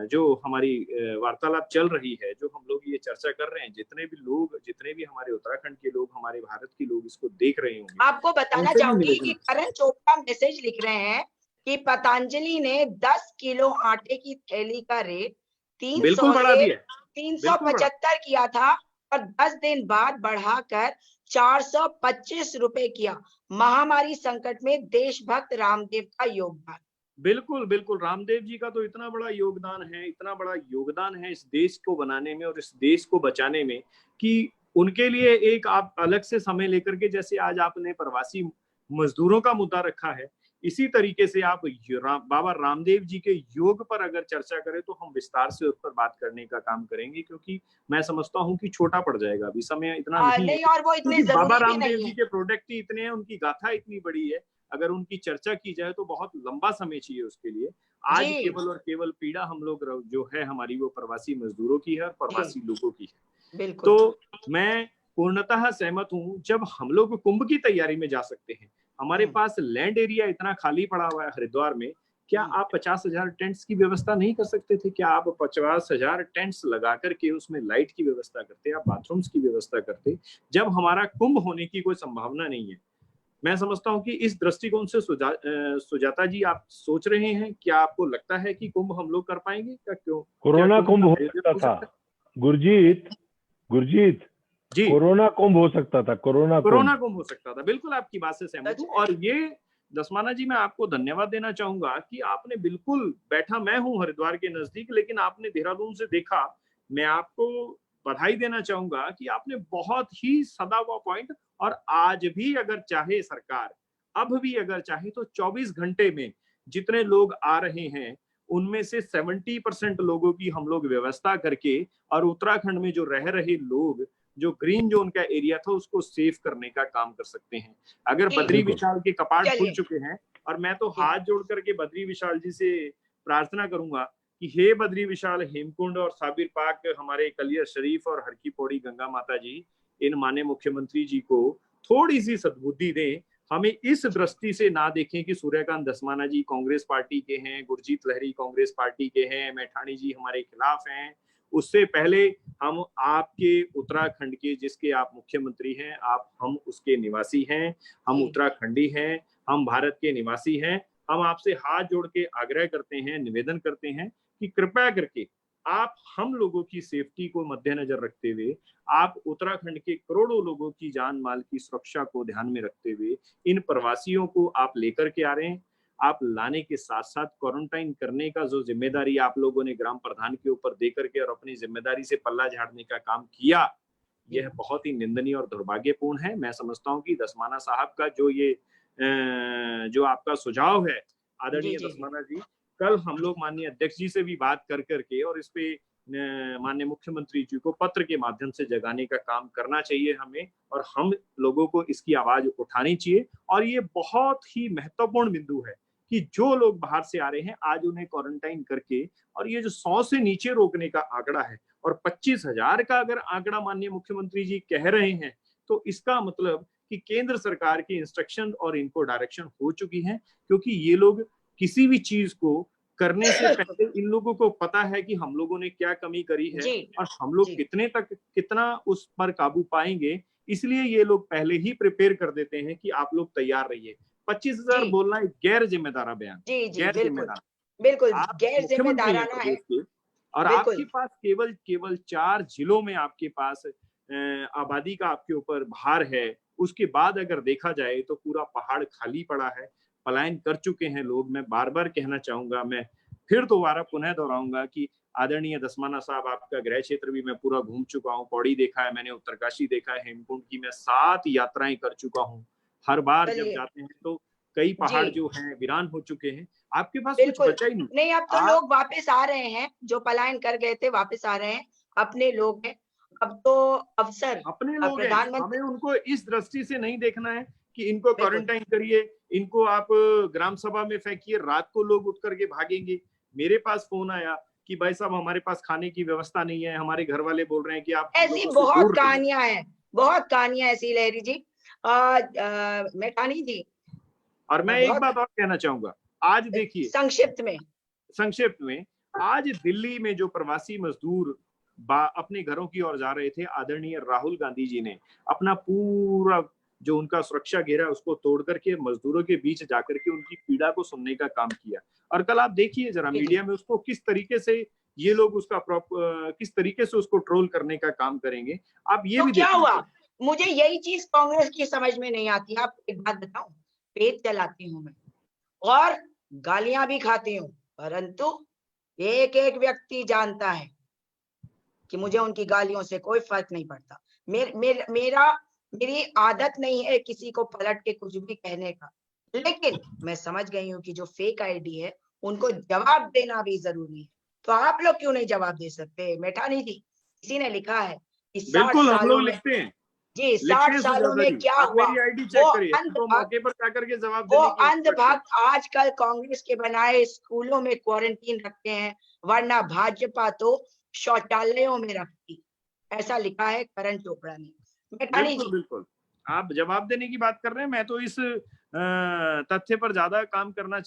जो हमारी वार्तालाप चल रही है, जो हम लोग ये चर्चा कर रहे हैं, जितने भी हमारे उत्तराखंड के लोग, हमारे भारत के लोग इसको देख रहे होंगे, आपको बताना चाहूंगी कि करण चोपड़ा मैसेज लिख रहे हैं कि पतंजलि ने 10 किलो आटे की थैली का रेट 300 से 375 किया था और 10 दिन बाद बढ़ाकर 425 रुपए किया। महामारी संकट में देशभक्त रामदेव का योगदान। बिल्कुल बिल्कुल, रामदेव जी का तो इतना बड़ा योगदान है इस देश को बनाने में और इस देश को बचाने में कि उनके लिए एक आप अलग से समय लेकर के, जैसे आज आपने प्रवासी मजदूरों का मुद्दा रखा है, इसी तरीके से आप बाबा रामदेव जी के योग पर अगर चर्चा करें तो हम विस्तार से उस पर बात करने का काम करेंगे, क्योंकि मैं समझता हूं कि छोटा पड़ जाएगा, अभी समय इतना नहीं है। और वो इतने बाबा रामदेव जी के प्रोडक्ट ही इतने हैं, उनकी गाथा इतनी बड़ी है, अगर उनकी चर्चा की जाए तो बहुत लंबा समय चाहिए उसके लिए। आज केवल और केवल पीड़ा हम लोग जो है हमारी, वो प्रवासी मजदूरों की है और प्रवासी लोगों की है। तो मैं पूर्णतः सहमत हूं, जब हम लोग कुंभ की तैयारी में जा सकते हैं, हमारे पास लैंड एरिया इतना खाली पड़ा हुआ है हरिद्वार में क्या आप 50,000 टेंट्स की व्यवस्था नहीं कर सकते थे? क्या आप 50,000 टेंट्स लगा करके उसमें लाइट की व्यवस्था करते, आप बाथरूम्स की व्यवस्था करते, जब हमारा कुंभ होने की कोई संभावना नहीं है? मैं समझता हूं कि इस दृष्टिकोण से सुजाता जी आप सोच रहे हैं, क्या आपको लगता है कि कुंभ हम लोग कर पाएंगे? क्या क्यों कोरोना कुंभ हो सकता था गुरजीत जी, कोरोना कुंभ हो सकता था, कोरोना कुंभ हो सकता था। बिल्कुल आपकी बात से सहमत हूँ। और ये दसमाना जी, मैं आपको धन्यवाद देना चाहूंगा कि आपने बिल्कुल बैठा, मैं हूँ हरिद्वार के नजदीक, लेकिन आपने देहरादून से देखा। मैं आपको बधाई देना चाहूंगा कि आपने बहुत ही सदा हुआ पॉइंट, और आज भी अगर चाहे सरकार, अब भी अगर चाहे तो 24 घंटे में जितने लोग आ रहे हैं उनमें से 70% लोगों की हम लोग व्यवस्था करके, और उत्तराखंड में जो रह रहे लोग, जो ग्रीन जोन का एरिया था, उसको सेव करने का काम कर सकते हैं। अगर बद्री विशाल के कपाट खुल चुके हैं, और मैं तो हाथ जोड़ करके बद्री विशाल जी से प्रार्थना करूंगा कि हे बद्री विशाल, हेमकुंड और साबिर पाक, हमारे कलियर शरीफ और हर की पौड़ी गंगा माता जी, इन माननीय मुख्यमंत्री जी को थोड़ी सी सद्बुद्धि दें। हमें इस दृष्टि से ना देखें कि सूर्यकांत धस्माना जी कांग्रेस पार्टी के हैं, गुरजीत लहरी कांग्रेस पार्टी के हैं, मैठाणी जी हमारे खिलाफ हैं। उससे पहले हम आपके उत्तराखंड के, जिसके आप मुख्यमंत्री हैं, हम उसके निवासी हैं, हम उत्तराखंडी हैं, हम भारत के निवासी हैं। हम आपसे हाथ जोड़ के आग्रह करते हैं, निवेदन करते हैं कि कृपया करके आप हम लोगों की सेफ्टी को मद्देनजर रखते हुए, आप उत्तराखंड के करोड़ों लोगों की जान माल की सुरक्षा को ध्यान में रखते हुए इन प्रवासियों को आप लेकर के आ रहे हैं। आप लाने के साथ साथ क्वारंटाइन करने का जो जिम्मेदारी आप लोगों ने ग्राम प्रधान के ऊपर दे करके और अपनी जिम्मेदारी से पल्ला झाड़ने का काम किया, यह बहुत ही निंदनीय और दुर्भाग्यपूर्ण है। मैं समझता हूं कि धस्माना साहब का जो आपका सुझाव है आदरणीय धस्माना जी, कल हम लोग माननीय अध्यक्ष जी से भी बात कर करके और इस पे माननीय मुख्यमंत्री जी को पत्र के माध्यम से जगाने का काम करना चाहिए हमें, और हम लोगों को इसकी आवाज उठानी चाहिए। और ये बहुत ही महत्वपूर्ण बिंदु है कि जो लोग बाहर से आ रहे हैं आज उन्हें क्वारंटाइन करके, और ये जो 100 से नीचे रोकने का आंकड़ा है और 25,000 का अगर आंकड़ा माननीय मुख्यमंत्री जी कह रहे हैं, तो इसका मतलब कि केंद्र सरकार की इंस्ट्रक्शन और इनको डायरेक्शन हो चुकी है, क्योंकि ये लोग किसी भी चीज को करने से पहले इन लोगों को पता है कि हम लोगों ने क्या कमी करी है और हम लोग कितना उस पर काबू पाएंगे। इसलिए ये लोग पहले ही प्रिपेयर कर देते हैं कि आप लोग तैयार रहिए। 25,000 बोलना एक गैर जिम्मेदारा बयान, गैर जिम्मेदार, बिल्कुल आप गैर जिम्मेदाराना है। और आपके पास केवल 4 जिलों में आपके पास आबादी का आपके ऊपर भार है। उसके बाद अगर देखा जाए तो पूरा पहाड़ खाली पड़ा है, पलायन कर चुके हैं लोग। मैं बार बार कहना चाहूंगा, मैं फिर दोबारा पुनः दोहराऊंगा कि आदरणीय धस्माना साहब, आपका गृह क्षेत्र भी मैं पूरा घूम चुका हूँ। पौड़ी देखा है मैंने, उत्तरकाशी देखा है, हेमकुंड की मैं 7 यात्राएं कर चुका हूँ। हर बार जब जाते हैं तो कई पहाड़ जो हैं वीरान हो चुके हैं। आपके पास कुछ बचा ही नहीं। अब तो लोग वापस आ रहे हैं, जो पलायन कर गए थे वापस आ रहे हैं, अपने लोग हैं। अब तो अफसर अपने लोग हैं, हमें उनको इस दृष्टि से नहीं देखना है कि इनको क्वारंटाइन करिए, इनको आप ग्राम सभा में फेंकिए, रात को लोग उठ करके भागेंगे। मेरे पास फोन आया कि भाई साहब हमारे पास खाने की व्यवस्था नहीं है, हमारे घर वाले बोल रहे हैं कि आप ऐसी बहुत कहानियां हैं, बहुत कहानियां ऐसी लहरी जी, मैठानी जी। और मैं एक बात और कहना चाहूंगा, आज देखिए संक्षिप्त में आज दिल्ली में जो प्रवासी मजदूर अपने घरों की ओर जा रहे थे, आदरणीय राहुल गांधी जी ने अपना पूरा जो उनका सुरक्षा घेरा उसको तोड़ करके मजदूरों के बीच जाकर के उनकी पीड़ा को सुनने का काम किया। और कल आप देखिए जरा मीडिया में उसको किस तरीके से ये लोग किस तरीके से उसको ट्रोल करने का काम करेंगे। आप ये भी क्या हुआ, मुझे यही चीज कांग्रेस की समझ में नहीं आती। आप एक बात बताऊं, पेट चलाती हूँ मैं और गालियां भी खाती हूँ, परंतु एक एक व्यक्ति जानता है कि मुझे उनकी गालियों से कोई फर्क नहीं पड़ता। मेरी आदत नहीं है किसी को पलट के कुछ भी कहने का, लेकिन मैं समझ गई हूँ कि जो फेक आईडी है उनको जवाब देना भी जरूरी है। तो आप लोग क्यों नहीं जवाब दे सकते? मैठानी जी, किसी ने लिखा है कि 60 सालों में लिखते हैं जी, 60 सालों में क्या हुआ, वो अंधभक्त आजकल कांग्रेस के बनाए स्कूलों में क्वारंटीन रखते हैं, वरना भाजपा तो शौचालयों में रखती। ऐसा लिखा है करण चोपड़ा ने। मैठानी जी, बिल्कुल आप जवाब देने की बात कर रहे हैं, मैं तो इस तथ्य पर ज्यादा काम करना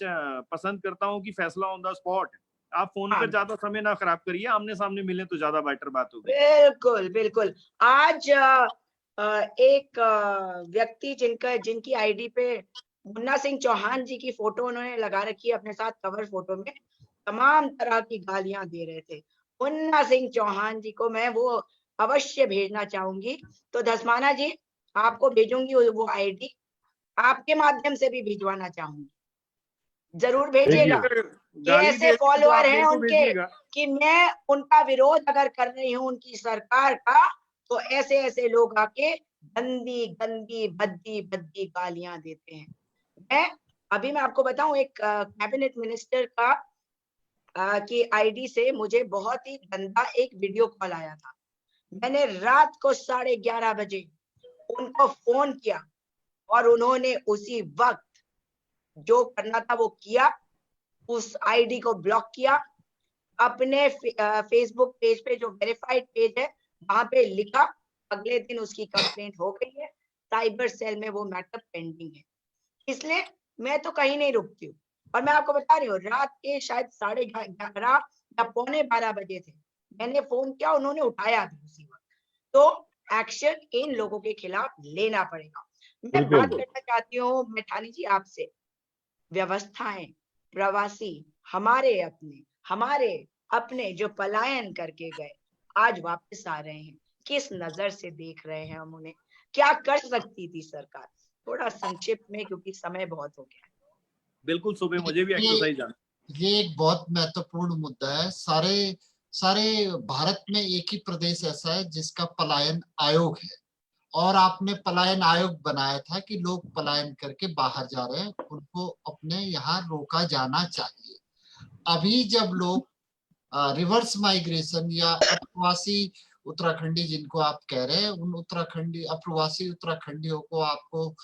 पसंद करता हूं कि फैसला ऑन द स्पॉट। आप फोन हाँ पर ज्यादा समय ना खराब करिए, आमने सामने मिले तो ज्यादा बेटर बात होगी। बिल्कुल बिल्कुल। आज एक व्यक्ति जिनकी आईडी पे मुन्ना सिंह चौहान जी की फोटो उन्होंने लगा रखी है अपने साथ कवर फोटो में, तमाम तरह की गालियां दे रहे थे। मुन्ना सिंह चौहान जी को मैं वो अवश्य भेजना चाहूंगी। तो धसमाना जी, आपको भेजूंगी वो आईडी, आपके माध्यम से भी भिजवाना चाहूंगी, जरूर देखिए, भेजिएगा। अगर कि गाली ऐसे दे रहे हैं तो फॉलोअर आप हैं मेरे को उनके भेजिएगा। कि मैं उनका विरोध अगर कर रही हूं उनकी सरकार का, तो ऐसे ऐसे लोग आके गंदी गंदी भद्दी भद्दी गालियां देते हैं। मैं आपको बताऊं, एक कैबिनेट मिनिस्टर का की आईडी से मुझे बहुत ही गंदा एक वीडियो कॉल आया था। मैंने रात को 11:30 बजे उनको फोन किया और उन्होंने उसी वक्त जो करना था वो किया, उस आईडी को ब्लॉक किया। अपने फेसबुक पेज पे जो वेरीफाइड पेज है वहां पे लिखा, अगले दिन उसकी कंप्लेंट हो गई है, साइबर सेल में वो मैटर पेंडिंग है। इसलिए मैं तो कहीं नहीं रुकती हूँ। और मैं आपको बता रही हूँ, रात के शायद 11:30 या 11:45 बजे थे, मैंने फोन किया, उन्होंने उठाया भी उसी वक्त। तो एक्शन इन लोगों के खिलाफ लेना पड़ेगा। मैं बिल्कुल। बात करना चाहती हूँ मैठानी जी आपसे, व्यवस्थाएं, प्रवासी, हमारे अपने जो पलायन करके गए आज वापस आ रहे हैं, किस नजर से देख रहे हैं हम उन्हें, क्या कर सकती थी सरकार? थोड़ा संक्षिप्त में, क्योंकि समय बहुत हो गया है। बिल्कुल, सुबह मुझे भी एक्सरसाइज जाना। ये एक बहुत महत्वपूर्ण मुद्दा है। सारे सारे भारत में एक ही प्रदेश ऐसा है जिसका पलायन आयोग है, और आपने पलायन आयोग बनाया था कि लोग पलायन करके बाहर जा रहे हैं, उनको अपने यहाँ रोका जाना चाहिए। अभी जब लोग रिवर्स माइग्रेशन या अप्रवासी उत्तराखंडी जिनको आप कह रहे हैं, उन उत्तराखंडी अप्रवासी उत्तराखंडियों को आपको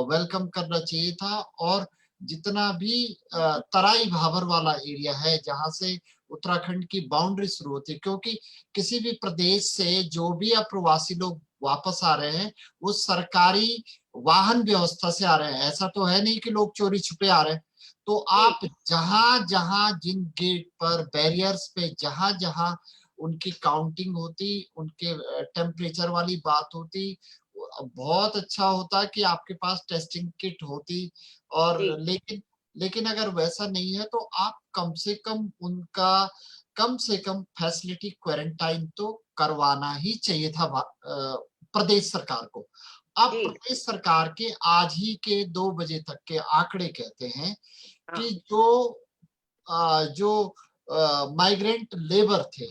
वेलकम करना चाहिए था। और जितना भी तराई भाबर वाला एरिया है जहां से उत्तराखंड की बाउंड्री शुरू होती है, क्योंकि किसी भी प्रदेश से जो भी अप्रवासी लोग वापस आ रहे हैं वो सरकारी वाहन व्यवस्था से आ रहे हैं, ऐसा तो है नहीं कि लोग चोरी छुपे आ रहे हैं। तो आप जहां जहां जिन गेट पर बैरियर्स पे जहां जहां उनकी काउंटिंग होती, उनके टेम्परेचर वाली बात होती, बहुत अच्छा होता कि आपके पास टेस्टिंग किट होती। और लेकिन लेकिन अगर वैसा नहीं है तो आप कम से कम उनका कम से कम फैसिलिटी क्वारंटाइन तो करवाना ही चाहिए था प्रदेश सरकार को। अब प्रदेश सरकार के आज ही के 2 बजे तक के आंकड़े कहते हैं कि जो माइग्रेंट लेबर थे,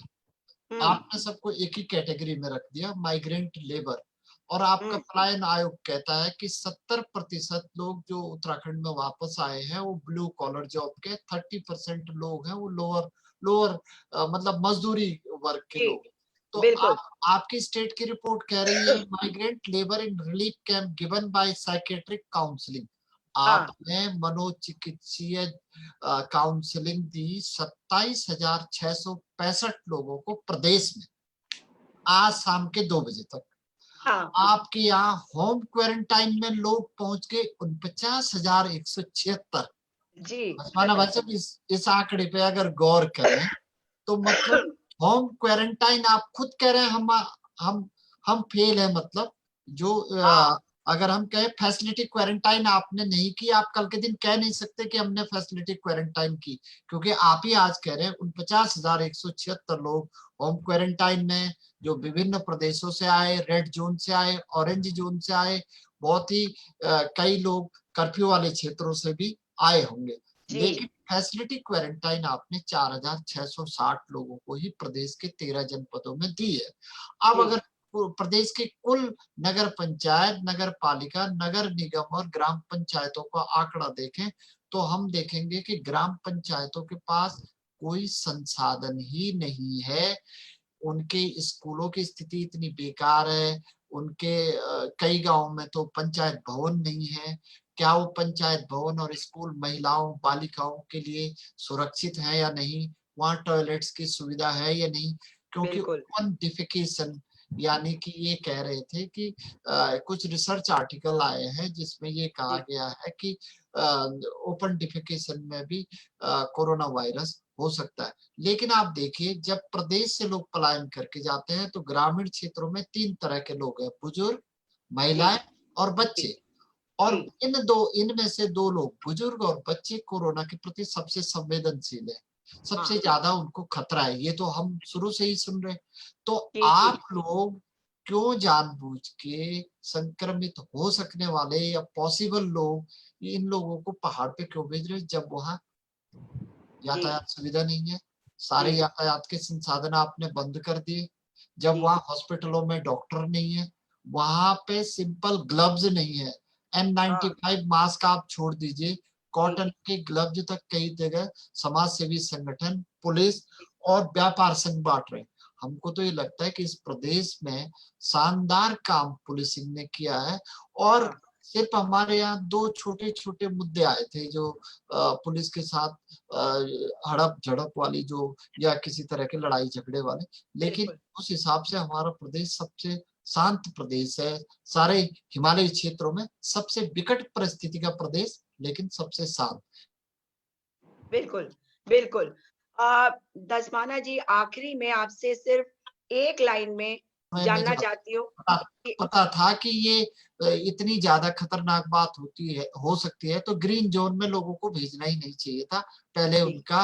आपने सबको एक ही कैटेगरी में रख दिया, माइग्रेंट लेबर। और आपका पलायन आयोग कहता है कि 70% लोग जो उत्तराखंड में वापस आए हैं वो ब्लू कॉलर जॉब के, 30% लोग हैं वो लोअर लोअर मतलब मजदूरी वर्ग के लोग। तो आपकी स्टेट की रिपोर्ट कह रही है migrant labour in relief camp given by psychiatric counselling. आपने मनोचिकित्सीय काउंसलिंग दी 27,665 लोगों को प्रदेश में आज शाम के 2 बजे तक। आपके यहाँ होम क्वारंटाइन में लोग पहुंच गए 49,176। माना भाई साहब, इस आंकड़े पे अगर गौर करें तो मतलब होम क्वारंटाइन आप खुद कह रहे हैं हम फेल है। मतलब जो अगर हम कहें फैसिलिटी क्वारंटाइन आपने नहीं की, आप कल के दिन कह नहीं सकते कि हमने फैसिलिटी क्वारंटाइन की, क्योंकि आप ही आज कह रहे हैं 49,176 लोग होम क्वारंटाइन में, जो विभिन्न प्रदेशों से आए, रेड जोन से आए, ऑरेंज जोन से आए, बहुत ही कई लोग कर्फ्यू वाले क्षेत्रों से भी आए होंगे। लेकिन फैसिलिटी क्वारंटाइन आपने 4,660 लोगों को ही प्रदेश के 13 जनपदों में दी है। अब अगर प्रदेश के कुल नगर पंचायत, नगर पालिका, नगर निगम और ग्राम पंचायतों का आंकड़ा देखें तो हम देखेंगे कि ग्राम पंचायतों के पास कोई संसाधन ही नहीं है। उनके स्कूलों की स्थिति इतनी बेकार है, उनके कई गांवों में तो पंचायत भवन नहीं है। क्या वो पंचायत भवन और स्कूल महिलाओं बालिकाओं के लिए सुरक्षित है या नहीं, वहां टॉयलेट्स की सुविधा है या नहीं, क्योंकि ओपन डिफेकेशन यानी कि ये कह रहे थे कि कुछ रिसर्च आर्टिकल आए हैं जिसमें ये कहा गया है कि ओपन डिफेकेशन में भी कोरोना वायरस हो सकता है। लेकिन आप देखिए, जब प्रदेश से लोग पलायन करके जाते हैं तो ग्रामीण क्षेत्रों में 3 तरह के लोग हैं, बुजुर्ग, महिलाएं और बच्चे। और इनमें से 2 लोग, बुजुर्ग और बच्चे, कोरोना के प्रति सबसे संवेदनशील है, सबसे ज्यादा उनको खतरा है। ये तो हम शुरू से ही सुन रहे हैं। तो आप लोग क्यों जानबूझ के संक्रमित हो सकने वाले या पॉसिबल लोग, इन लोगों को पहाड़ पे क्यों भेज रहे हैं जब वहां यातायात सुविधा नहीं है? सारे यातायात के संसाधन आपने बंद कर दिए। जब वहां हॉस्पिटलों में डॉक्टर नहीं है, वहां पे सिंपल ग्लव्स नहीं है, N95 मास्क आप छोड़ दीजिए, कॉटन के ग्लव्स तक कई जगह समाज सेवी संगठन, पुलिस और व्यापार संघ बांट रहे हैं। हमको तो ये लगता है कि इस प्रदेश में शानदार काम पुलिसिंग ने किया है। और सिर्फ हमारे यहाँ 2 छोटे-छोटे मुद्दे आए थे जो पुलिस के साथ हड़प झड़प वाली, जो या किसी तरह के लड़ाई झगड़े वाले। लेकिन उस हिसाब से हमारा प्रदेश सबसे शांत प्रदेश है, सारे हिमालयी क्षेत्रों में सबसे विकट परिस्थिति का प्रदेश, लेकिन सबसे शांत। बिल्कुल, बिल्कुल। दसमाना जी, आखिरी में आपसे सिर्फ एक लाइन में जानना चाहती हूँ। पता था कि ये इतनी ज्यादा खतरनाक बात हो सकती है, तो ग्रीन जोन में लोगों को भेजना ही नहीं चाहिए था। पहले उनका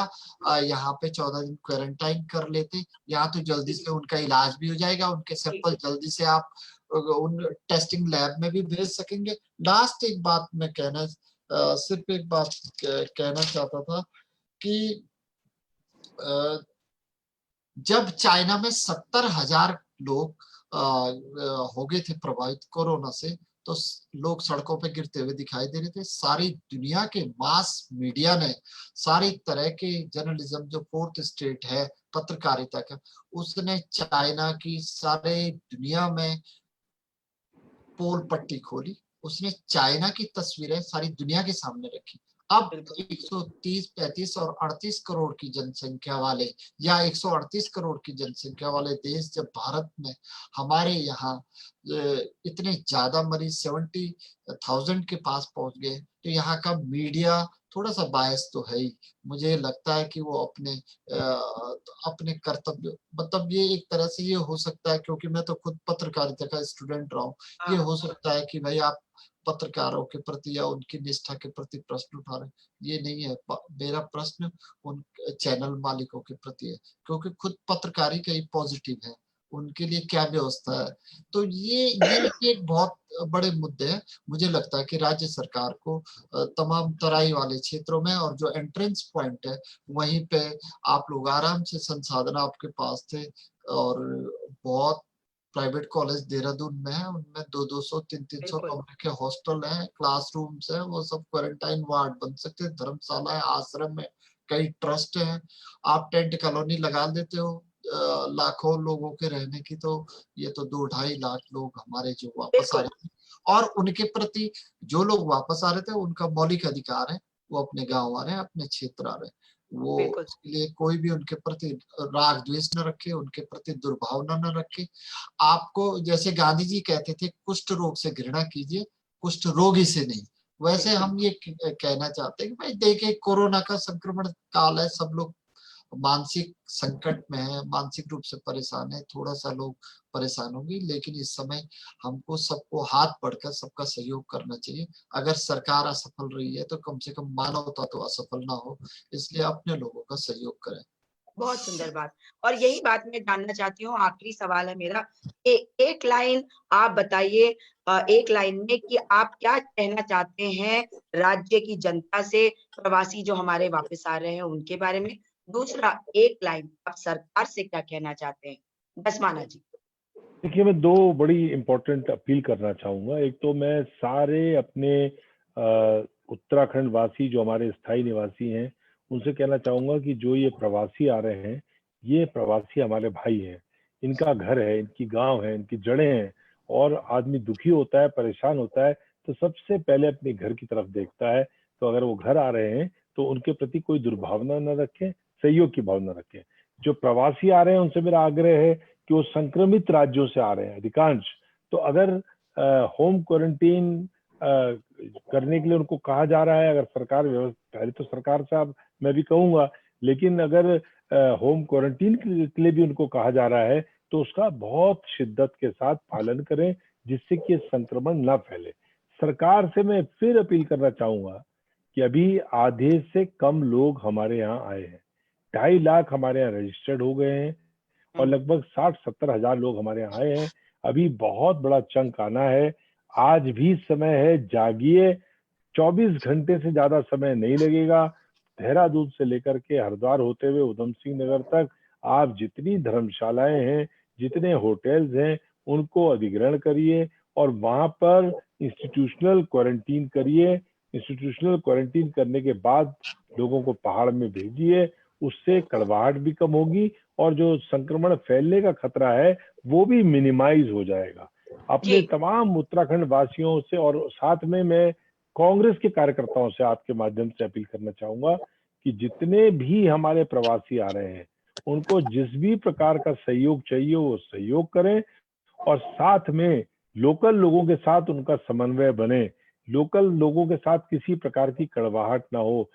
यहाँ पे 14 दिन क्वारंटाइन कर लेते, यहाँ तो जल्दी से उनका इलाज भी हो जाएगा, उनके सैंपल जल्दी से आप उन टेस्टिंग लैब में भी भेज सकेंगे। लास्ट एक बात मैं सिर्फ एक बात कहना चाहता था कि जब चाइना में 70,000 लोग हो गए थे प्रभावित कोरोना से, तो लोग सड़कों पे गिरते हुए दिखाई दे रहे थे। सारी दुनिया के मास मीडिया ने, सारी तरह के जर्नलिज्म, जो फोर्थ स्टेट है पत्रकारिता का, उसने चाइना की सारे दुनिया में पोल पट्टी खोली। उसने चाइना की तस्वीरें सारी दुनिया के सामने रखी। अब 130, 35 और 38 करोड़ की जनसंख्या वाले, या 138 करोड़ की जनसंख्या वाले देश जब भारत में, हमारे यहाँ इतने ज्यादा मरीज 70,000 के पास पहुंच गए, तो यहाँ का मीडिया थोड़ा सा बायस तो है ही। मुझे लगता है कि वो अपने कर्तव्य, मतलब ये एक तरह से ये हो सकता है, क्योंकि मैं तो खुद पत्रकारिता का स्टूडेंट रहा हूँ, ये हो सकता है कि भाई आप पत्रकारों के प्रति या उनकी निष्ठा के प्रति प्रश्न उठा रहे हैं। ये नहीं है। मेरा प्रश्न उन चैनल मालिकों के प्रति है, क्योंकि खुद पत्रकारी कई पॉजिटिव है, उनके लिए क्या व्यवस्था है। तो ये एक बहुत बड़े मुद्दे हैं। मुझे लगता है कि राज्य सरकार को तमाम तराई वाले क्षेत्रों में, और जो एंट्रेंस पॉइंट है वहीं पे आप लोग आराम से, संसाधन आपके पास थे, और बहुत प्राइवेट कॉलेज देहरादून में है, उनमें 200-200, 300-300 कमरे के हॉस्टल हैं, क्लासरूम्स हैं, वो सब क्वारंटाइन वार्ड बन सकते हैं, धर्मशाला है, आश्रम में कई ट्रस्ट हैं। आप टेंट कॉलोनी लगा देते हो लाखों लोगों के रहने की, तो ये तो 2-2.5 लाख लोग हमारे जो वापस आ रहे थे, और उनके प्रति जो लोग वापस आ रहे थे, उनका मौलिक अधिकार है, वो अपने गाँव आ रहे हैं, अपने क्षेत्र आ रहे हैं। वो उसके लिए कोई भी उनके प्रति राग द्वेष न रखे, उनके प्रति दुर्भावना न रखे। आपको, जैसे गांधी जी कहते थे, कुष्ठ रोग से घृणा कीजिए, कुष्ठ रोगी से नहीं। वैसे हम ये कहना चाहते हैं कि भाई देखिए, कोरोना का संक्रमण काल है, सब लोग मानसिक संकट में है, मानसिक रूप से परेशान है, थोड़ा सा लोग परेशान होंगे, लेकिन इस समय हमको सबको हाथ बढ़कर सबका सहयोग करना चाहिए। अगर सरकार असफल रही है तो कम से कम मानवता तो असफल ना हो, इसलिए अपने लोगों का सहयोग करें। बहुत सुंदर बात। और यही बात मैं जानना चाहती हूँ, आखिरी सवाल है मेरा। एक लाइन आप बताइए, एक लाइन में, कि आप क्या कहना चाहते हैं राज्य की जनता से, प्रवासी जो हमारे वापस आ रहे हैं उनके बारे में। दूसरा, एक लाइन आप सरकार से क्या कहना चाहते हैं? दसमाना जी। देखिए, मैं 2 बड़ी इंपॉर्टेंट अपील करना चाहूंगा। एक तो मैं सारे अपने उत्तराखंड वासी, जो हमारे स्थायी निवासी हैं, उनसे कहना चाहूंगा कि जो ये प्रवासी आ रहे हैं, ये प्रवासी हमारे भाई हैं, इनका घर है, इनकी गांव है, इनकी जड़ें हैं। और आदमी दुखी होता है, परेशान होता है, तो सबसे पहले अपने घर की तरफ देखता है। तो अगर वो घर आ रहे हैं तो उनके प्रति कोई दुर्भावना न रखें, सहयोग की भावना रखें। जो प्रवासी आ रहे हैं उनसे मेरा आग्रह है कि वो संक्रमित राज्यों से आ रहे हैं अधिकांश। तो अगर होम क्वारंटीन करने के लिए उनको कहा जा रहा है, अगर सरकार पहले तो सरकार साहब मैं भी कहूंगा, लेकिन अगर होम क्वारंटीन के लिए भी उनको कहा जा रहा है तो उसका बहुत शिद्दत के साथ पालन करें, जिससे कि संक्रमण ना फैले। सरकार से मैं फिर अपील करना चाहूंगा कि अभी आधे से कम लोग हमारे यहाँ आए हैं, 2.5 लाख हमारे यहाँ रजिस्टर्ड हो गए हैं और लगभग 60-70 हजार लोग हमारे यहाँ आए हैं। अभी बहुत बड़ा चंक आना है, आज भी समय है, जागिए, 24 घंटे से ज्यादा समय नहीं लगेगा। देहरादून से लेकर के हरिद्वार होते हुए उधम सिंह नगर तक आप जितनी धर्मशालाएं हैं, जितने होटल्स हैं, उनको अधिग्रहण करिए और वहां पर इंस्टीट्यूशनल क्वारंटीन करिए। इंस्टीट्यूशनल क्वारंटीन करने के बाद लोगों को पहाड़ में भेजिए, उससे कड़वाहट भी कम होगी और जो संक्रमण फैलने का खतरा है वो भी मिनिमाइज हो जाएगा। अपने तमाम उत्तराखंड वासियों से और साथ में मैं कांग्रेस के कार्यकर्ताओं से आपके माध्यम से अपील करना चाहूंगा कि जितने भी हमारे प्रवासी आ रहे हैं उनको जिस भी प्रकार का सहयोग चाहिए वो सहयोग करें और साथ में लोकल लोगों के साथ उनका समन्वय बने, लोकल लोगों के साथ किसी प्रकार की कड़वाहट ना हो,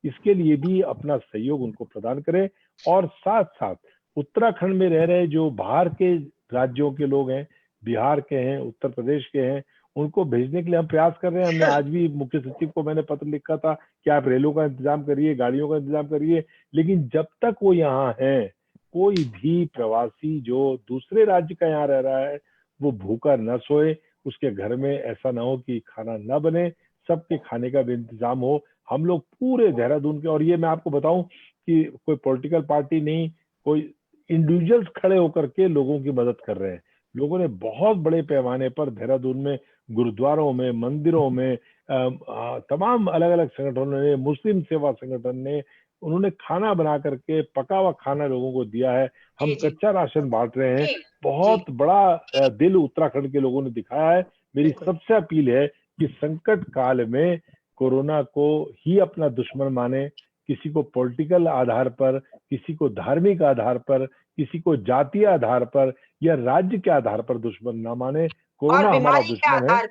इसके लिए भी अपना सहयोग उनको प्रदान करें। और साथ साथ उत्तराखंड में रह रहे जो बाहर के राज्यों के लोग हैं, बिहार के हैं, उत्तर प्रदेश के हैं, उनको भेजने के लिए हम प्रयास कर रहे हैं। हमने आज भी मुख्य सचिव को मैंने पत्र लिखा था कि आप रेलों का इंतजाम करिए, गाड़ियों का इंतजाम करिए, लेकिन जब तक वो यहाँ हैं कोई भी प्रवासी जो दूसरे राज्य का यहाँ रह रहा है वो भूखा न सोए, उसके घर में ऐसा ना हो कि खाना न बने, सबके खाने का भी इंतजाम हो। हम लोग पूरे देहरादून के, और ये मैं आपको बताऊं कि कोई पॉलिटिकल पार्टी नहीं, कोई इंडिविजुअल्स खड़े होकर के लोगों की मदद कर रहे हैं। लोगों ने बहुत बड़े पैमाने पर देहरादून में गुरुद्वारों में, मंदिरों में, तमाम अलग अलग संगठनों ने, मुस्लिम सेवा संगठन ने, उन्होंने खाना बना करके पका हुआ खाना लोगों को दिया है। हम कच्चा राशन बांट रहे हैं। बहुत बड़ा दिल उत्तराखंड के लोगों ने दिखाया है। मेरी सबसे अपील है कि संकट काल में कोरोना को ही अपना दुश्मन माने, किसी को पॉलिटिकल आधार पर, किसी को धार्मिक आधार पर, किसी को जातीय आधार पर या राज्य के आधार पर दुश्मन ना माने। कोरोना हमारा दुश्मन है,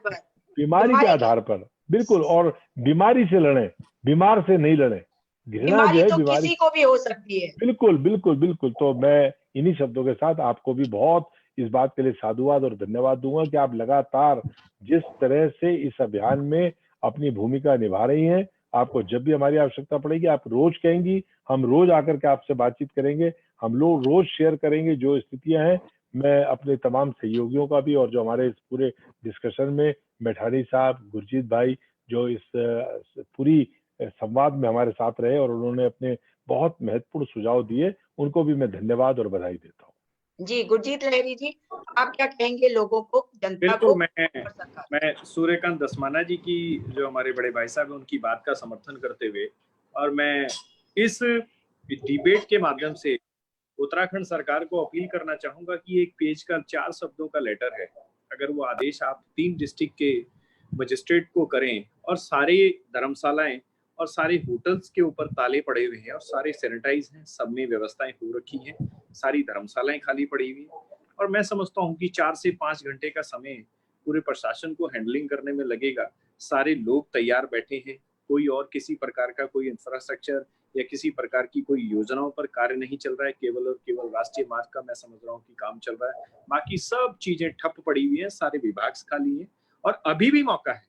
बीमारी के आधार पर, बिल्कुल। और बीमारी से लड़े, बीमार से नहीं लड़े। घृणा जो है तो बीमारी किसी को भी हो सकती है। बिल्कुल बिल्कुल बिल्कुल। तो मैं इन्हीं शब्दों के साथ आपको भी बहुत इस बात के लिए साधुवाद और धन्यवाद दूंगा कि आप लगातार जिस तरह से इस अभियान में अपनी भूमिका निभा रही हैं। आपको जब भी हमारी आवश्यकता पड़ेगी आप रोज कहेंगी, हम रोज आकर के आपसे बातचीत करेंगे, हम लोग रोज शेयर करेंगे जो स्थितियां हैं। मैं अपने तमाम सहयोगियों का भी और जो हमारे इस पूरे डिस्कशन में मैठाणी साहब, गुरजीत भाई जो इस पूरी संवाद में हमारे साथ रहे और उन्होंने अपने बहुत महत्वपूर्ण सुझाव दिए, उनको भी मैं धन्यवाद और बधाई देता हूँ। जी गुरजीत लहरी जी, आप क्या कहेंगे लोगों को, जनता को? मैं सूर्यकांत दसमाना जी की जो हमारे बड़े भाई साहब हैं उनकी बात का समर्थन करते हुए और मैं इस डिबेट के माध्यम से उत्तराखंड सरकार को अपील करना चाहूंगा कि एक पेज का 4 शब्दों का लेटर है, अगर वो आदेश आप 3 डिस्ट्रिक्ट के मजिस्ट्रेट को करें और सारे धर्मशालाएं और सारे होटल्स के ऊपर ताले पड़े हुए हैं और सारे सैनिटाइज हैं, सब में व्यवस्थाएं हो रखी हैं, सारी धर्मशालाएं खाली पड़ी हुई हैं और मैं समझता हूं कि 4 से 5 घंटे का समय पूरे प्रशासन को हैंडलिंग करने में लगेगा। सारे लोग तैयार बैठे हैं, कोई और किसी प्रकार का कोई इंफ्रास्ट्रक्चर या किसी प्रकार की कोई योजनाओं पर कार्य नहीं चल रहा है, केवल और केवल राष्ट्रीय मार्ग का मैं समझ रहा हूँ कि काम चल रहा है। बाकी सब चीजें ठप पड़ी हुई हैं, सारे विभाग खाली हैं और अभी भी मौका है।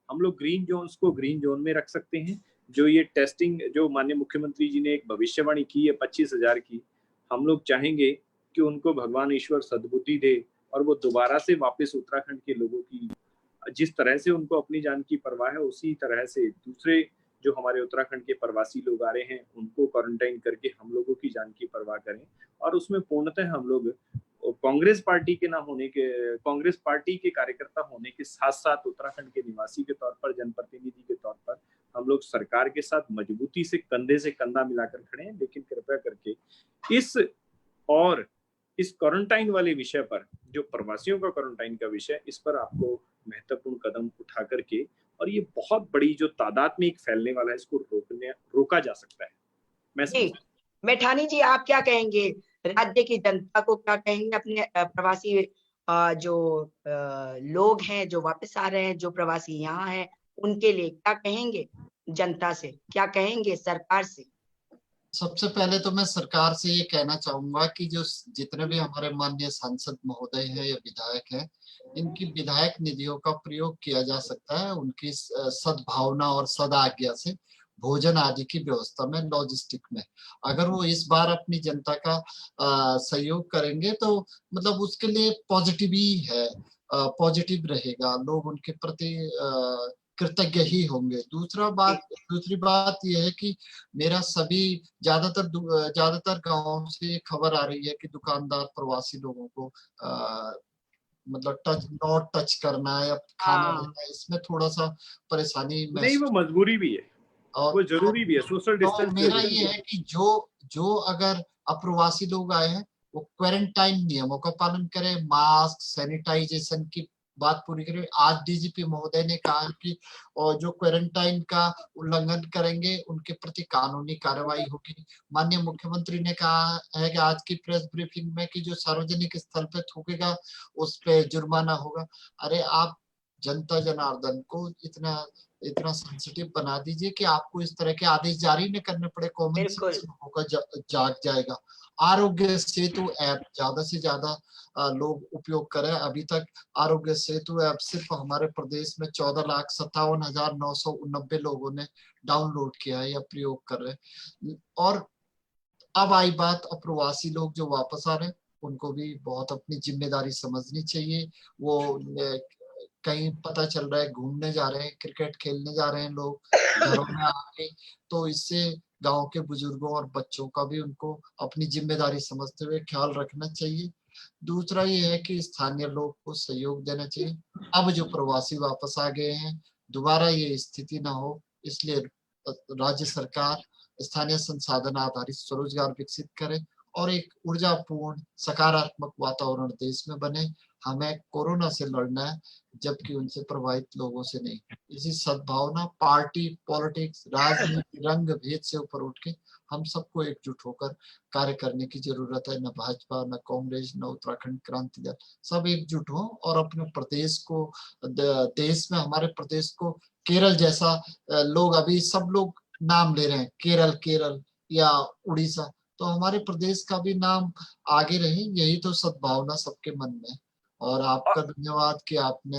हम लोग ग्रीन जोन्स को ग्रीन जोन में रख सकते हैं। जो ये टेस्टिंग जो माननीय मुख्यमंत्री जी ने एक भविष्यवाणी की है 25,000 की, हम लोग चाहेंगे कि उनको भगवान ईश्वर सद्बुद्धि दे और वो दोबारा से वापस उत्तराखंड के लोगों की जिस तरह से उनको अपनी जान की परवाह है उसी तरह से दूसरे जो हमारे उत्तराखंड के प्रवासी लोग आ रहे हैं उनको क्वारंटाइन करके हम लोगों की जान की परवाह करें। और उसमें पूर्णतः हम लोग कांग्रेस पार्टी के कांग्रेस पार्टी के कार्यकर्ता होने के साथ साथ उत्तराखंड के निवासी के तौर पर, जनप्रतिनिधि के तौर पर हम लोग सरकार के साथ मजबूती से कंधे से कंधा मिलाकर खड़े हैं। लेकिन कृपया करके इस क्वारंटाइन वाले विषय पर, जो प्रवासियों का क्वारंटाइन का विषय, इस पर आपको महत्वपूर्ण कदम उठा करके और ये बहुत बड़ी जो तादाद में एक फैलने वाला है इसको रोका जा सकता है। मैठाणी जी आप क्या कहेंगे? राज्य की जनता को क्या कहेंगे, अपने प्रवासी जो लोग हैं जो वापस आ रहे हैं, जो प्रवासी यहाँ हैं, उनके लिए क्या कहेंगे? जनता से क्या कहेंगे? सरकार से? सबसे पहले तो मैं सरकार से ये कहना चाहूंगा कि जो जितने भी हमारे माननीय सांसद महोदय हैं या विधायक हैं, इनकी विधायक निधियों का प्रयोग किया जा सकता है उनकी सद्भावना और सदाज्ञा से भोजन आदि की व्यवस्था में, लॉजिस्टिक में। अगर वो इस बार अपनी जनता का सहयोग करेंगे तो मतलब उसके लिए पॉजिटिव ही है, पॉजिटिव रहेगा, लोग उनके प्रति कृतज्ञ ही होंगे। दूसरी बात यह है कि मेरा सभी ज्यादातर गांवों से खबर आ रही है कि दुकानदार प्रवासी लोगों को मतलब नॉट टच करना या खाना देना, इसमें थोड़ा सा परेशानी नहीं, वो मजबूरी भी है और वो जरूरी भी है, सोशल डिस्टेंस मेरा ये है कि जो अगर अप्रवासी लोग आए हैं वो क्वारंटाइन नियमों का पालन करें, मास्क, सैनिटाइजेशन की बात पूरी करें। आज डीजीपी महोदय ने कहा कि और जो क्वारंटाइन का उल्लंघन करेंगे उनके प्रति कानूनी कार्रवाई होगी। माननीय मुख्यमंत्री ने कहा है कि आज की प्रेस ब्रीफिंग में कि जो सार्वजनिक स्थल पे थूकेगा उस पे जुर्माना होगा। अरे आप जनता जनार्दन को इतना सेंसिटिव बना दीजिए कि आपको इस तरह के आदेश जारी न करने पड़े, कॉमन सेंस लोगों का जाग जाएगा। आरोग्य सेतु ऐप ज्यादा से ज्यादा लोग उपयोग करें। अभी तक आरोग्य सेतु ऐप सिर्फ हमारे प्रदेश में 14,57,989 लोगों ने डाउनलोड किया है या प्रयोग कर रहे हैं। और अब आई बात अप्रवासी लोग जो वापस आ रहे हैं, उनको भी बहुत अपनी जिम्मेदारी समझनी चाहिए। वो कहीं पता चल रहा है घूमने जा रहे हैं, क्रिकेट खेलने जा रहे हैं लोग घरों में आके, तो इससे गांव के बुजुर्गों और बच्चों का भी उनको अपनी जिम्मेदारी समझते हुए ख्याल रखना चाहिए। दूसरा ये है कि स्थानीय लोग को सहयोग देना चाहिए। अब जो प्रवासी वापस आ गए हैं, दोबारा ये स्थिति ना हो, इसलिए राज्य सरकार स्थानीय संसाधन आधारित स्वरोजगार विकसित करे और एक ऊर्जापूर्ण सकारात्मक वातावरण देश में बने। हमें कोरोना से लड़ना है, जबकि उनसे प्रभावित लोगों से नहीं। इसी सद्भावना, पार्टी पॉलिटिक्स, राजनीति, रंग भेद से ऊपर उठ के हम सबको एकजुट होकर कार्य करने की जरूरत है। न भाजपा, न कांग्रेस, न उत्तराखंड क्रांति दल, सब एकजुट हो और अपने प्रदेश को, देश में हमारे प्रदेश को केरल जैसा, लोग अभी सब लोग नाम ले रहे हैं केरल या उड़ीसा, तो हमारे प्रदेश का भी नाम आगे रहे। यही तो सद्भावना सबके मन में। और आपका धन्यवाद कि आपने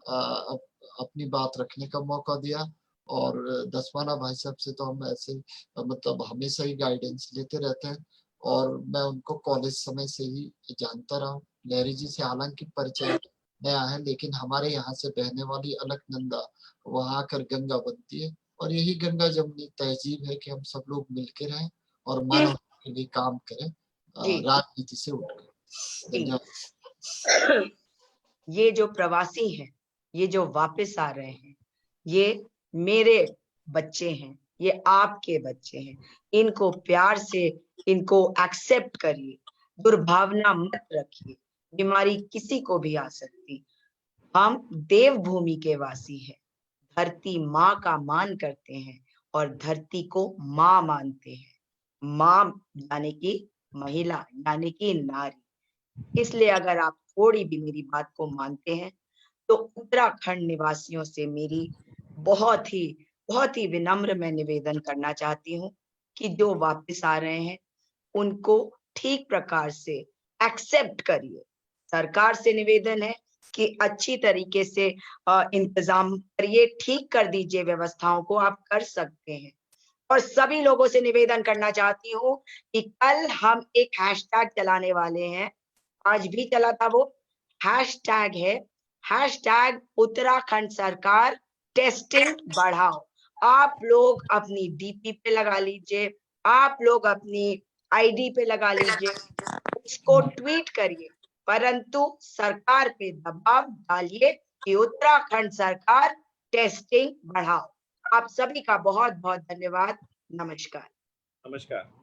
अपनी बात रखने का मौका दिया। और दसवाना भाई साहब से तो हम ऐसे मतलब हमेशा ही गाइडेंस लेते रहते हैं और मैं उनको कॉलेज समय से ही जानता रहा हूँ। लहरी जी से हालांकि परिचय नया है, लेकिन हमारे यहाँ से बहने वाली अलकनंदा वहां आकर गंगा बनती है और यही गंगा जमुनी तहजीब है कि हम सब लोग मिलकर रहें और मानव के लिए काम करें, राजनीति से उठकर। धन्यवाद। ये जो प्रवासी हैं, ये जो वापस आ रहे हैं, ये मेरे बच्चे हैं, ये आपके बच्चे हैं। इनको प्यार से इनको एक्सेप्ट करिए, दुर्भावना मत रखिए। बीमारी किसी को भी आ सकती। हम देवभूमि के वासी हैं, धरती माँ का मान करते हैं और धरती को माँ मानते हैं। माँ यानी कि महिला, यानी कि नारी। इसलिए अगर आप थोड़ी भी मेरी बात को मानते हैं तो उत्तराखंड निवासियों से मेरी बहुत ही विनम्र मैं निवेदन करना चाहती हूँ कि जो वापस आ रहे हैं उनको ठीक प्रकार से एक्सेप्ट करिए। सरकार से निवेदन है कि अच्छी तरीके से इंतजाम करिए, ठीक कर दीजिए व्यवस्थाओं को, आप कर सकते हैं। और सभी लोगों से निवेदन करना चाहती हूँ कि कल हम एक हैशटैग चलाने वाले हैं, आज भी चला था, वो हैशटैग है हैशटैग उत्तराखंड सरकार टेस्टिंग बढ़ाओ। आप लोग अपनी डीपी पे लगा लीजिए, आप लोग अपनी आईडी पे लगा लीजिए, उसको ट्वीट करिए, परंतु सरकार पे दबाव डालिए कि उत्तराखंड सरकार टेस्टिंग बढ़ाओ। आप सभी का बहुत बहुत धन्यवाद। नमस्कार। नमस्कार।